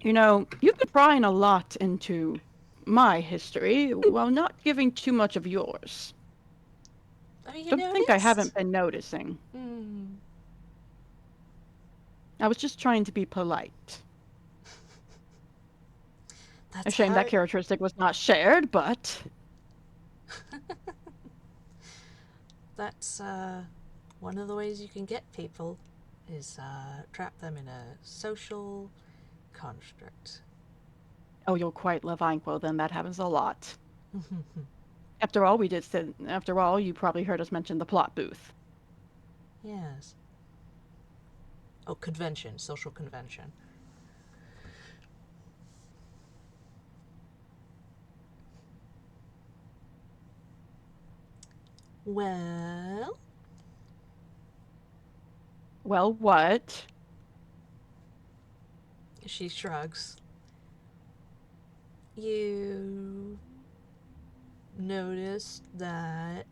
You know, you've been prying a lot into my history while not giving too much of yours. Oh, you Don't think I noticed? haven't been noticing. Hmm. I was just trying to be polite. A That's shame that hard. characteristic was not shared, but That's, one of the ways you can get people is, trap them in a social construct. oh, you'll quite love Einquell then. That happens a lot. After all, after all, you probably heard us mention the plot booth. Yes. Oh, convention, social convention. Well, Well, what? she shrugs. You noticed that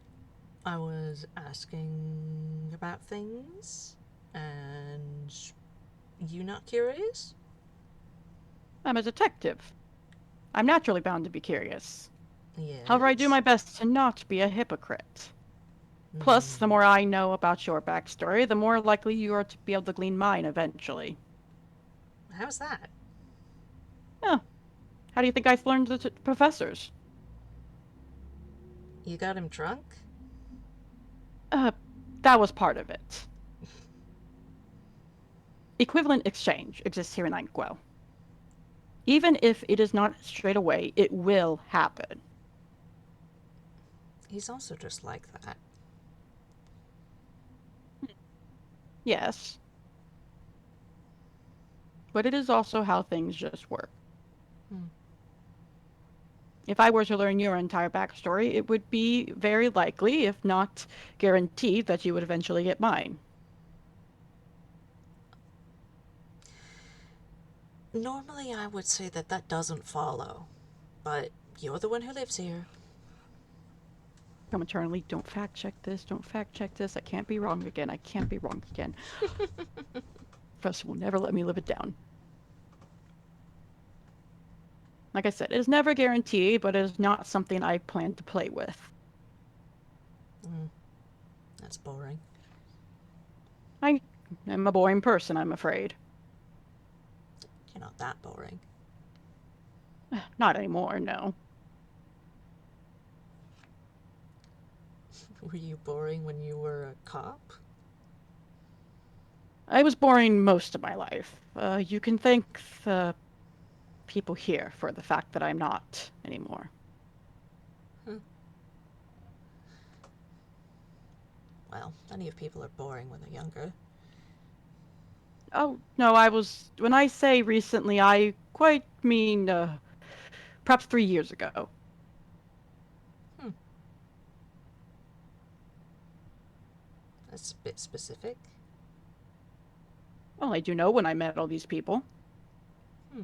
I was asking about things, and you not curious? I'm a detective. I'm naturally bound to be curious. However, I do Yes. my best to not be a hypocrite. Plus, the Hmm. more I know about your backstory, the more likely you are to be able to glean mine eventually. How's that? Huh. How do you think I learned the professors? You got him drunk? Uh, that was part of it. Equivalent exchange exists here in Einquell. Even if it is not straight away, it will happen. He's also just like that. Yes, but it is also how things just work. Hmm. If I were to learn your entire backstory, it would be very likely, if not guaranteed, that you would eventually get mine. Normally, I would say that that doesn't follow, but you're the one who lives here. Come eternally, don't fact check this, don't fact check this. I can't be wrong again. I can't be wrong again. Professor will never let me live it down. Like I said, it is never guaranteed, but it is not something I plan to play with. Mm, that's boring. I am a boring person, I'm afraid. You're not that boring. Not anymore, no. Were you boring when you were a cop? I was boring most of my life. You can thank the people here for the fact that I'm not anymore. Huh. Well, plenty of people are boring when they're younger. Oh, no, when I say recently, I quite mean, perhaps 3 years ago. Hmm. That's a bit specific. Well, I do know when I met all these people. Hmm.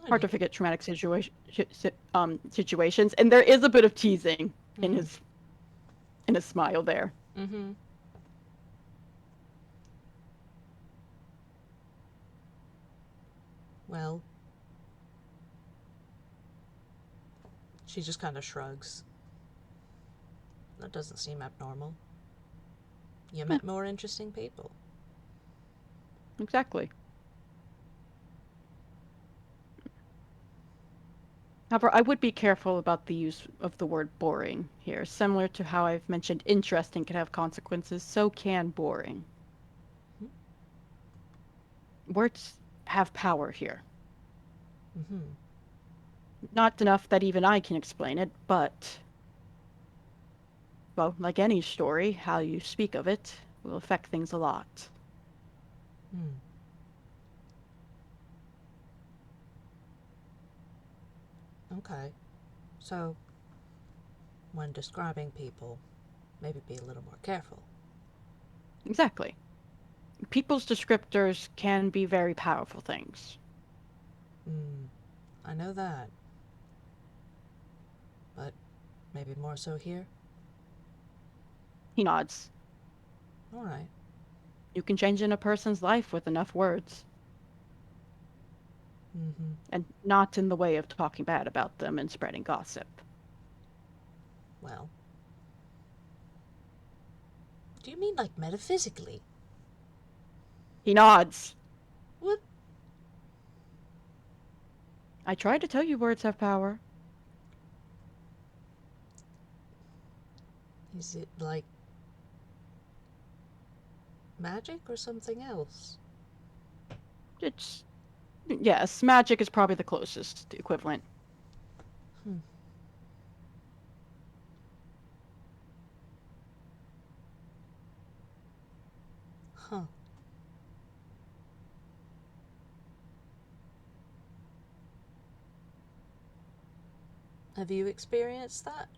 Hard to Okay. forget traumatic situations, and there is a bit of teasing in Hmm. his smile there. Mm-hmm. Well, she just kind of shrugs. That doesn't seem abnormal. You Eh, met more interesting people. exactly. However, I would be careful about the use of the word boring here. Similar to how I've mentioned interesting can have consequences, so can boring. Hmm? Words have power here. Mm-hmm. Not enough that even I can explain it, but, well, like any story, how you speak of it will affect things a lot. Hmm. Okay. So, when describing people, maybe be a little more careful. Exactly. People's descriptors can be very powerful things. Hmm. I know that, but maybe more so here. He nods. All right. You can change in a person's life with enough words, Mm-hmm. and not in the way of talking bad about them and spreading gossip. Well, do you mean like metaphysically? He nods. What I tried to tell you words have power. is it like magic or something else? It's, yes, magic is probably the closest equivalent. Hmm. Huh. Have you experienced that?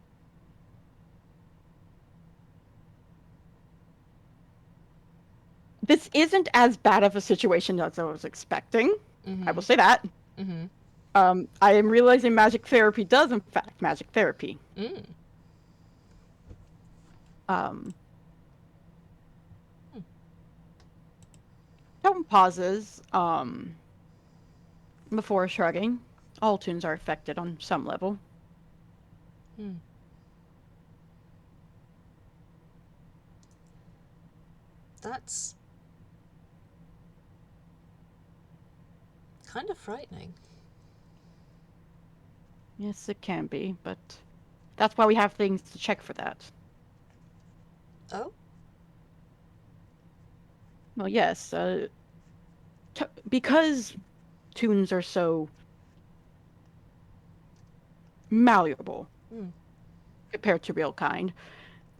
This isn't as bad of a situation as I was expecting. I will Mm-hmm. say that. Mm-hmm. I am realizing magic therapy does, in fact, magic therapy. Mm. Um, Hmm. Tome pauses, before shrugging. All tunes are affected on some level. Hmm. That's kind of frightening. Yes, it can be, but that's why we have things to check for that. Oh? Well, yes, because tunes are so malleable Hmm. compared to real kind,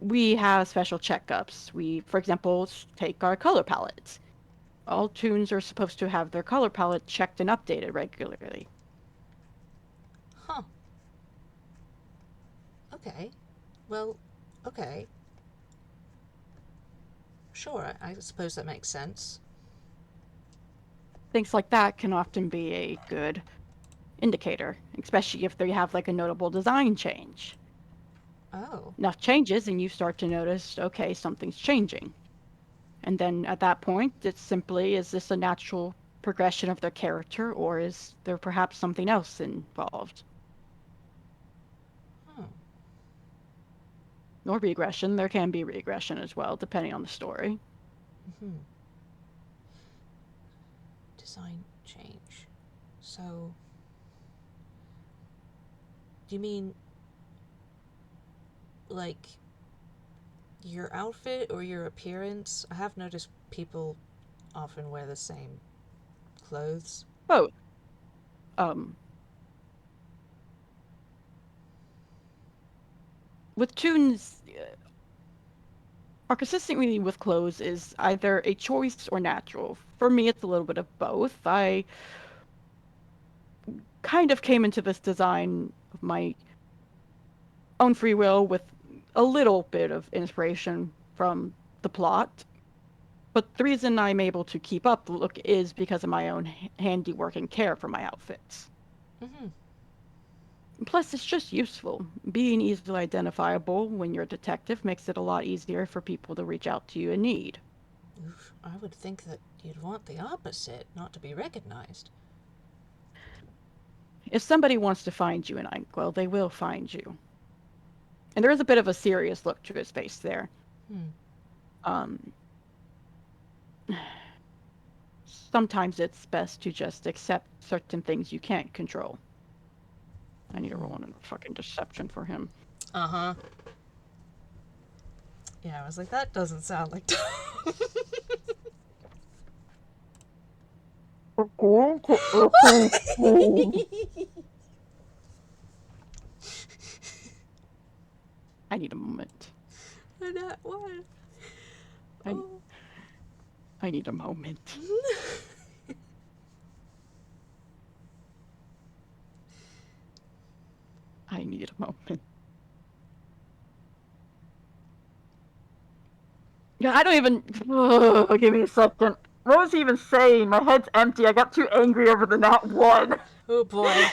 we have special checkups. We, for example, take our color palettes. All tunes are supposed to have their color palette checked and updated regularly. Huh. Okay. Well, okay. Sure, I suppose that makes sense. Things like that can often be a good indicator, especially if they have like a notable design change. Oh. Enough changes, and you start to notice, okay, something's changing. And then at that point, it's simply, is this a natural progression of their character, or is there perhaps something else involved? Hmm. Or regression. There can be regression as well, depending on the story. Hmm. Design change. So, do you mean like your outfit or your appearance? I have noticed people often wear the same clothes. Both. Um, with Toons, our consistency with clothes is either a choice or natural. For me, it's a little bit of both. I kind of came into this design of my own free will with a little bit of inspiration from the plot. But the reason I'm able to keep up the look is because of my own handiwork and care for my outfits. Mm-hmm. Plus, it's just useful. Being easily identifiable when you're a detective makes it a lot easier for people to reach out to you in need. Oof, I would think that you'd want the opposite, not to be recognized. If somebody wants to find you in Einquell, they will find you. And there is a bit of a serious look to his face there. Hmm. Um, Sometimes it's best to just accept certain things you can't control. I need to Hmm. roll in a fucking deception for him. Uh-huh. Yeah, I was like, that doesn't sound like Tome. We're going to open soon. I need a moment. That one. I Oh. I need a moment. I need a moment. Yeah, I don't even. Ugh, give me a second. What was he even saying? My head's empty. I got too angry over the not one. Oh boy.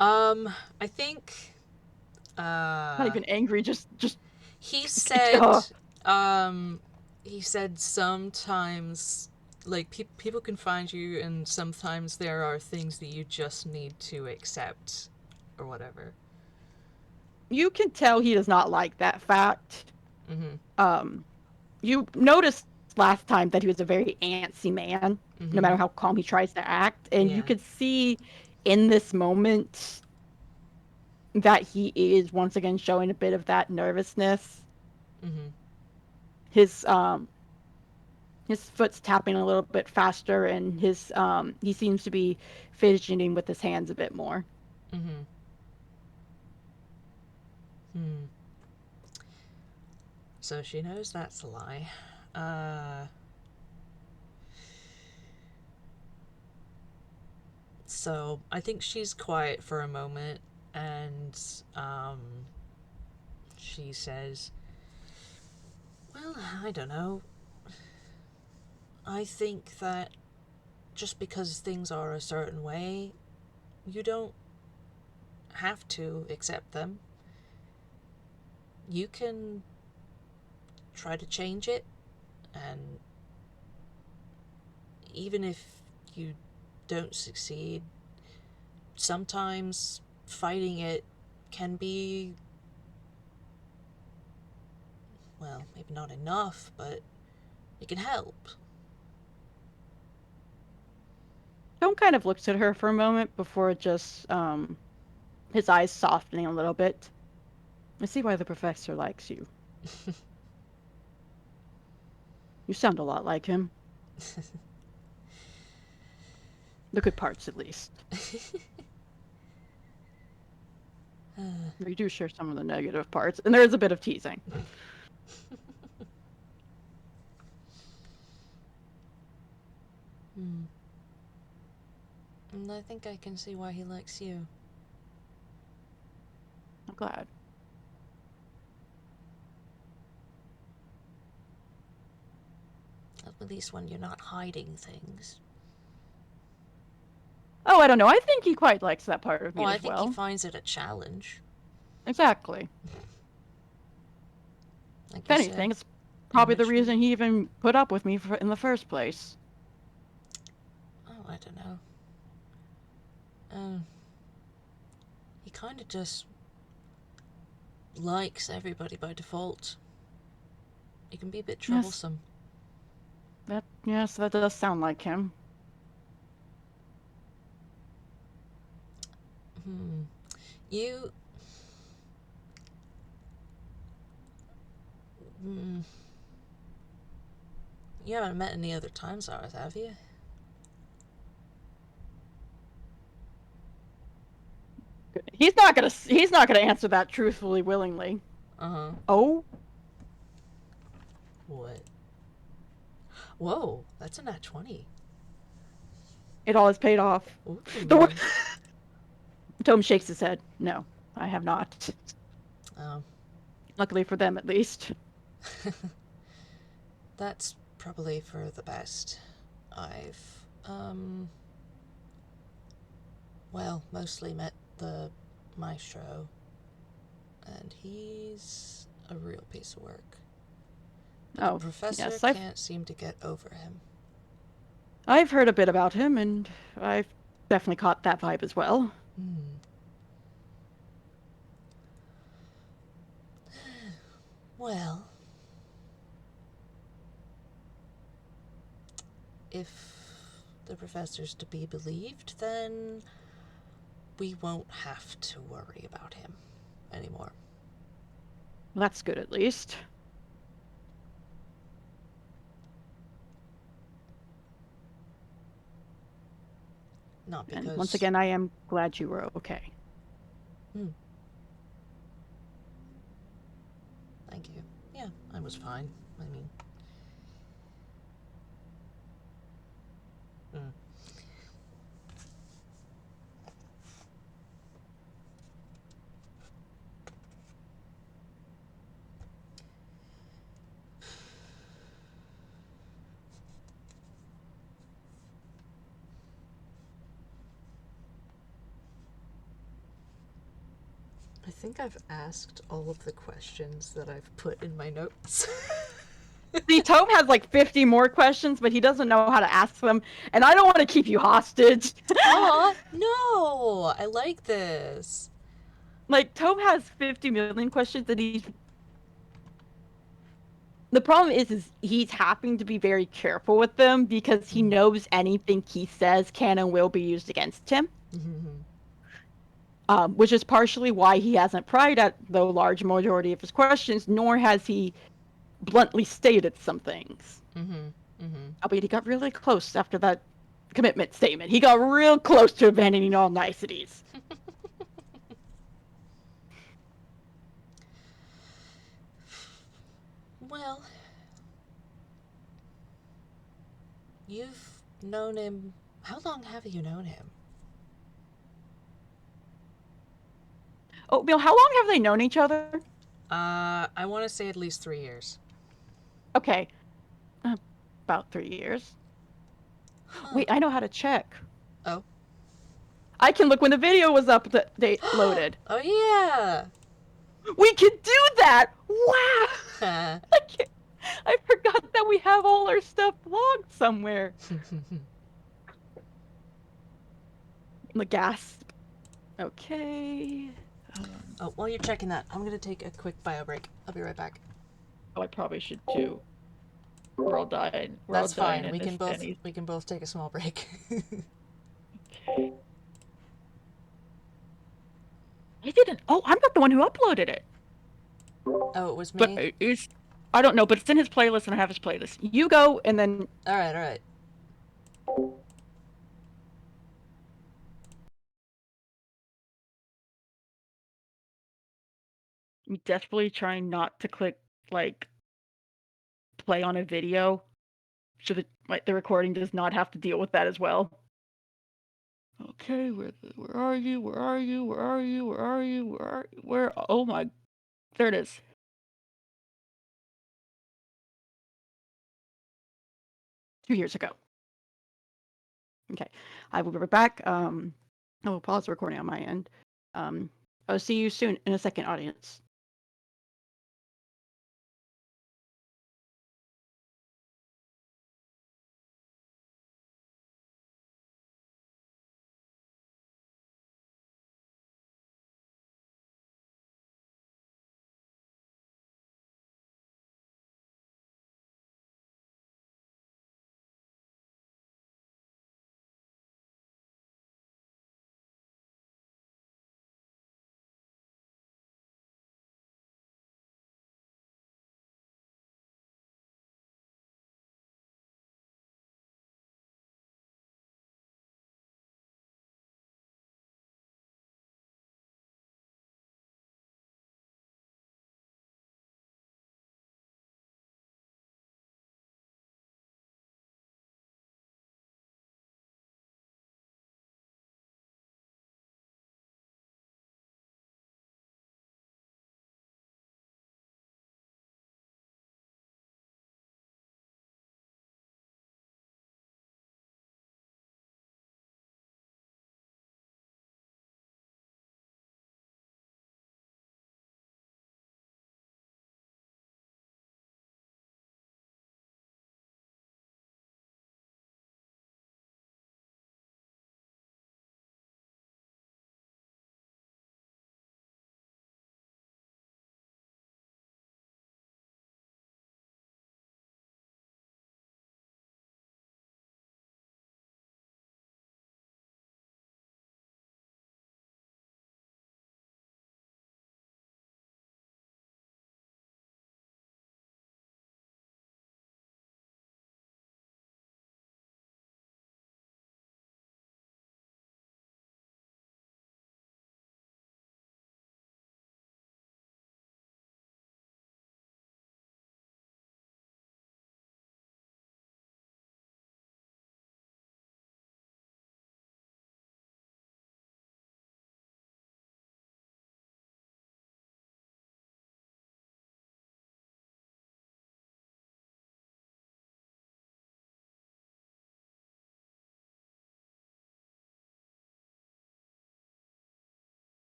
I think Not even angry. Just. he said Uh, um he said sometimes like people can find you and sometimes there are things that you just need to accept or whatever. you can tell he does not like that fact. Mhm. Um, you noticed last time that he was a very antsy man, no matter Mhm. how calm he tries to act, and you Yeah. could see in this moment that he is once again showing a bit of that nervousness. Mhm. His his foot's tapping a little bit faster, and his he seems to be fidgeting with his hands a bit more. Mhm. Hmm. So she knows that's a lie. Uh so I think she's quiet for a moment and she says, "Well, I don't know. I think that just because things are a certain way, you don't have to accept them. You can try to change it, and even if you don't succeed, sometimes fighting it can be, well, maybe not enough, but it can help." Tom kind of looks at her for a moment before just his eyes softening a little bit. I see why the professor likes you. You sound a lot like him. The good parts, at least. We do share some of the negative parts, and there is a bit of teasing. Hmm. And I think I can see why he likes you. I'm glad. At least when you're not hiding things. Oh, I don't know. I think he quite likes that part of me Well, I as think he well. finds it a challenge. Exactly. Like If you said, anything, it's probably the enrichment. reason he even put up with me in the first place. Oh, I don't know. Um, he kind of just likes everybody by default. It can be a bit Yes, troublesome. Yes, that does sound like him. Hmm. You. Mm, you haven't met any other time stars, have you? He's not gonna answer that truthfully, willingly. Uh huh. Oh, What? Whoa, that's a nat 20. it all is paid off. The Ooh. Tome shakes his head. No, I have not. Oh. Luckily for them, at least. That's probably for the best. I've, well, mostly met the maestro, and he's a real piece of work. But the Oh, professor yes, can't seem to get over him. I've heard a bit about him, and I've definitely caught that vibe as well. Hmm. Well, if the professor's to be believed, then we won't have to worry about him anymore. That's good, at least. Not And once because. again, I am glad you were okay. Hmm, thank you. Yeah, I was fine. I mean, mm. I think I've asked all of the questions that I've put in my notes. See, Tome has like 50 more questions, but he doesn't know how to ask them, and I don't want to keep you hostage. Aw, no! I like this. Like, Tome has 50 million questions, and he's. The problem is he's having to be very careful with them because he Mm. knows anything he says can and will be used against him. Which is partially why he hasn't pried at the large majority of his questions, nor has he bluntly stated some things. Mm-hmm. Mm-hmm. Albeit he got really close after that commitment statement. He got real close to abandoning all niceties. Well, you've known him. How long have you known him? Oatmeal, how long have they known each other? I want to say at least 3 years. Okay, about 3 years. Huh. Wait, I know how to check. Oh. I can look when the video was up that they loaded. Oh, yeah! We can do that! Wow! I, can't, I forgot that we have all our stuff logged somewhere. The gasp. Okay. Oh, while you're checking that, I'm gonna take a quick bio break. I'll be right back. Oh, I probably should too. We're all dying. We're all That's dying fine. in We can this both penny. we can both take a small break. Okay. I didn't. Oh, I'm not the one who uploaded it. Oh, it was But me. it's. I don't know, but it's in his playlist, and I have his playlist. You go, and then All right, all right. I'm desperately trying not to click like play on a video, so that like the recording does not have to deal with that as well. Okay, where are you? Where are you? Where are you? Where are you? Where are you? Where? Oh my! There it is. 2 years ago. Okay, I will be right back. I will pause the recording on my end. I'll see you soon in a second, audience.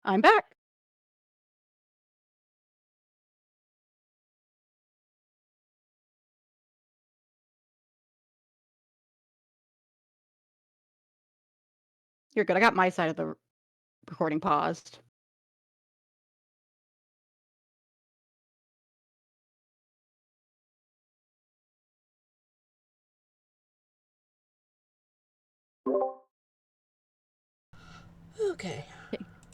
I'm back. You're good. I got my side of the recording paused. Okay.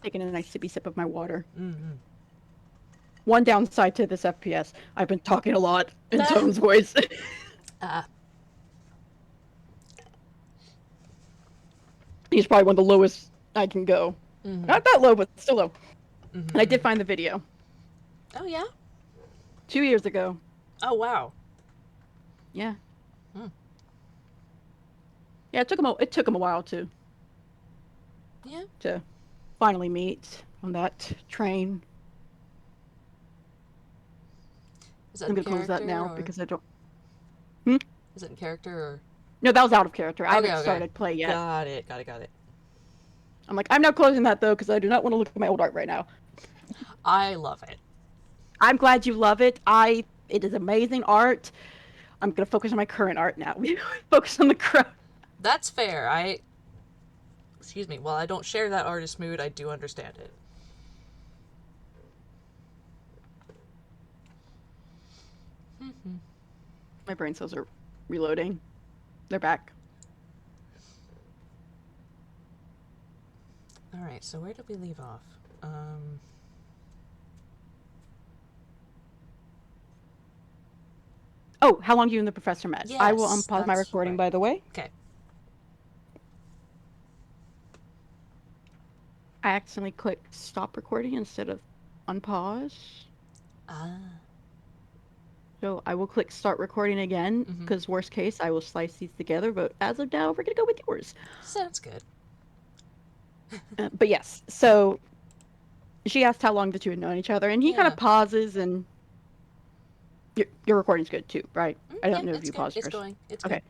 Taking a nice sippy sip of my water. Mm-hmm. One downside to this FPS, I've been talking a lot in Tone's voice. He's probably one of the lowest I can go. Mm-hmm. Not that low, but still low. Mm-hmm. And I did find the video Oh, yeah? 2 years ago. Oh, wow. Yeah. Hmm. Yeah, it took him a while to finally meet on that train. Is that I'm in gonna close that character, now or... because I don't. Is it in character, or... No, that was out of character. I Okay, haven't okay. started play yet. Got it. I'm like, I'm not closing that though because I do not want to look at my old art right now. I love it. I'm glad you love it. It is amazing art. I'm gonna focus on my current art now. Focus on the crowd. That's fair. Excuse me, while I don't share that artist mood, I do understand it. My brain cells are reloading. They're back. Alright, so where did we leave off? Oh, how long you and the professor met? Yes, I will unpause my recording, right. by the way. Okay. I accidentally clicked stop recording instead of unpause. Ah. So I will click start recording again because worst case, I will slice these together. But as of now, we're going to go with yours. Sounds good. But yes, so she asked how long the two had known each other, and he kind of pauses, and your recording's good too, right? I don't know if you paused It's first. going. It's okay.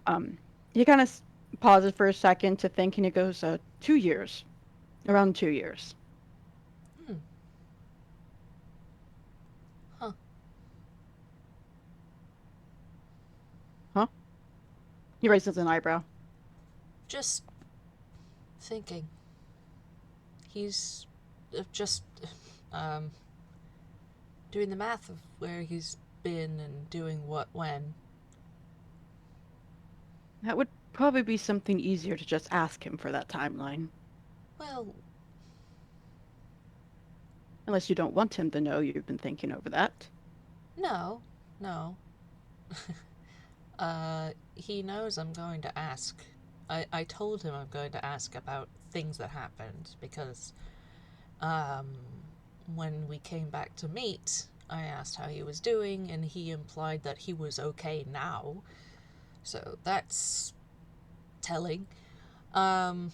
good. He kind of pauses for a second to think, and he goes, 2 years. Around 2 years. Huh. Huh? He raises an eyebrow. Just thinking. He's just doing the math of where he's been and doing what when. That would probably be something easier to just ask him for that timeline. Well, Unless you don't want him to know you've been thinking over that. no. He knows I'm going to ask. I told him I'm going to ask about things that happened because, when we came back to meet, I asked how he was doing, and he implied that he was okay now. So that's telling. Tome's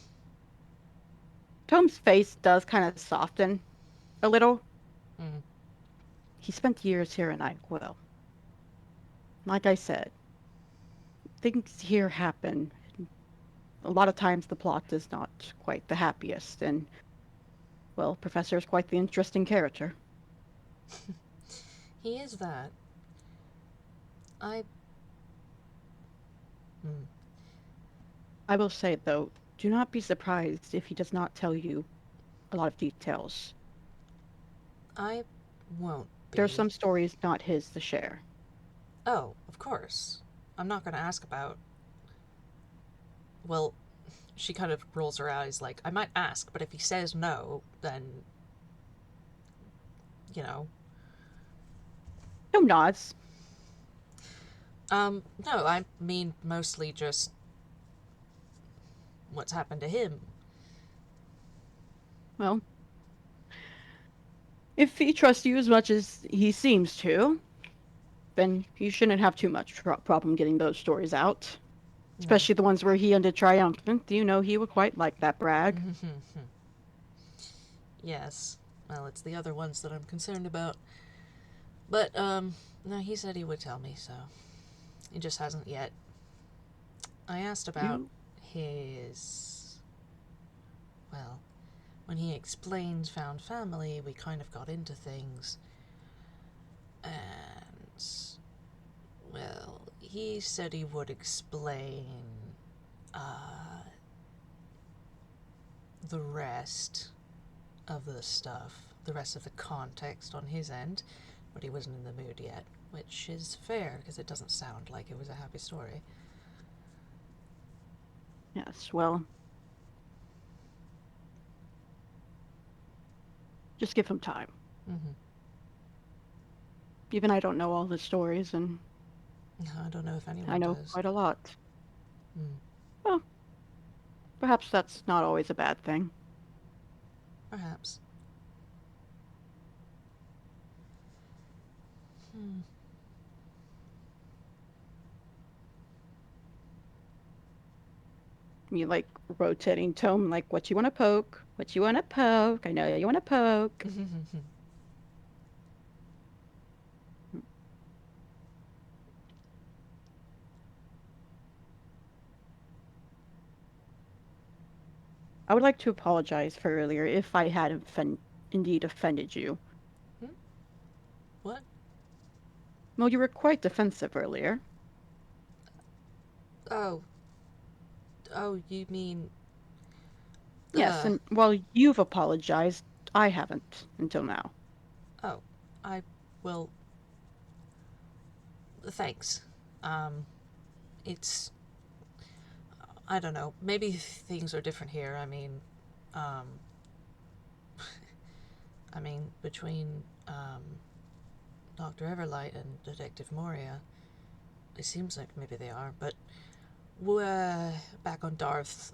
face does kind of soften a little. He spent years here in Einquell. Like I said, things here happen. A lot of times the plot is not quite the happiest, and, well, Professor is quite the interesting character. He is that. I will say, though, do not be surprised if he does not tell you a lot of details. I won't be. There are some stories not his to share. Oh, of course. I'm not going to ask about... Well, she kind of rolls her eyes like, I might ask, but if he says no, then... You know. Tome nods. No, I mean mostly just... what's happened to him. Well, if he trusts you as much as he seems to, then you shouldn't have too much problem getting those stories out. Especially the ones where he ended triumphant. You know he would quite like that brag. Yes. Well, it's the other ones that I'm concerned about. But, no, he said he would tell me, so... He just hasn't yet. I asked about his... Well, when he explained found family, we kind of got into things. And, well, he said he would explain the rest of the stuff, the rest of the context on his end, but he wasn't in the mood yet, which is fair because it doesn't sound like it was a happy story. Yes, well, just give him time. Mm-hmm. Even I don't know all the stories, and I don't know if anyone I know does. quite a lot. Mm. Well, perhaps that's not always a bad thing. Perhaps. Hmm. You like rotating Tome, like what you want to poke, what you want to poke. I know you want to poke. I would like to apologize for earlier if I had indeed offended you. Hmm? What? Well, you were quite defensive earlier. Oh. Oh, you mean... Yes, and while you've apologized, I haven't until now. Oh. I... Well... Thanks. Um... It's... I don't know. Maybe things are different here. Um... between, Dr. Everlight and Detective Moria, it seems like maybe they are, but we're back on Dearth.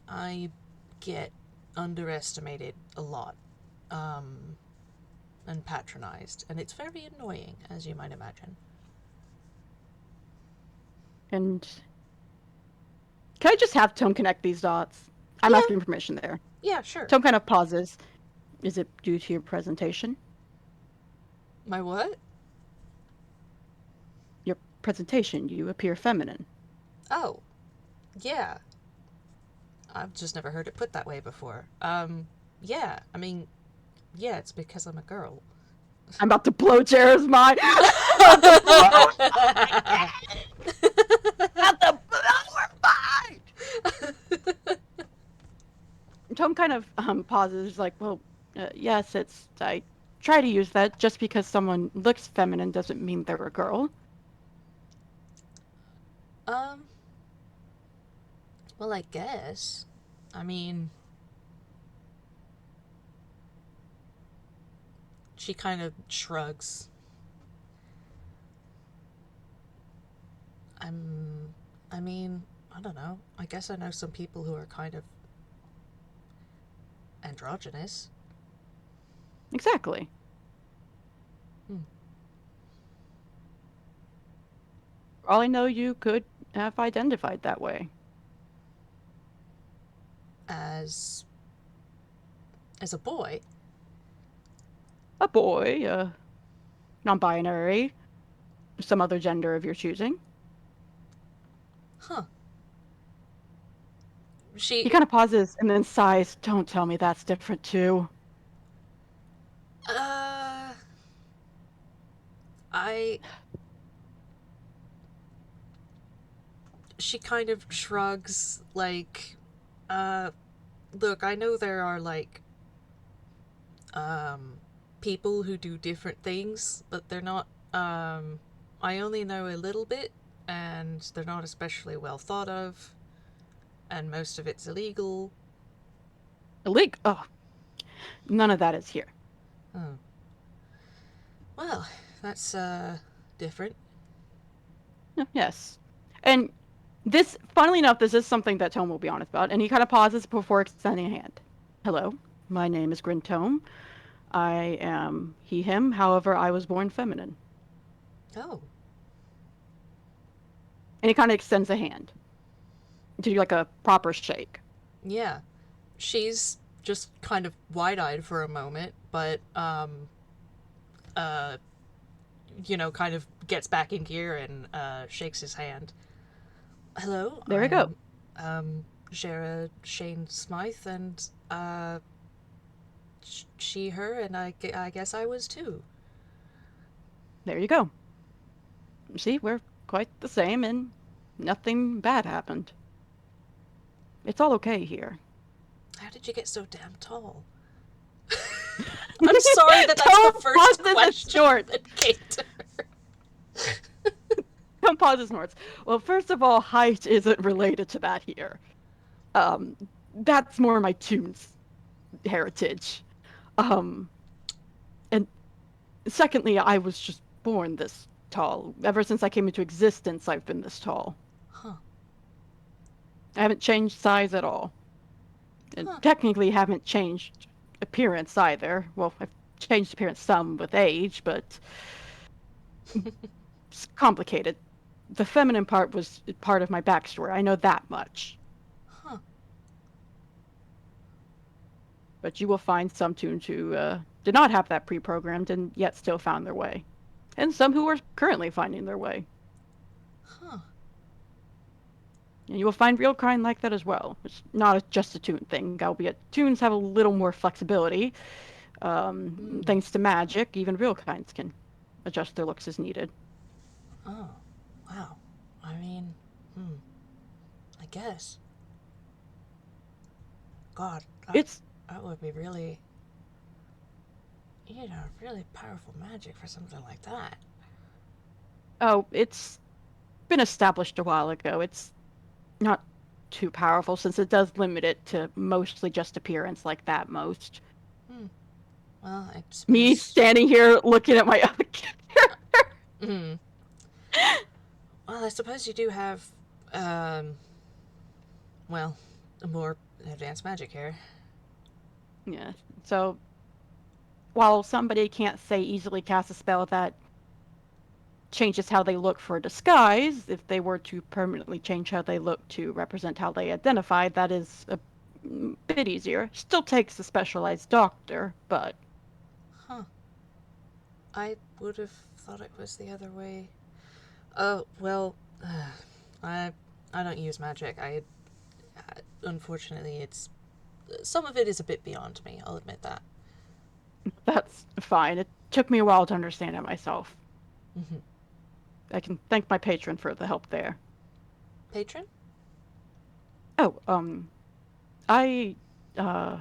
I get underestimated a lot, and patronized, and it's very annoying, as you might imagine. And can I just have Tome connect these dots? I'm Yeah, asking permission there. yeah, sure. Tome kind of pauses. Is it due to your presentation? My what? Your presentation, you appear feminine. Oh, yeah. I've just never heard it put that way before. Yeah, yeah, it's because I'm a girl. I'm about to blow Jarah's mind. I'm about to blow about to blow her mind. Tome kind of pauses, like, well, yes, I try to use that. Just because someone looks feminine doesn't mean they're a girl. um, well, I guess. I mean, she kind of shrugs. I'm, I don't know. I guess I know some people who are kind of androgynous. Exactly. Hmm. For all I know, you could have identified that way. As a boy. A boy, non-binary, some other gender of your choosing. Huh. He She, kind of pauses and then sighs. Don't tell me that's different too. uh, I, she kind of shrugs, like, uh, look, I know there are, like, um, people who do different things, but they're not, I only know a little bit, and they're not especially well thought of, and most of it's illegal. Illegal. Oh, none of that is here. Oh. Well, that's, different. Yes. And this, funnily enough, this is something that Tome will be honest about. And he kind of pauses before extending a hand. Hello, my name is Grin Tome. I am he, him. However, I was born feminine. Oh. And he kind of extends a hand to do like a proper shake. Yeah. She's just kind of wide-eyed for a moment, but, uh, kind of gets back in gear and, shakes his hand. Hello, There we go. I'm Jarah Shane Smythe, and she, her, and I guess I was too. There you go. See, we're quite the same, and nothing bad happened. It's all okay here. How did you get so damn tall? I'm sorry that that's the Don't pause first this and question snort. that came to her. Don't pause and snorts. Well, first of all, height isn't related to that here. Um, that's more my Toons heritage. Um, and secondly, I was just born this tall. Ever since I came into existence, I've been this tall. Huh. I haven't changed size at all. And Huh. technically haven't changed appearance either. Well, I've changed appearance some with age, but it's complicated. The feminine part was part of my backstory. I know that much. Huh. But you will find some Toons who did not have that pre-programmed and yet still found their way. And some who are currently finding their way. Huh. And you will find real kind like that as well. It's not just a Toon thing, albeit Toons have a little more flexibility. Thanks to magic, even real kinds can adjust their looks as needed. Oh. Wow. I mean, I guess. God, It's that would be really, really powerful magic for something like that. it's been established a while ago. It's not too powerful since it does limit it to mostly just appearance like that most. Well, I Me suppose. standing here looking at my other character. Hmm. Well, I suppose you do have, um, well, more advanced magic here. Yeah. So while somebody can't say easily cast a spell that changes how they look for a disguise, if they were to permanently change how they look to represent how they identify, that is a bit easier. Still takes a specialized doctor, but Huh. I would have thought it was the other way. Oh, well, I I don't use magic. Unfortunately, it's some of it is a bit beyond me. I'll admit that. that's fine. It took me a while to understand it myself. I can thank my patron for the help there. Patron? Oh, I uh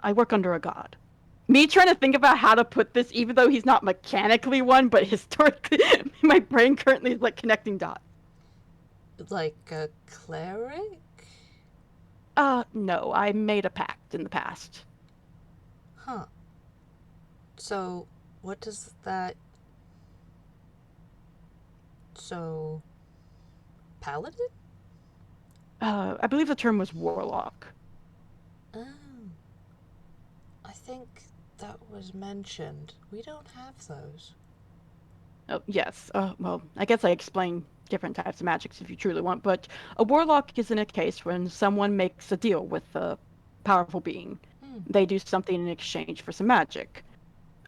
I work under a god. Me trying to think about how to put this, even though he's not mechanically one, but historically, my brain currently is like connecting dots. Like a cleric? No, I made a pact in the past. Huh. So, what does that. So. Paladin? I believe the term was warlock. Oh. I think that was mentioned. We don't have those. Oh, yes. Well, I guess I explained different types of magics if you truly want, but a warlock is in a case when someone makes a deal with a powerful being. They do something in exchange for some magic.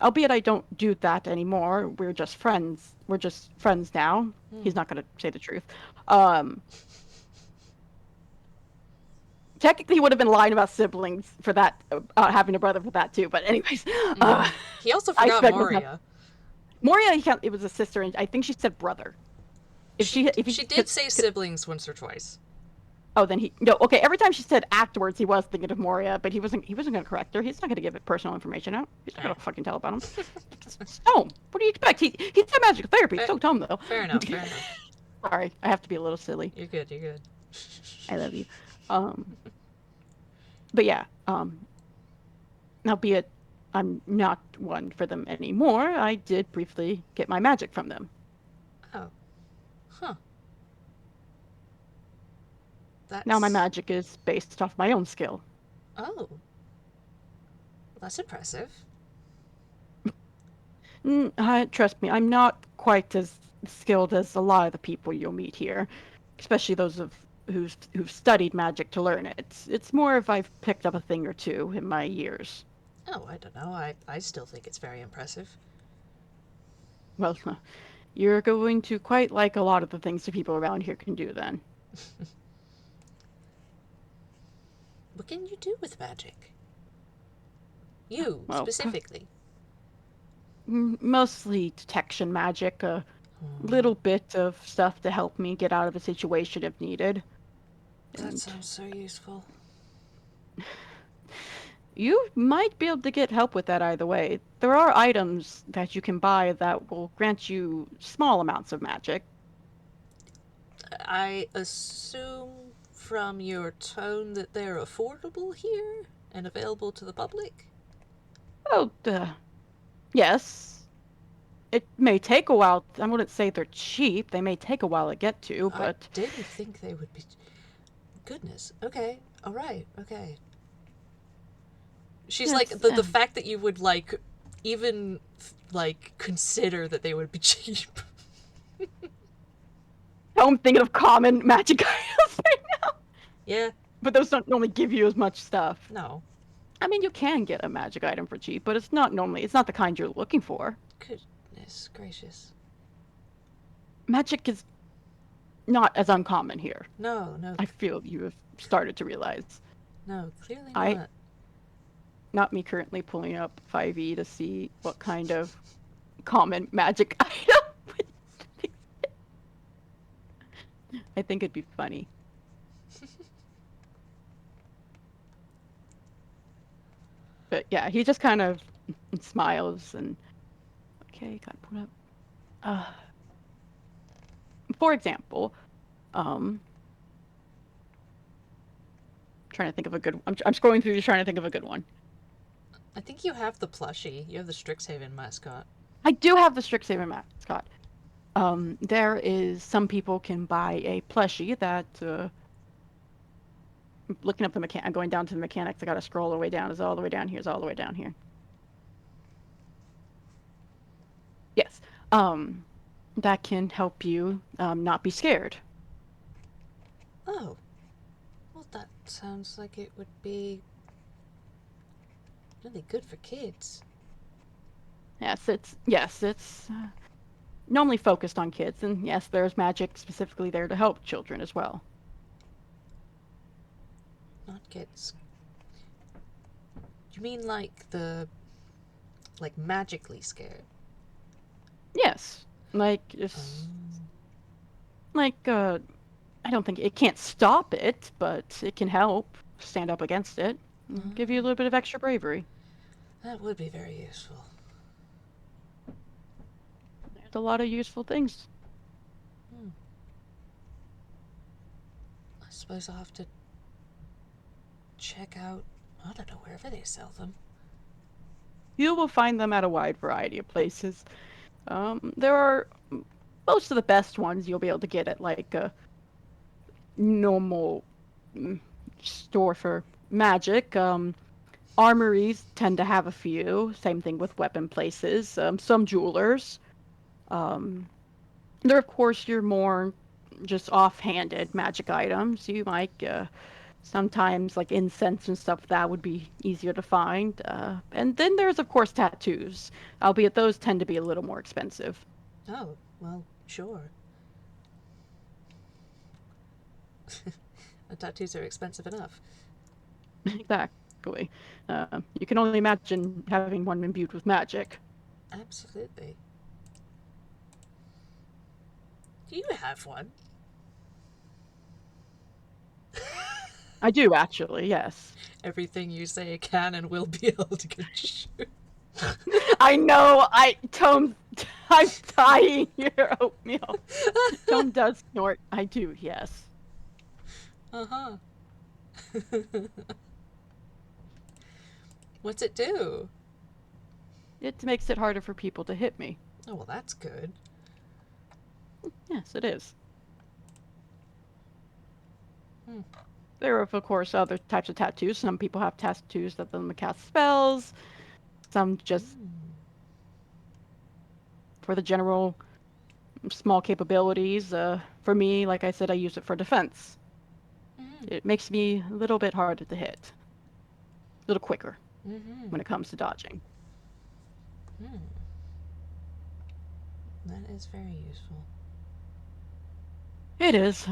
Albeit I don't do that anymore. We're just friends. We're just friends now. He's not going to say the truth. Technically, he would have been lying about siblings for that, having a brother for that too. But anyways, He also I forgot expect myself. Moria. Moria, it was a sister, and I think she said brother. If he She did say could, siblings once or twice. oh, then he no. Okay, every time she said afterwards, he was thinking of Moria, but he wasn't going to correct her. He's not going to give it personal information out. He's not going to fucking tell about him. Tome. What do you expect? He's got magical therapy. So Tome though. Fair enough, fair enough. Sorry, I have to be a little silly. You're good, you're good. I love you. But yeah, albeit I'm not one for them anymore, I did briefly get my magic from them. Oh. Huh. Now my That's. magic is based off my own skill. Oh. That's impressive. Trust me, I'm not quite as skilled as a lot of the people you'll meet here, especially those who've studied magic to learn it. It's more if I've picked up a thing or two in my years. Oh, I don't know. I still think it's very impressive. Well, you're going to quite like a lot of the things the people around here can do then. What can you do with magic? You, Well, specifically. mostly detection magic, a Hmm. little bit of stuff to help me get out of a situation if needed. That And sounds so useful. you might be able to get help with that either way. There are items that you can buy that will grant you small amounts of magic. I assume from your tone that they're affordable here and available to the public? Oh, yes. It may take a while. I wouldn't say they're cheap. They may take a while to get to, I but didn't think they would be. Goodness. Okay. All right. Okay. She's like it's the fact that you would like even like consider that they would be cheap. I'm thinking of common magic items right now. Yeah. But those don't normally give you as much stuff. No. I mean, you can get a magic item for cheap, but it's not the kind you're looking for. Goodness gracious. Magic is not as uncommon here. No. No. I feel you have started to realize. No. Clearly I not. Not me currently pulling up 5e to see what kind of common magic item. I think it'd be funny. But yeah, he just kind of smiles and okay, got put up. Uh, for example, um, trying to think of a good. I'm scrolling through, trying to think of a good one. I think you have the plushie. You have the Strixhaven mascot. I do have the Strixhaven mascot. There is some people can buy a plushie that. Looking up the I'm going down to the mechanics. I got to scroll all the way down. Is all the way down here? Is all the way down here? Yes. That can help you not be scared. Oh. Well, that sounds like it would be really good for kids. It's normally focused on kids, and yes, there's magic specifically there to help children as well. Not kids. You mean like the like magically scared? Yes, like like I don't think it can't stop it, but it can help stand up against it, and give you a little bit of extra bravery. That would be very useful. There's a lot of useful things. Hmm. I suppose I'll have to check out, I don't know, wherever they sell them. You will find them at a wide variety of places. There are most of the best ones you'll be able to get at like a normal store for magic. Armories tend to have a few. Same thing with weapon places. Some jewelers. Um, there, of course, your more just offhanded magic items. You might sometimes like incense and stuff that would be easier to find. And then there's, of course, tattoos, albeit those tend to be a little more expensive. Oh, well, sure. The tattoos are expensive enough. Exactly. You can only imagine having one imbued with magic. Absolutely. Do you have one? I do actually, yes. Everything you say can and will be held against you. I know. Tome. I'm dying here, Oatmeal. Tome does snort. I do, yes. Uh-huh. What's it do? It makes it harder for people to hit me. Oh, well, that's good. Yes, it is. Hmm. There are, of course, other types of tattoos. Some people have tattoos that let them cast spells. Some just for the general small capabilities. For me, like I said, I use it for defense. Mm-hmm. It makes me a little bit harder to hit, a little quicker Mm-hmm. when it comes to dodging. Hmm. That is very useful. It is.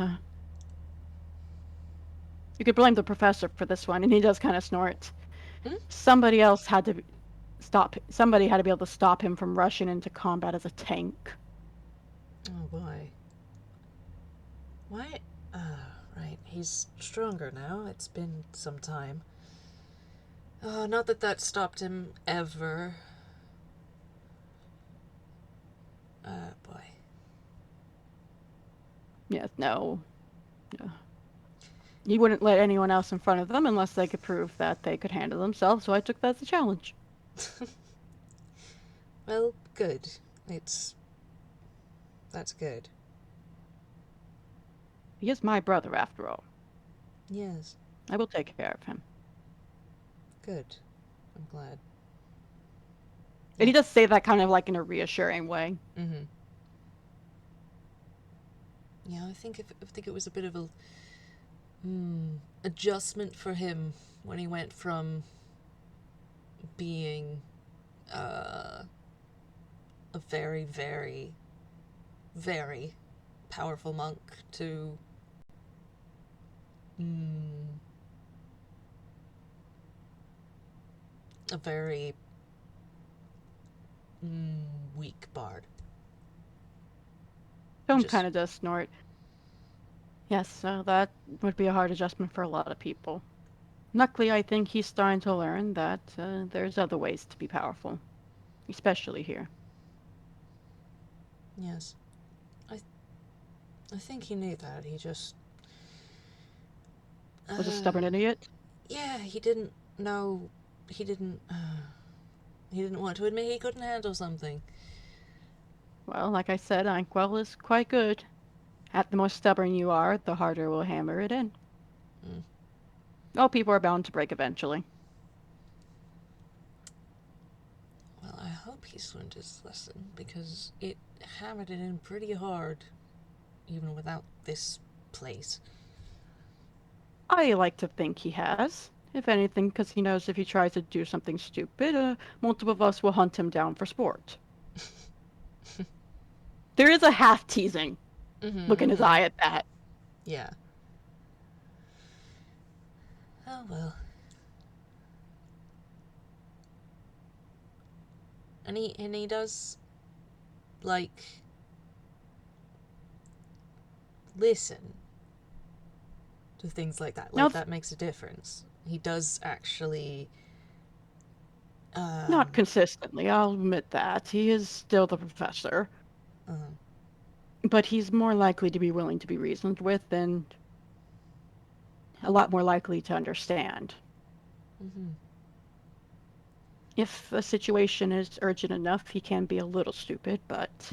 You could blame the professor for this one, and he does kind of snort. Hmm? Somebody else had to stop. Somebody had to be able to stop him from rushing into combat as a tank. Oh boy. Why? Right. He's stronger now. It's been some time. Not that that stopped him ever. Boy. Yes, no. He wouldn't let anyone else in front of them unless they could prove that they could handle themselves, so I took that as a challenge. Well, good. That's good. He is my brother, after all. Yes. I will take care of him. Good. I'm glad. And he does say that kind of like in a reassuring way. Mm-hmm. Yeah, I think it was a bit of a adjustment for him when he went from being a very, very, very powerful monk to a very weak bard. Tome Just kind of does snort. Yes, so that would be a hard adjustment for a lot of people. Luckily, I think he's starting to learn that there's other ways to be powerful, especially here. yes. I I think he knew that. He just Was a stubborn idiot? yeah, he didn't know he didn't he didn't want to admit he couldn't handle something. Well, like I said, Einquell is quite good. The more stubborn you are, the harder we'll hammer it in. Mm. All people are bound to break eventually. Well, I hope he's learned his lesson because it hammered it in pretty hard, even without this place. I like to think he has. If anything, because he knows if he tries to do something stupid, multiple of us will hunt him down for sport. There is a half teasing look in his eye at that. Yeah. Oh well. And he does like listen to things like that. Now, Like that makes a difference. He does actually not consistently, I'll admit that. He is still the professor, uh, but he's more likely to be willing to be reasoned with and a lot more likely to understand. mm-hmm. If a situation is urgent enough, he can be a little stupid, but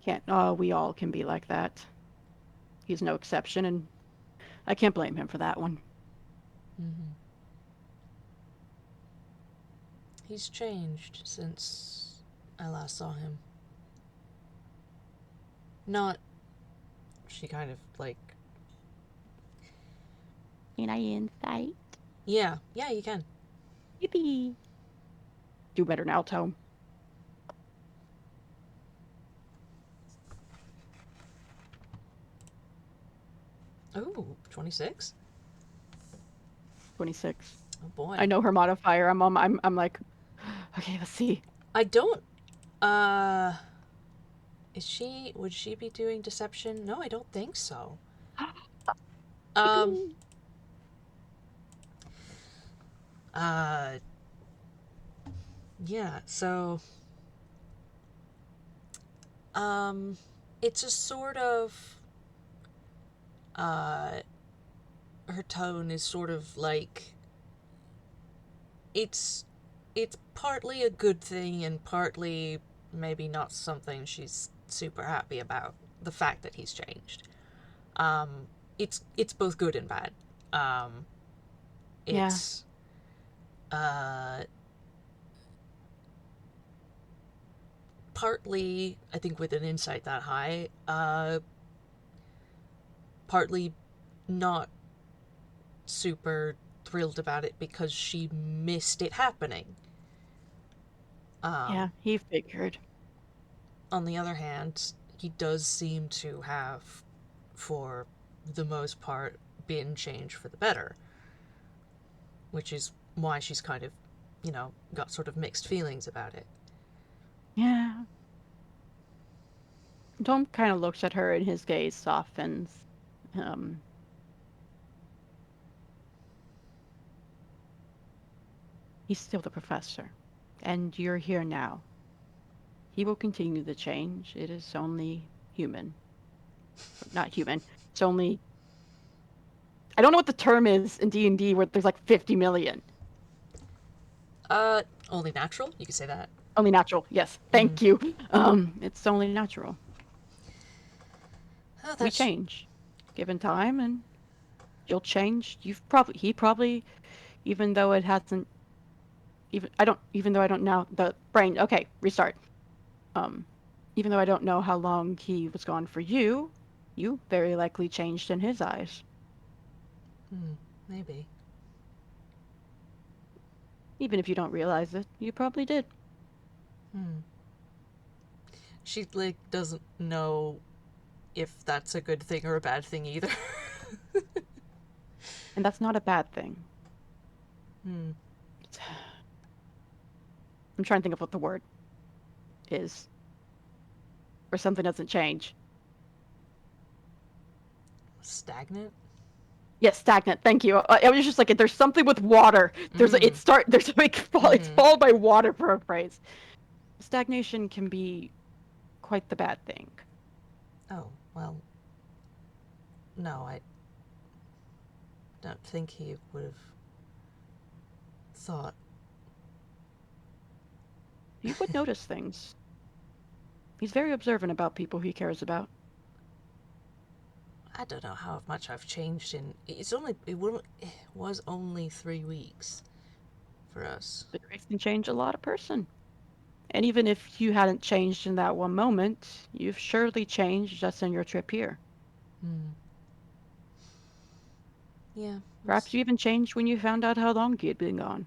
can't. Oh, we all can be like that. He's no exception, and I can't blame him for that one. Mm-hmm. He's changed since I last saw him. Not. She kind of like. Can I insight? Yeah, yeah, you can. Yippee! Do better now, Tome. Oh, 26? 26. Oh boy. I know her modifier. I'm like, okay, let's see. I don't. Uh. Would she be doing deception? No, I don't think so. Um. Yippee! Uh. Yeah, so. Um. It's a sort of. Uh. Her tone is sort of like. It's. It's partly a good thing and partly maybe not something she's super happy about. The fact that he's changed. It's both good and bad. Um, Yeah, it's uh, partly, I think, with an insight that high, partly not super thrilled about it because she missed it happening. yeah, he figured. On the other hand, he does seem to have, for the most part, been changed for the better, which is why she's kind of, got sort of mixed feelings about it. Yeah. Tom kind of looks at her and his gaze softens. Um, he's still the professor, and you're here now. He will continue the change. It is only human. Not human. It's only... I don't know what the term is in D&D where there's like 50 million. Only natural? You could say that. Only natural. Yes. Thank you. It's only natural. Oh, We that's... change. Given time, and you'll change. He probably, even though it hasn't... even though I don't know the brain... Okay, restart. Even though I don't know how long he was gone for you, you very likely changed in his eyes. Maybe. Even if you don't realize it, you probably did. She, doesn't know if that's a good thing or a bad thing either. And that's not a bad thing. I'm trying to think of what the word is. Where something doesn't change. Stagnant? Yes, stagnant. Thank you. I was just like, there's something with water. There's a big fall. It's followed by water for a phrase. Stagnation can be quite the bad thing. Oh, well, no, I don't think he would have thought. You would notice things. He's very observant about people he cares about. I don't know how much I've changed in... It was only 3 weeks for us. The grace can change a lot of person. And even if you hadn't changed in that one moment, you've surely changed just in your trip here. Yeah. Perhaps you even changed when you found out how long he had been gone.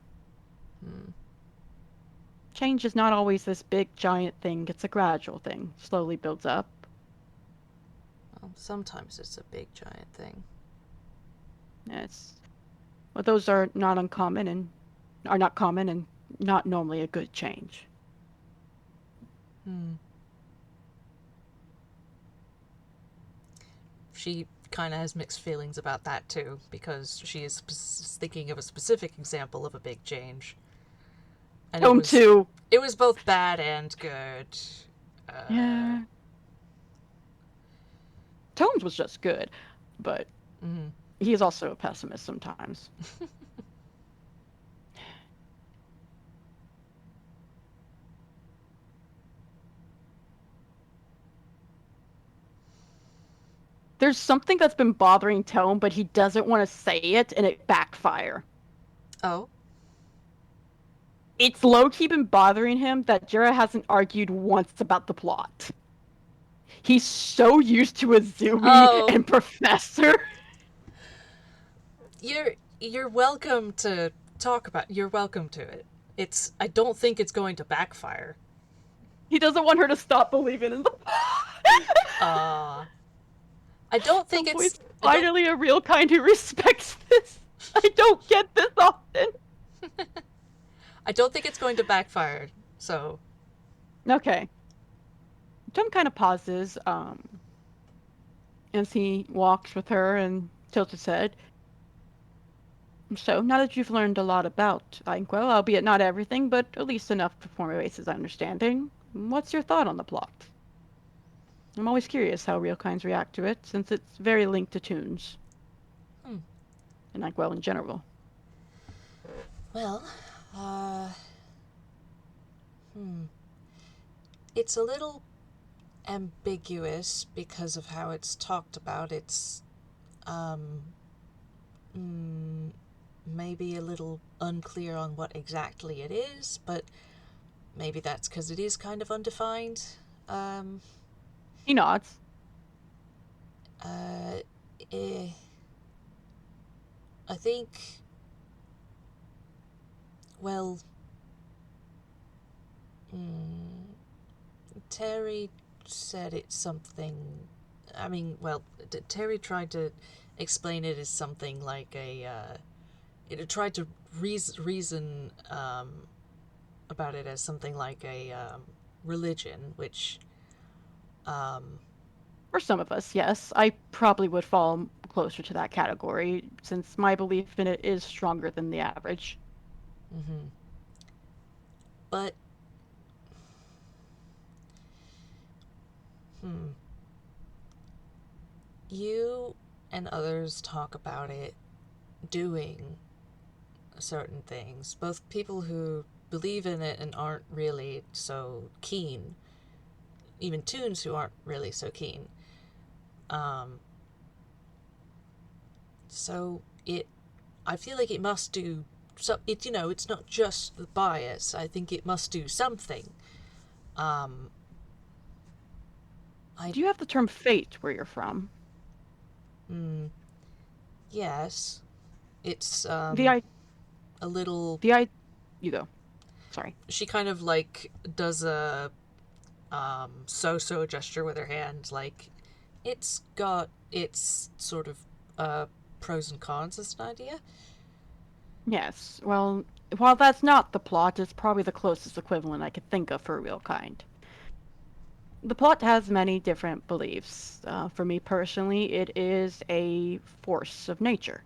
Change is not always this big, giant thing. It's a gradual thing. Slowly builds up. Well, sometimes it's a big, giant thing. Well, those are not uncommon and are not common and not normally a good change. She kind of has mixed feelings about that too, because she is thinking of a specific example of a big change. And Tome 2. It was both bad and good. Yeah. Tones was just good, but he is also a pessimist sometimes. There's something that's been bothering Tome, but he doesn't want to say it, and it backfire. Oh? It's low-key been bothering him that Jarah hasn't argued once about the plot. He's so used to Azumi and Professor. You're welcome to talk about... You're welcome to it. I don't think it's going to backfire. He doesn't want her to stop believing in the... I don't think it's... finally a real kind who respects this. I don't get this often. I don't think it's going to backfire, so... Okay. Tom kind of pauses, as he walks with her and tilts his head. So, now that you've learned a lot about Einquell, albeit not everything, but at least enough to form a basis understanding, what's your thought on the plot? I'm always curious how real kinds react to it, since it's very linked to Toons. And Einquell in general. Well, it's a little ambiguous because of how it's talked about. It's, maybe a little unclear on what exactly it is, but maybe that's because it is kind of undefined. He nods. I think, well, Terry said it's something... I mean, well, Terry tried to explain it as something like it tried to reason about it as something like a religion, which For some of us, yes. I probably would fall closer to that category, since my belief in it is stronger than the average. but you and others talk about it doing certain things, both people who believe in it and aren't really so keen, even Toons who aren't really so keen. Um, so I feel like it must do, so it's not just the bias. I think it must do something. Um, I, Do you have the term fate where you're from? yes, it's The I, a little, the I, you go. Sorry. she kind of like does a so gesture with her hand, like it's got its sort of pros and cons as an idea. Yes. Well, while that's not the plot, it's probably the closest equivalent I could think of for a real kind. The plot has many different beliefs. For me personally, it is a force of nature,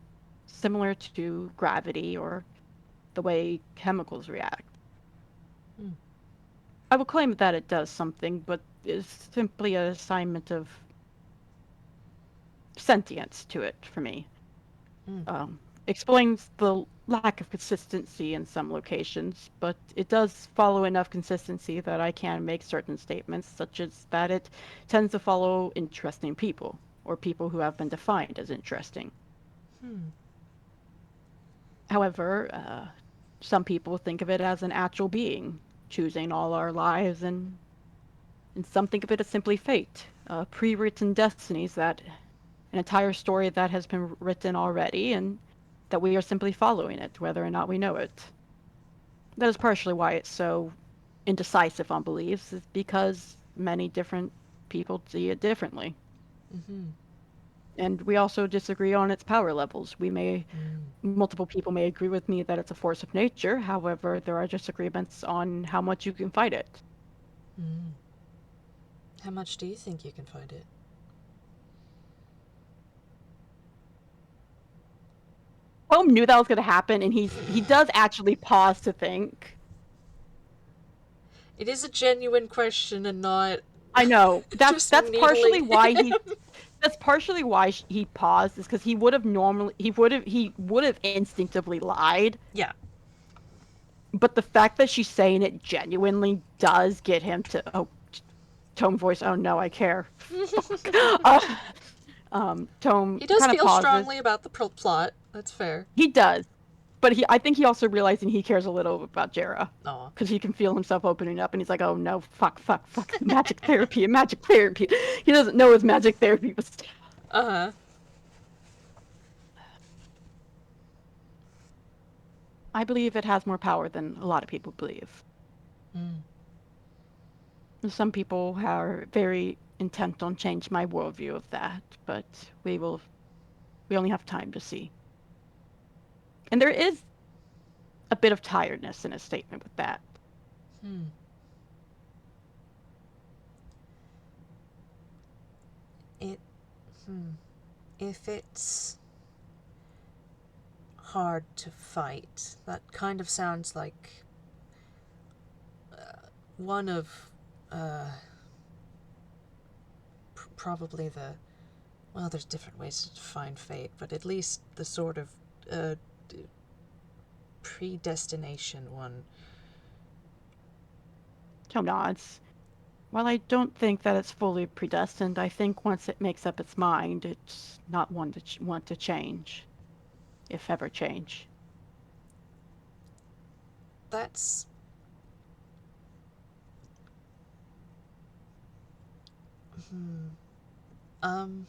similar to gravity or the way chemicals react. I will claim that it does something, but is simply an assignment of sentience to it for me. Explains the lack of consistency in some locations, but it does follow enough consistency that I can make certain statements, such as that it tends to follow interesting people, or people who have been defined as interesting. However, some people think of it as an actual being, choosing all our lives, and some think of it as simply fate, pre-written destinies that an entire story that has been written already, and that we are simply following it, whether or not we know it. That is partially why it's so indecisive on beliefs, is because many different people see it differently. And we also disagree on its power levels. Multiple people may agree with me that it's a force of nature, however, there are disagreements on how much you can fight it. How much do you think you can find it? Holm knew that was going to happen, and he does actually pause to think. It is a genuine question and not I know just that's partially needling why him. that's partially why he paused, is because he would have instinctively lied, Yeah. but the fact that she's saying it genuinely does get him to, oh, Tome voice, oh no, I care. Fuck. Tome He does kind of feel pauses. strongly about the plot. That's fair. He does, but I think he also realizing he cares a little about Jarah, Aw. because he can feel himself opening up, and he's like, oh no, fuck, magic therapy and magic therapy. He doesn't know his magic therapy was. Uh-huh. I believe it has more power than a lot of people believe. Some people are very intent on change my worldview of that, but we only have time to see. And there is a bit of tiredness in his statement with that. It if it's hard to fight, that kind of sounds like one of probably the, well, there's different ways to define fate, but at least the sort of uh, predestination one. Tom nods. While I don't think that it's fully predestined, I think once it makes up its mind, it's not one to want to change, if ever change. That's um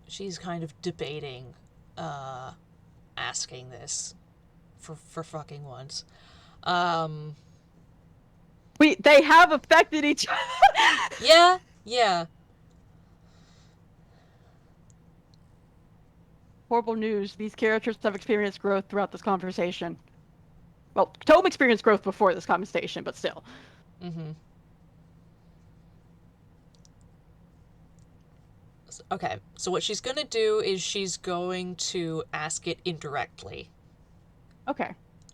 she's kind of debating asking this for fucking once. Um They have affected each other. yeah, yeah. Horrible news. These characters have experienced growth throughout this conversation. Well, Tome experienced growth before this conversation, but still. Mm-hmm. Okay, so what she's gonna do is she's going to ask it indirectly. Okay.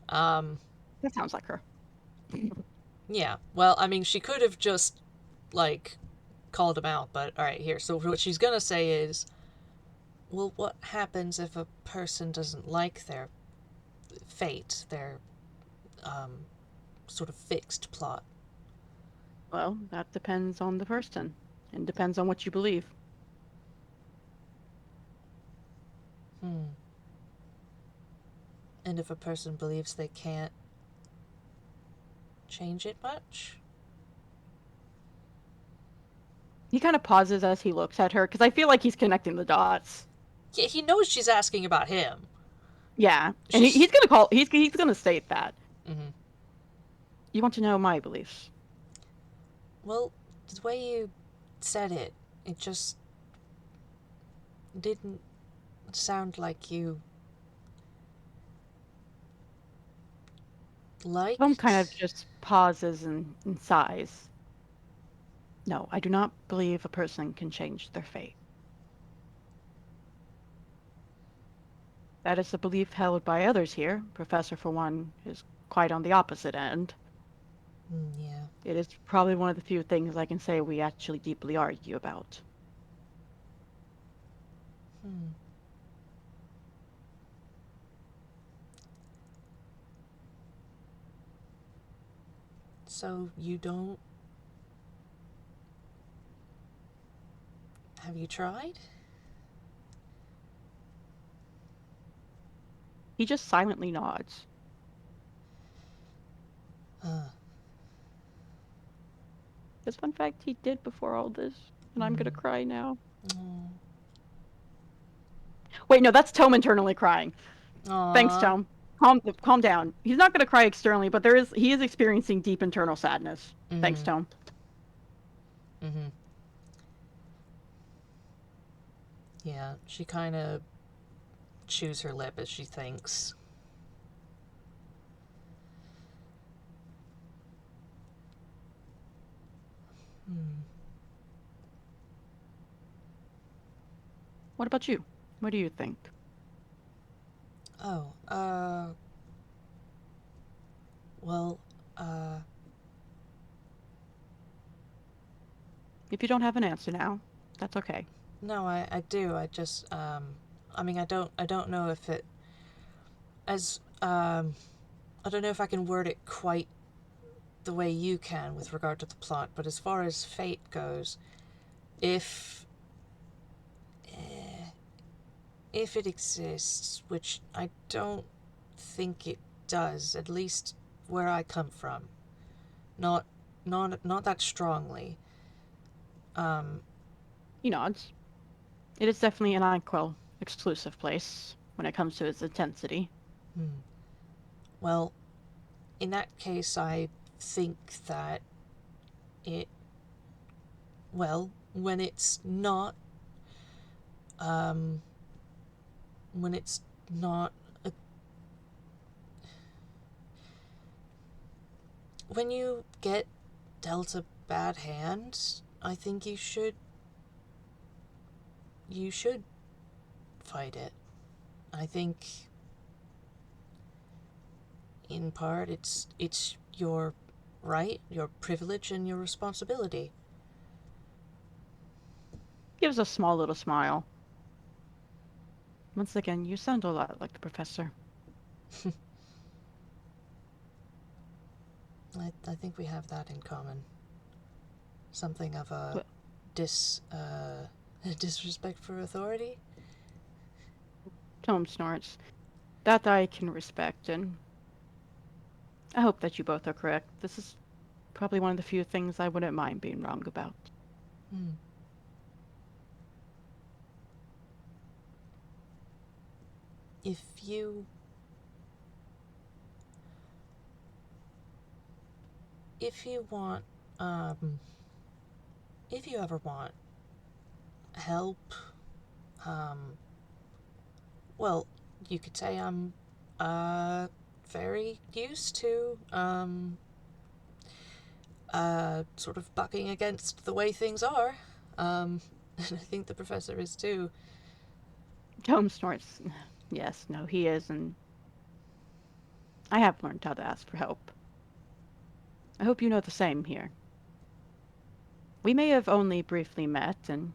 Um, That sounds like her. yeah. Well, I mean, she could have just, like, called him out, but alright, here. So what she's gonna say is, well, what happens if a person doesn't like their fate, their, sort of fixed plot? Well, that depends on the person and depends on what you believe. Hmm. And if a person believes they can't change it much? He kind of pauses as he looks at her because I feel like he's connecting the dots. Yeah, he knows she's asking about him. Yeah, and She's. he's gonna call. He's gonna state that. Mm-hmm. You want to know my beliefs? Well, the way you said it, it just didn't sound like you Tom kind of liked. just pauses and sighs. No, I do not believe a person can change their fate. That is a belief held by others here. Professor, for one, is quite on the opposite end. Yeah. It is probably one of the few things I can say we actually deeply argue about. Hmm. So you don't. Have you tried? He just silently nods. Uh. This fun fact he did before all this, and I'm gonna Mm. cry now. Oh. Wait, no, that's Tome internally crying. Thanks, Aw. Tome. Calm down. He's not gonna cry externally, but he is experiencing deep internal sadness. Thanks, Mm-hmm. Tome. Mm-hmm. Yeah, she kind of chews her lip as she thinks. Hmm. What about you? What do you think? Oh, well, uh, If you don't have an answer now, that's okay. no, I do. I just, I mean, I don't know if it, as, I don't know if I can word it quite the way you can with regard to the plot, but as far as fate goes, if, eh, if it exists, which I don't think it does, at least where I come from, not, not that strongly. Um, He nods. It is definitely an Einquell exclusive place when it comes to its intensity. hmm. Well, in that case, I think that it, well, um, when it's not, a, when you get dealt a bad hand, I think you should fight it. I think, in part, it's your right, your privilege, and your responsibility. Gives a small little smile. Once again, you sound a lot like the professor. I think we have that in common. Something of a Well, dis disrespect for authority. Tome snorts. That I can respect, and I hope that you both are correct. This is probably one of the few things I wouldn't mind being wrong about. Hmm. If you if you want um if you ever want help um Well, you could say I'm, very used to, sort of bucking against the way things are. And I think the professor is too. Tome snorts. Yes, no, he is, and I have learned how to ask for help. I hope you know the same here. We may have only briefly met, and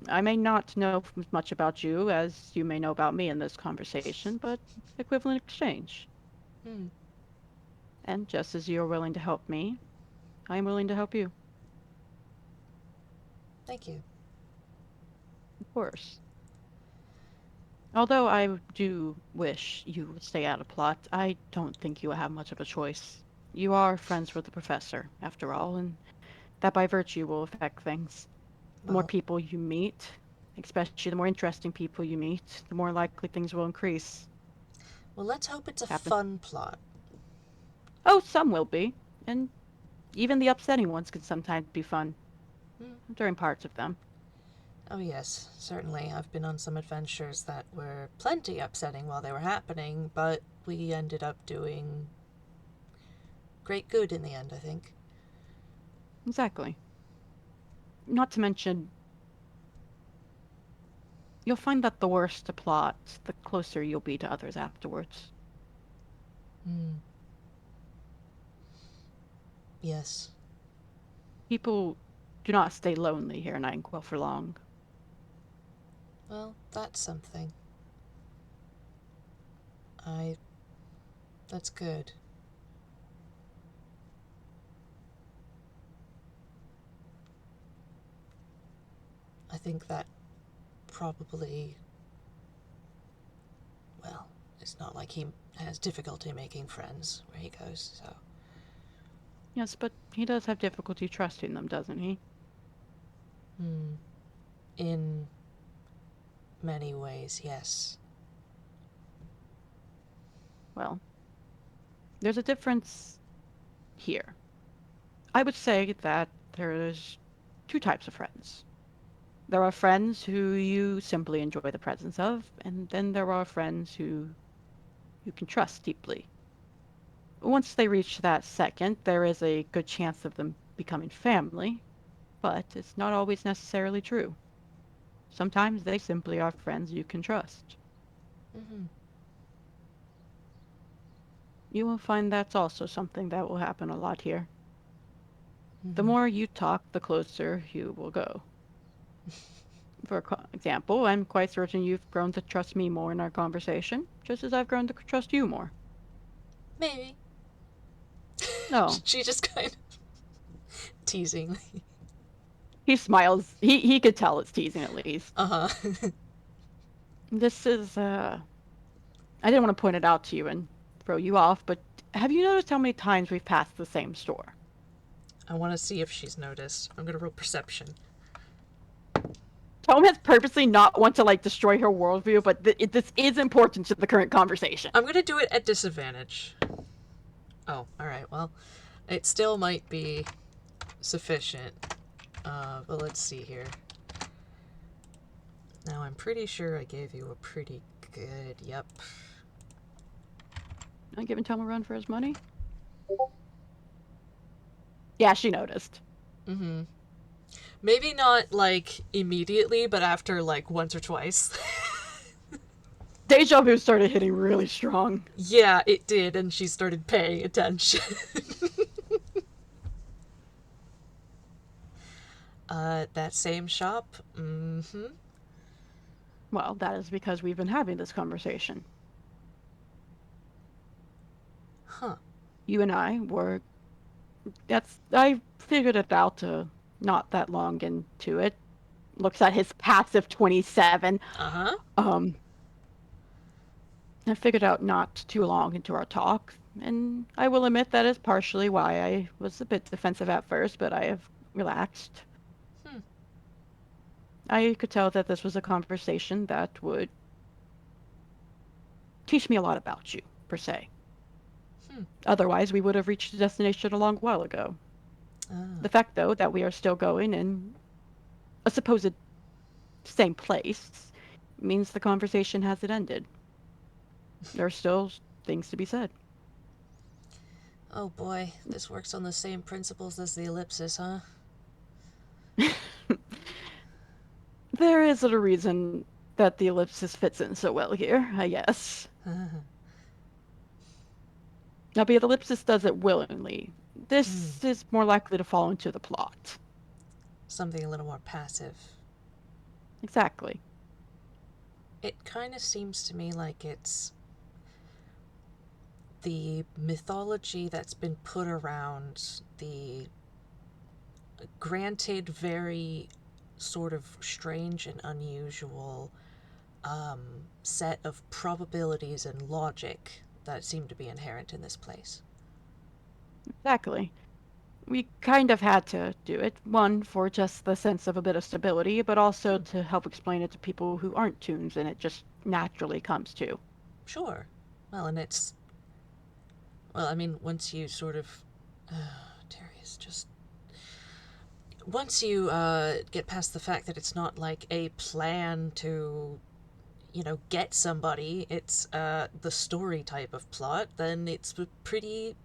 I may not know as much about you as you may know about me in this conversation, but equivalent exchange. Hmm, And just as you're willing to help me, I am willing to help you. thank you. Of course. Although I do wish you would stay out of plot, I don't think you will have much of a choice. You are friends with the professor, after all, and that by virtue will affect things. The more Well, people you meet, especially the more interesting people you meet, the more likely things will increase. well, let's hope it's a Happen. fun plot. Oh, some will be, and even the upsetting ones can sometimes be fun Hmm. during parts of them. Oh, yes, certainly. I've been on some adventures that were plenty upsetting while they were happening, but we ended up doing great good in the end, I think. Exactly. Not to mention, you'll find that the worse the plot, the closer you'll be to others afterwards. Hmm. Yes. People do not stay lonely here in Einquell for long. Well, that's something. I. That's good. I think that probably. Well, it's not like he has difficulty making friends where he goes, so. Yes, but he does have difficulty trusting them, doesn't he? Hmm. In many ways, yes. Well, there's a difference here. I would say that there's two types of friends. There are friends who you simply enjoy the presence of, and then there are friends who you can trust deeply. Once they reach that second, there is a good chance of them becoming family, but it's not always necessarily true. Sometimes they simply are friends you can trust. Mm-hmm. You will find that's also something that will happen a lot here. The Mm-hmm. more you talk, the closer you will go. For example, I'm quite certain you've grown to trust me more in our conversation, just as I've grown to trust you more. Maybe. No, She just kind of teasingly. he smiles. He could tell it's teasing at least. Uh huh. This is I didn't want to point it out to you and throw you off, but have you noticed how many times we've passed the same store? I want to see if she's noticed. I'm gonna roll perception. Tome has purposely not want to like destroy her worldview, but this is important to the current conversation. I'm gonna do it at disadvantage. Oh, alright, well, it still might be sufficient. But let's see here. Now, I'm pretty sure I gave you a pretty good. Yep. Not giving Tome a run for his money? Yeah, she noticed. Mm hmm. Maybe not, like, immediately, but after, like, once or twice. Deja vu started hitting really strong. Yeah, it did, and she started paying attention. That same shop? Mm hmm. Well, that is because we've been having this conversation. Huh. You and I were. I figured it out not that long into it. Looks at his passive 27. Uh huh. Um, I figured out not too long into our talk, and I will admit that is partially why I was a bit defensive at first, but I have relaxed. Hmm. I could tell that this was a conversation that would teach me a lot about you, per se. Hmm. Otherwise, we would have reached the destination a long while ago. Ah. The fact, though, that we are still going in a supposed same place means the conversation hasn't ended. There are still things to be said. Oh boy, this works on the same principles as the ellipsis, huh? There is a reason that the ellipsis fits in so well here, I guess. Now, the ellipsis does it willingly. This is more likely to fall into the plot. Something a little more passive. Exactly. It kind of seems to me like it's the mythology that's been put around the granted very sort of strange and unusual set of probabilities and logic that seem to be inherent in this place. Exactly. We kind of had to do it. One, for just the sense of a bit of stability, but also Hmm, to help explain it to people who aren't Toons, and it just naturally comes to. sure. Well, and it's. Well, I mean, once you sort of. Darius, just. Once you get past the fact that it's not like a plan to, get somebody, it's the story type of plot, then it's pretty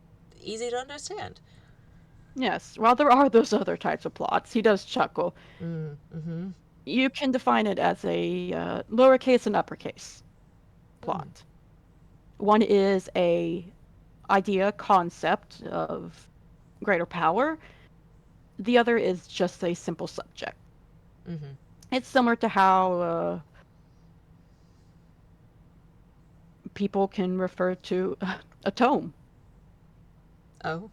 easy to understand. Yes, while there are those other types of plots, he does chuckle. Mm-hmm. You can define it as a lowercase and uppercase Mm, plot. One is a idea, concept of greater power. The other is just a simple subject. mm-hmm. It's similar to how people can refer to a tome. Oh,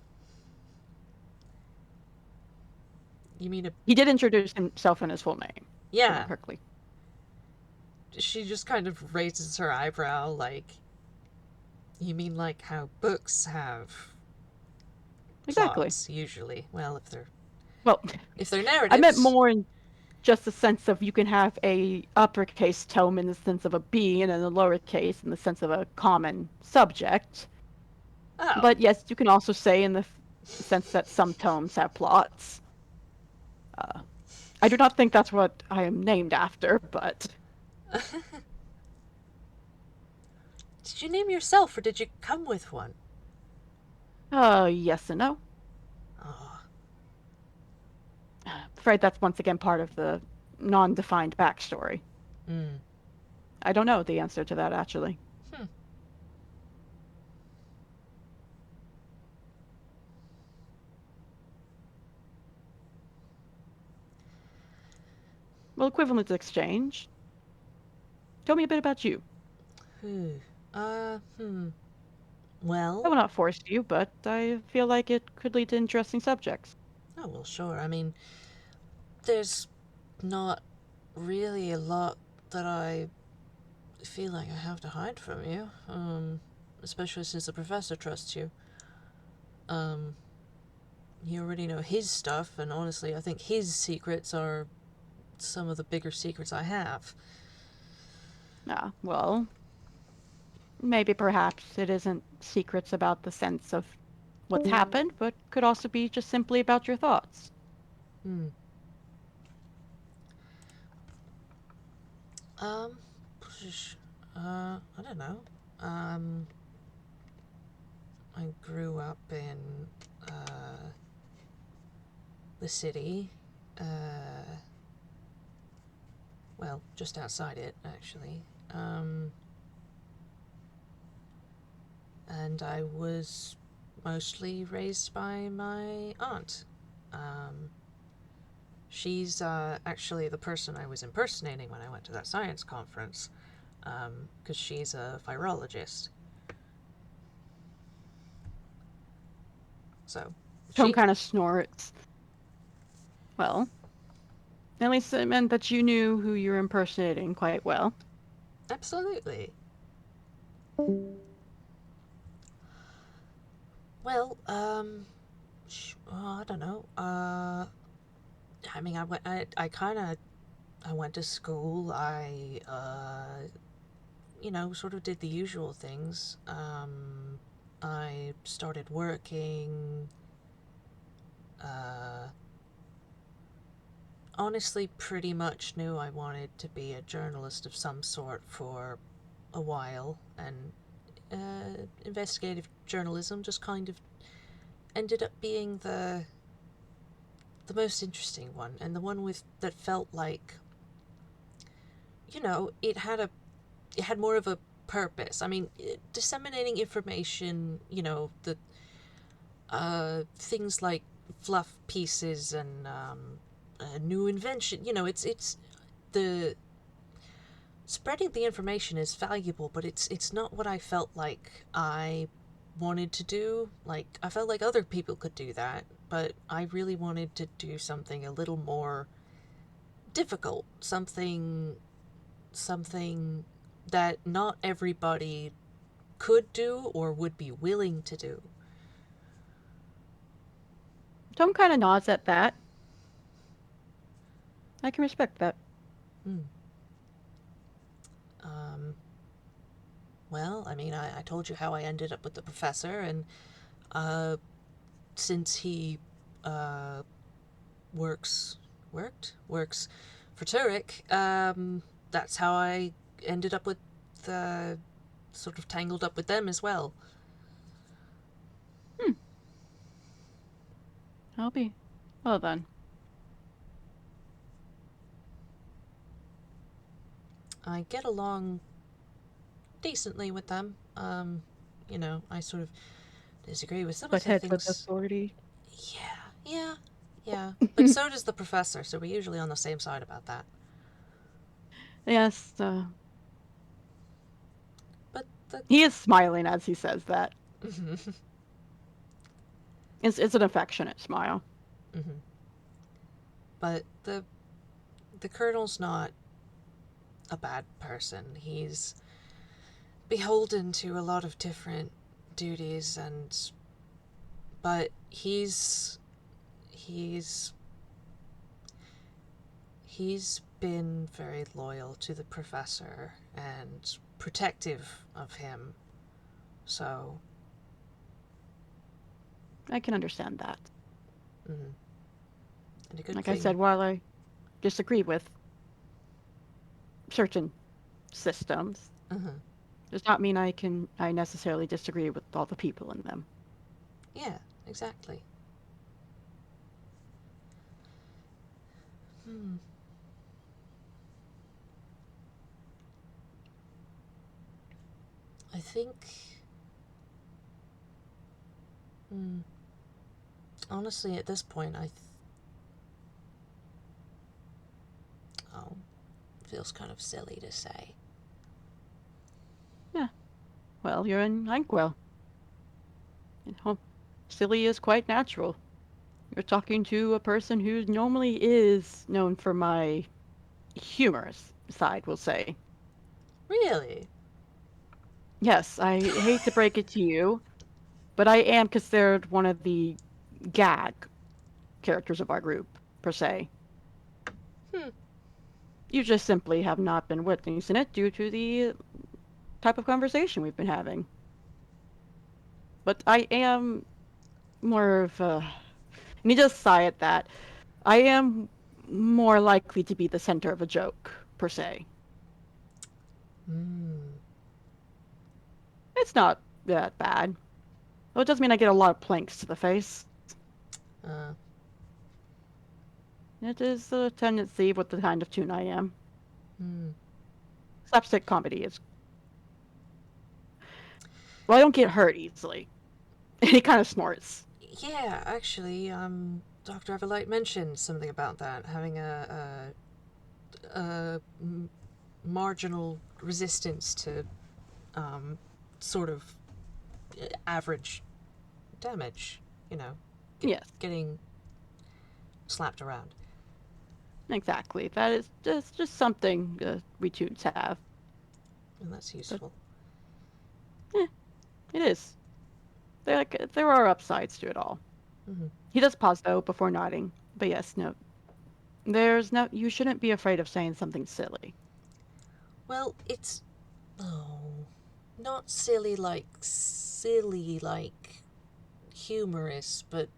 you mean a. He did introduce himself in his full name, if I remember Yeah. correctly. She just kind of raises her eyebrow, like, you mean like how books have Exactly. plots, usually? Well, Well, if they're I meant narratives. more in just the sense of you can have a uppercase tome in the sense of a B and then a lowercase in the sense of a common subject. Oh. But yes, you can also say in the sense that some tomes have plots. Uh, I do not think that's what I am named after, but Did you name yourself or did you come with one? yes and no. Oh. Afraid that's once again part of the non-defined backstory. Mm. I don't know the answer to that actually. Hmm. Well, equivalent exchange. Tell me a bit about you. Whew. Hmm. I Well, will not force you, but I feel like it could lead to interesting subjects. oh, well, sure. I mean, there's not really a lot that I feel like I have to hide from you. Especially since the professor trusts you. Um, you already know his stuff, and honestly, I think his secrets are some of the bigger secrets I have. Ah, well, maybe perhaps it isn't secrets about the sense of what's happened, but could also be just simply about your thoughts. Hmm. Um, I don't know. Um, I grew up in, uh, the city. Uh, well, just outside it, actually. Um, and I was mostly raised by my aunt. Um, she's actually the person I was impersonating when I went to that science conference, because she's a virologist. So, Tome she. kind of snorts. Well, at least it meant that you knew who you were impersonating quite well. Absolutely. Well, I don't know. I mean, I kind of, I went to school. Sort of did the usual things. I started working. Uh, honestly pretty much knew I wanted to be a journalist of some sort for a while, and investigative journalism just kind of ended up being the most interesting one, and the one with that felt like, it had more of a purpose. I mean, disseminating information, the things like fluff pieces and a new invention. It's the spreading the information is valuable, but it's not what I felt like I wanted to do. Like, I felt like other people could do that, but I really wanted to do something a little more difficult, something that not everybody could do or would be willing to do. Tom kind of nods at that. I can respect that. Hmm. Um, well, I mean, I told you how I ended up with the professor, and uh, since he uh, works works for Turek, that's how I ended up with sort of tangled up with them as well. Hmm. I'll be. Well then. I get along decently with them. I sort of disagree with some of But the heads with things. authority. Yeah, yeah, yeah. But so does the professor, so we're usually on the same side about that. Yes, But the he is smiling as he says that. mm-hmm, It's an affectionate smile. mm-hmm. But the colonel's not a bad person. He's beholden to a lot of different duties, and but he's he's been very loyal to the professor and protective of him. So, I can understand that. mm, and a good Like I said, thing. while I disagree with certain systems, Uh-huh. does not mean I necessarily disagree with all the people in them. Yeah, exactly. Hmm. I think. Hmm. Honestly, at this point, oh, feels kind of silly to say. Yeah. Well, you're in Einquell. You know, silly is quite natural. You're talking to a person who normally is known for my humorous side, we'll say. Really? Yes, I hate to break it to you, but I am considered one of the gag characters of our group, per se. Hmm. You just simply have not been witnessing it due to the type of conversation we've been having. But I am more of a. And he just sigh at that. I am more likely to be the center of a joke, per se. Hmm. It's not that bad. Well, it does mean I get a lot of planks to the face. Uh. It is a tendency with the kind of tune I am. Hmm. Slapstick comedy is. Well, I don't get hurt easily. And he kind of snorts. Yeah, actually, Dr. Everlight mentioned something about that, having a marginal resistance to sort of average damage, you know, Yes, getting slapped around. exactly. That is just something we tunes have. And that's But useful. eh, it is. There are upsides to it all. Hmm. He does pause though before nodding. But yes, no. There's no. You shouldn't be afraid of saying something silly. Well, it's. Oh. Not silly like humorous, but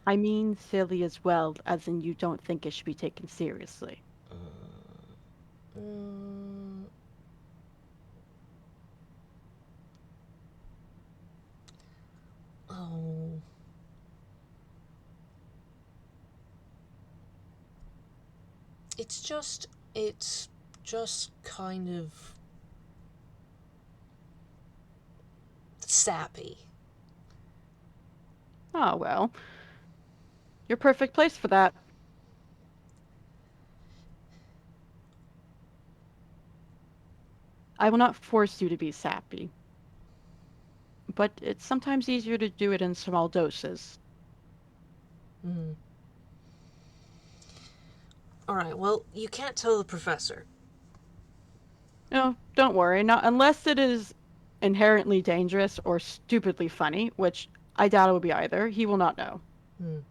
I mean silly as well, as in you don't think it should be taken seriously. Mm, oh. It's just kind of sappy. Oh, well, you're perfect place for that. I will not force you to be sappy, but it's sometimes easier to do it in small doses. Mm. Alright, well, you can't tell the professor. No, don't worry, not unless it is inherently dangerous or stupidly funny, which I doubt it will be either. He will not know. Mm.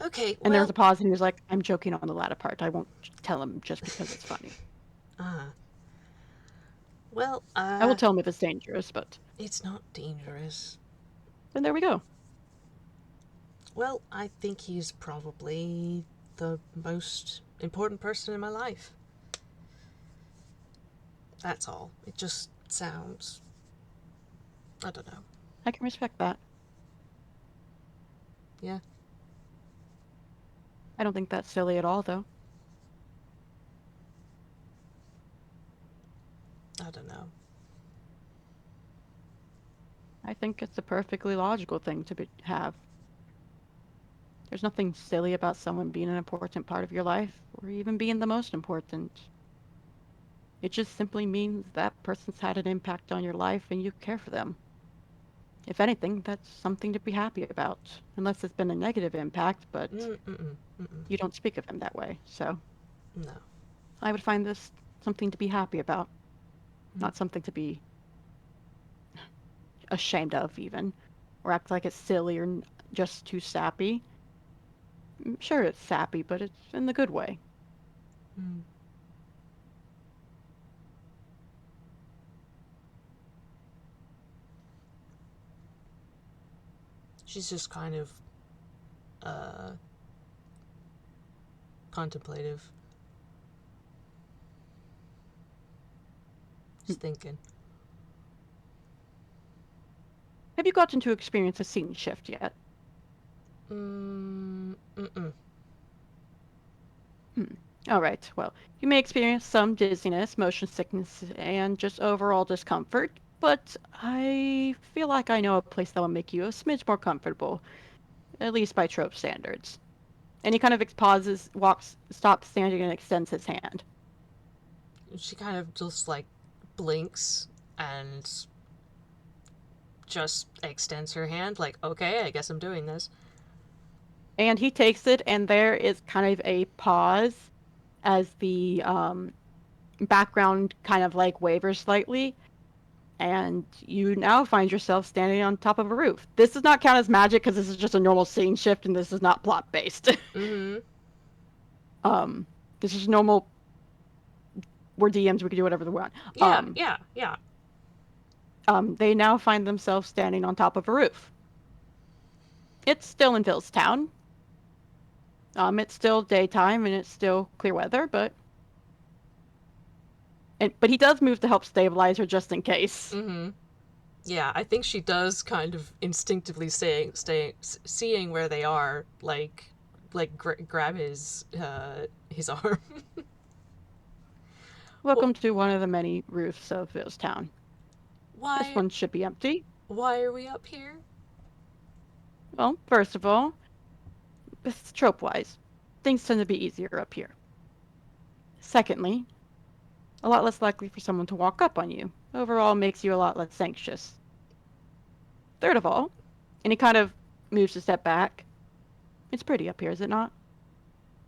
Okay, And there was well, a pause, and he was like, "I'm joking on the latter part. I won't tell him just because it's funny. uh, well, I will tell him if it's dangerous, but it's not dangerous. then there we go." Well, I think he's probably the most important person in my life. That's all. It just sounds. I don't know. I can respect that. Yeah, I don't think that's silly at all, though. I don't know. I think it's a perfectly logical thing to have. There's nothing silly about someone being an important part of your life, or even being the most important. It just simply means that person's had an impact on your life and you care for them. If anything, that's something to be happy about, unless it's been a negative impact, but Mm-mm. Mm-mm. you don't speak of him that way. So No. I would find this something to be happy about, Mm. not something to be ashamed of, even, or act like it's silly or just too sappy. Sure, it's sappy, but it's in the good way. Mm. She's just kind of uh, contemplative. Just thinking. Have you gotten to experience a scene shift yet? Mm-mm. Hmm. All right. Well, you may experience some dizziness, motion sickness, and just overall discomfort, but I feel like I know a place that will make you a smidge more comfortable, at least by trope standards. And he kind of pauses, walks, stops standing, and extends his hand. She kind of just like blinks and just extends her hand, like, okay, I guess I'm doing this. And he takes it, and there is kind of a pause as the background kind of like wavers slightly, and you now find yourself standing on top of a roof. This does not count as magic because this is just a normal scene shift, and this is not plot based. Mm-hmm. um, this is normal. We're DMs. We can do whatever we want. Yeah, yeah, yeah. They now find themselves standing on top of a roof. It's still in Town. It's still daytime and it's still clear weather, but he does move to help stabilize her just in case. Mm-hmm. Yeah, I think she does kind of instinctively seeing where they are, grab his arm. Well, Welcome to one of the many roofs of Town. This why one should be empty. why are we up here? Well, first of all, this trope wise, things tend to be easier up here. Secondly, a lot less likely for someone to walk up on you. Overall, makes you a lot less anxious. Third of all, and he kind of moves a step back. It's pretty up here, is it not?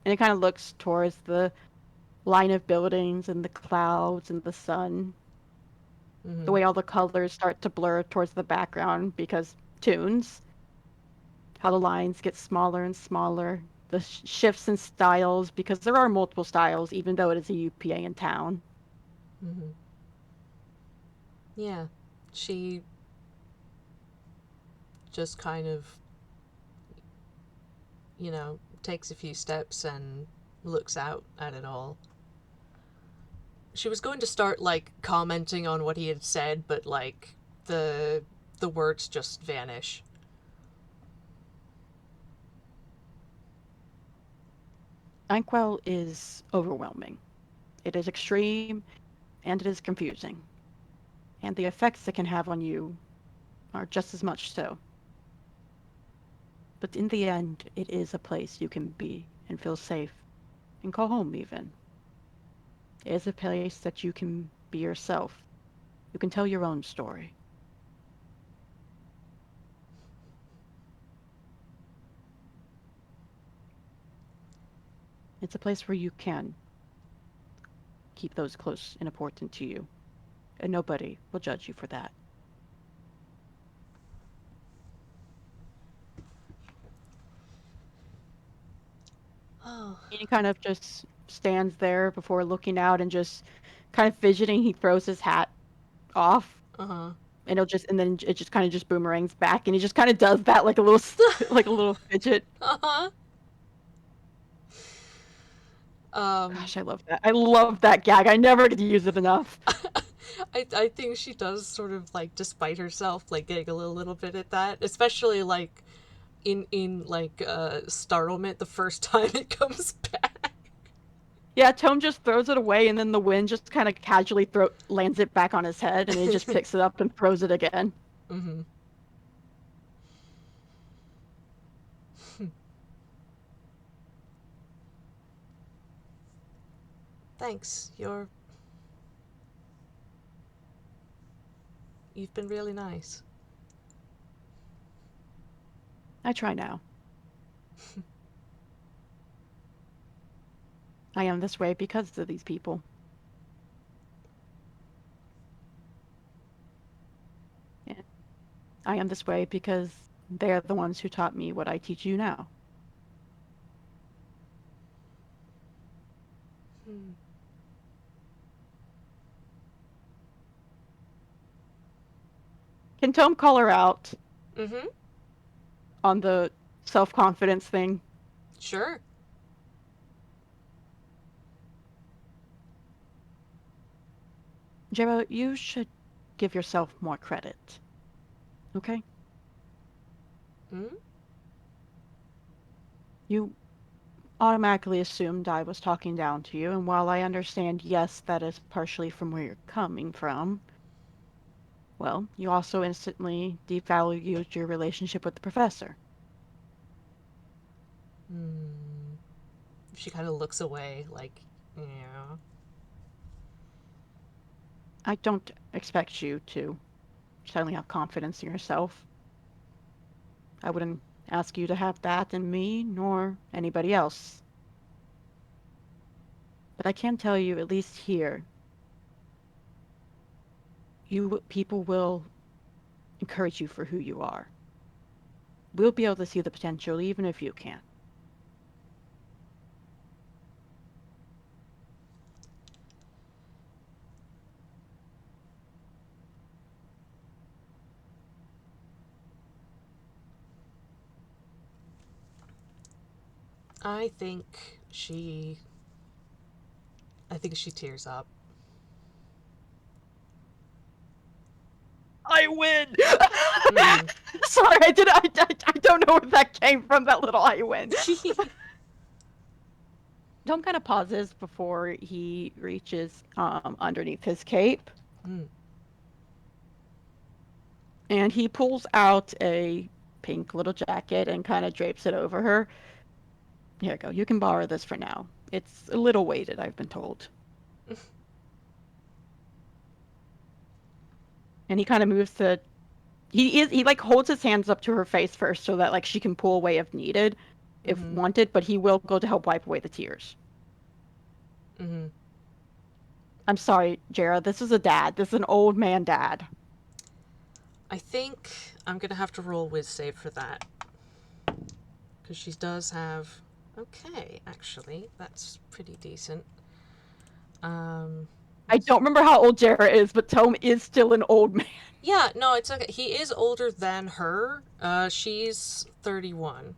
And he kind of looks towards the line of buildings and the clouds and the sun. The Mm-hmm. way all the colors start to blur towards the background because Toons, how the lines get smaller and smaller, the shifts in styles because there are multiple styles, even though it is a UPA in town. Mm-hmm. Yeah, she just kind of takes a few steps and looks out at it all. She was going to start, like, commenting on what he had said, but, like, the words just vanish. Einquell is overwhelming. It is extreme, and it is confusing. And the effects it can have on you are just as much so. But in the end, it is a place you can be and feel safe and call home, even. It is a place that you can be yourself. You can tell your own story. It's a place where you can keep those close and important to you, and nobody will judge you for that. Oh. He kind of just stands there before looking out and just kind of fidgeting. He throws his hat off, Uh-huh. and then it just kind of just boomerangs back, and he just kind of does that like a little like a little fidget. Uh-huh. Gosh, I love that. I love that gag. I never get to use it enough. I think she does sort of, like, despite herself, like, giggle a little bit at that, especially, like, in like startlement the first time it comes back. Yeah, Tome just throws it away, and then the wind just kind of casually lands it back on his head, and he just picks it up and throws it again. Mm-hmm. Thanks. You've been really nice. I try now. I am this way because of these people. Yeah. I am this way because they're the ones who taught me what I teach you now. Hmm. Can Tome call her out Mm-hmm. on the self-confidence thing? Sure. Jarah, you should give yourself more credit. Okay? Hmm? You automatically assumed I was talking down to you, and while I understand, yes, that is partially from where you're coming from, well, you also instantly devalued your relationship with the professor. Hmm. She kind of looks away, like, yeah. I don't expect you to suddenly have confidence in yourself. I wouldn't ask you to have that in me, nor anybody else. But I can tell you, at least here, people will encourage you for who you are. We'll be able to see the potential even if you can't. I think she. I think she tears up. I win. Mm-hmm. Sorry, I don't know where that came from. That little I win. Tom kind of pauses before he reaches underneath his cape, Mm. and he pulls out a pink little jacket and kind of drapes it over her. Here you go. You can borrow this for now. It's a little weighted, I've been told. And he kind of moves to. He like holds his hands up to her face first so that like she can pull away if needed, if Mm-hmm. wanted. But he will go to help wipe away the tears. Mm-hmm. I'm sorry, Jarah. This is a dad. This is an old man dad. I think I'm gonna have to roll whiz save for that. Because she does have. Okay, actually, that's pretty decent. Um, I don't remember how old Jarah is, but Tome is still an old man. yeah, no, it's okay. He is older than her. She's 31.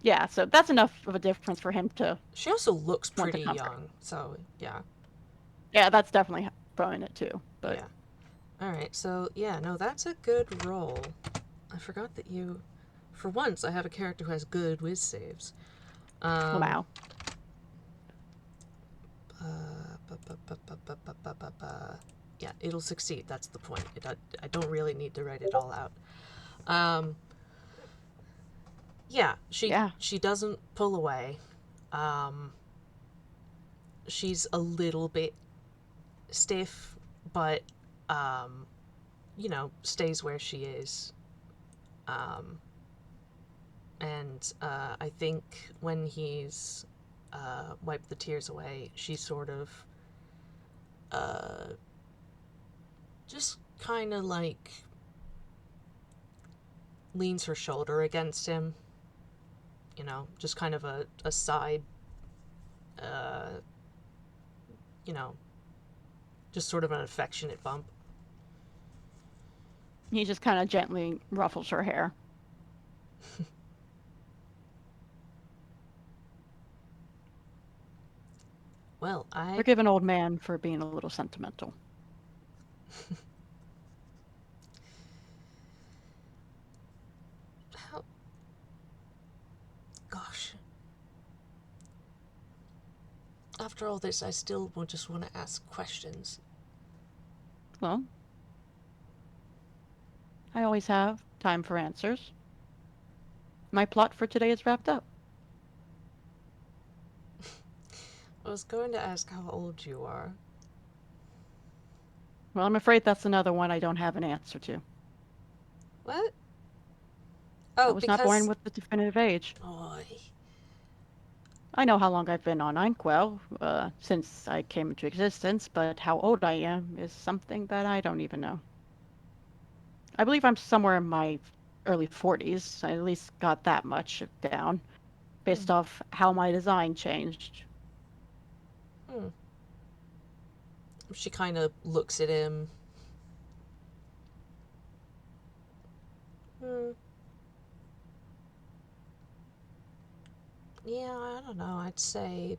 Yeah, so that's enough of a difference for him to She also looks want to pretty comfort. young, so yeah. Yeah, that's definitely throwing it too. But Yeah. Alright, so yeah, no, that's a good roll. I forgot that you. For once, I have a character who has good whiz saves. Um. wow. Yeah, it'll succeed. That's the point. I don't really need to write it all out. Um. Yeah, Yeah. she doesn't pull away. Um. She's a little bit stiff, but um, stays where she is. Um, and I think when he's wiped the tears away, she sort of uh, just kind of like leans her shoulder against him. Just kind of a side, uh, you know, just sort of an affectionate bump. He just kind of gently ruffles her hair. Well, I. Forgive an old man for being a little sentimental. How, gosh. After all this, I still just want to ask questions. Well, I always have time for answers. My plot for today is wrapped up. I was going to ask how old you are. Well, I'm afraid that's another one I don't have an answer to. What? I Oh, was not born because. with the definitive age. Oy. I know how long I've been on Einquell, since I came into existence, but how old I am is something that I don't even know. I believe I'm somewhere in my early 40s. I at least got that much down, Hmm. based off how my design changed. Hmm. She kind of looks at him. Hmm. Yeah, I don't know. I'd say.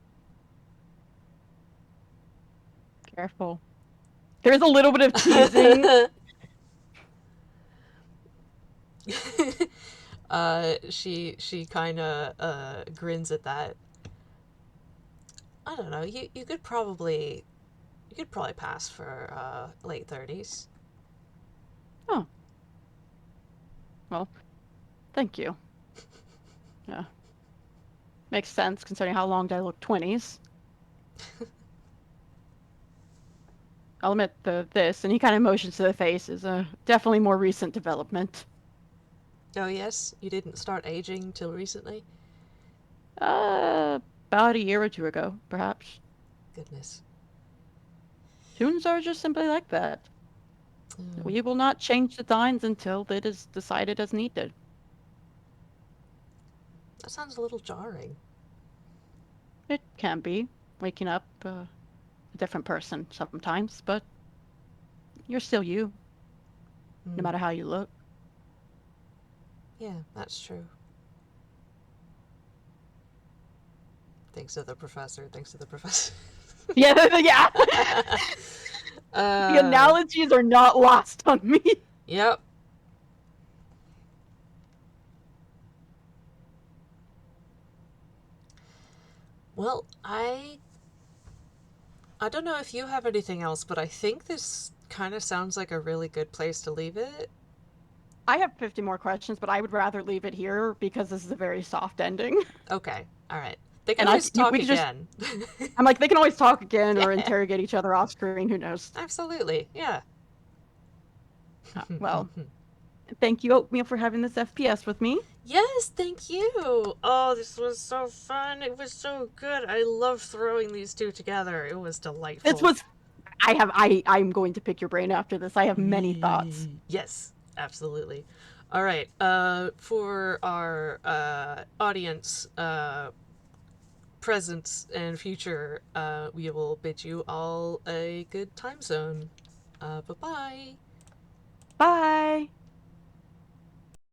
Careful. There's a little bit of teasing. she kind of grins at that. I don't know. You could probably pass for late 30s. Oh, well, thank you. Yeah, makes sense considering how long I look 20s. I'll admit this, and he kind of motions to the face, is a definitely more recent development. Oh yes, you didn't start aging till recently. Uh, about a year or two ago, perhaps. Goodness. Toons are just simply like that. Oh, We will not change designs until it is decided as needed. that sounds a little jarring. It can be waking up a different person sometimes, but you're still you, no Hmm. matter how you look. Yeah, that's true. Thanks to the professor. Thanks to the professor. Yeah, yeah. The uh, analogies are not lost on me. yep. Well, I don't know if you have anything else, but I think this kind of sounds like a really good place to leave it. I have 50 more questions, but I would rather leave it here because this is a very soft ending. Okay. All right. They can And always talk we could just, again. I'm like, they can always talk again or Yeah. interrogate each other off screen. Who knows? Absolutely. Yeah. Well, thank you, Oatmeal, for having this FPS with me. Yes, thank you. Oh, this was so fun. It was so good. I love throwing these two together. It was This delightful. was, I'm going to pick your brain after this. I have many thoughts. Yes, absolutely. All right. For our audience, present and future, we will bid you all a good time zone. Bye bye. Bye.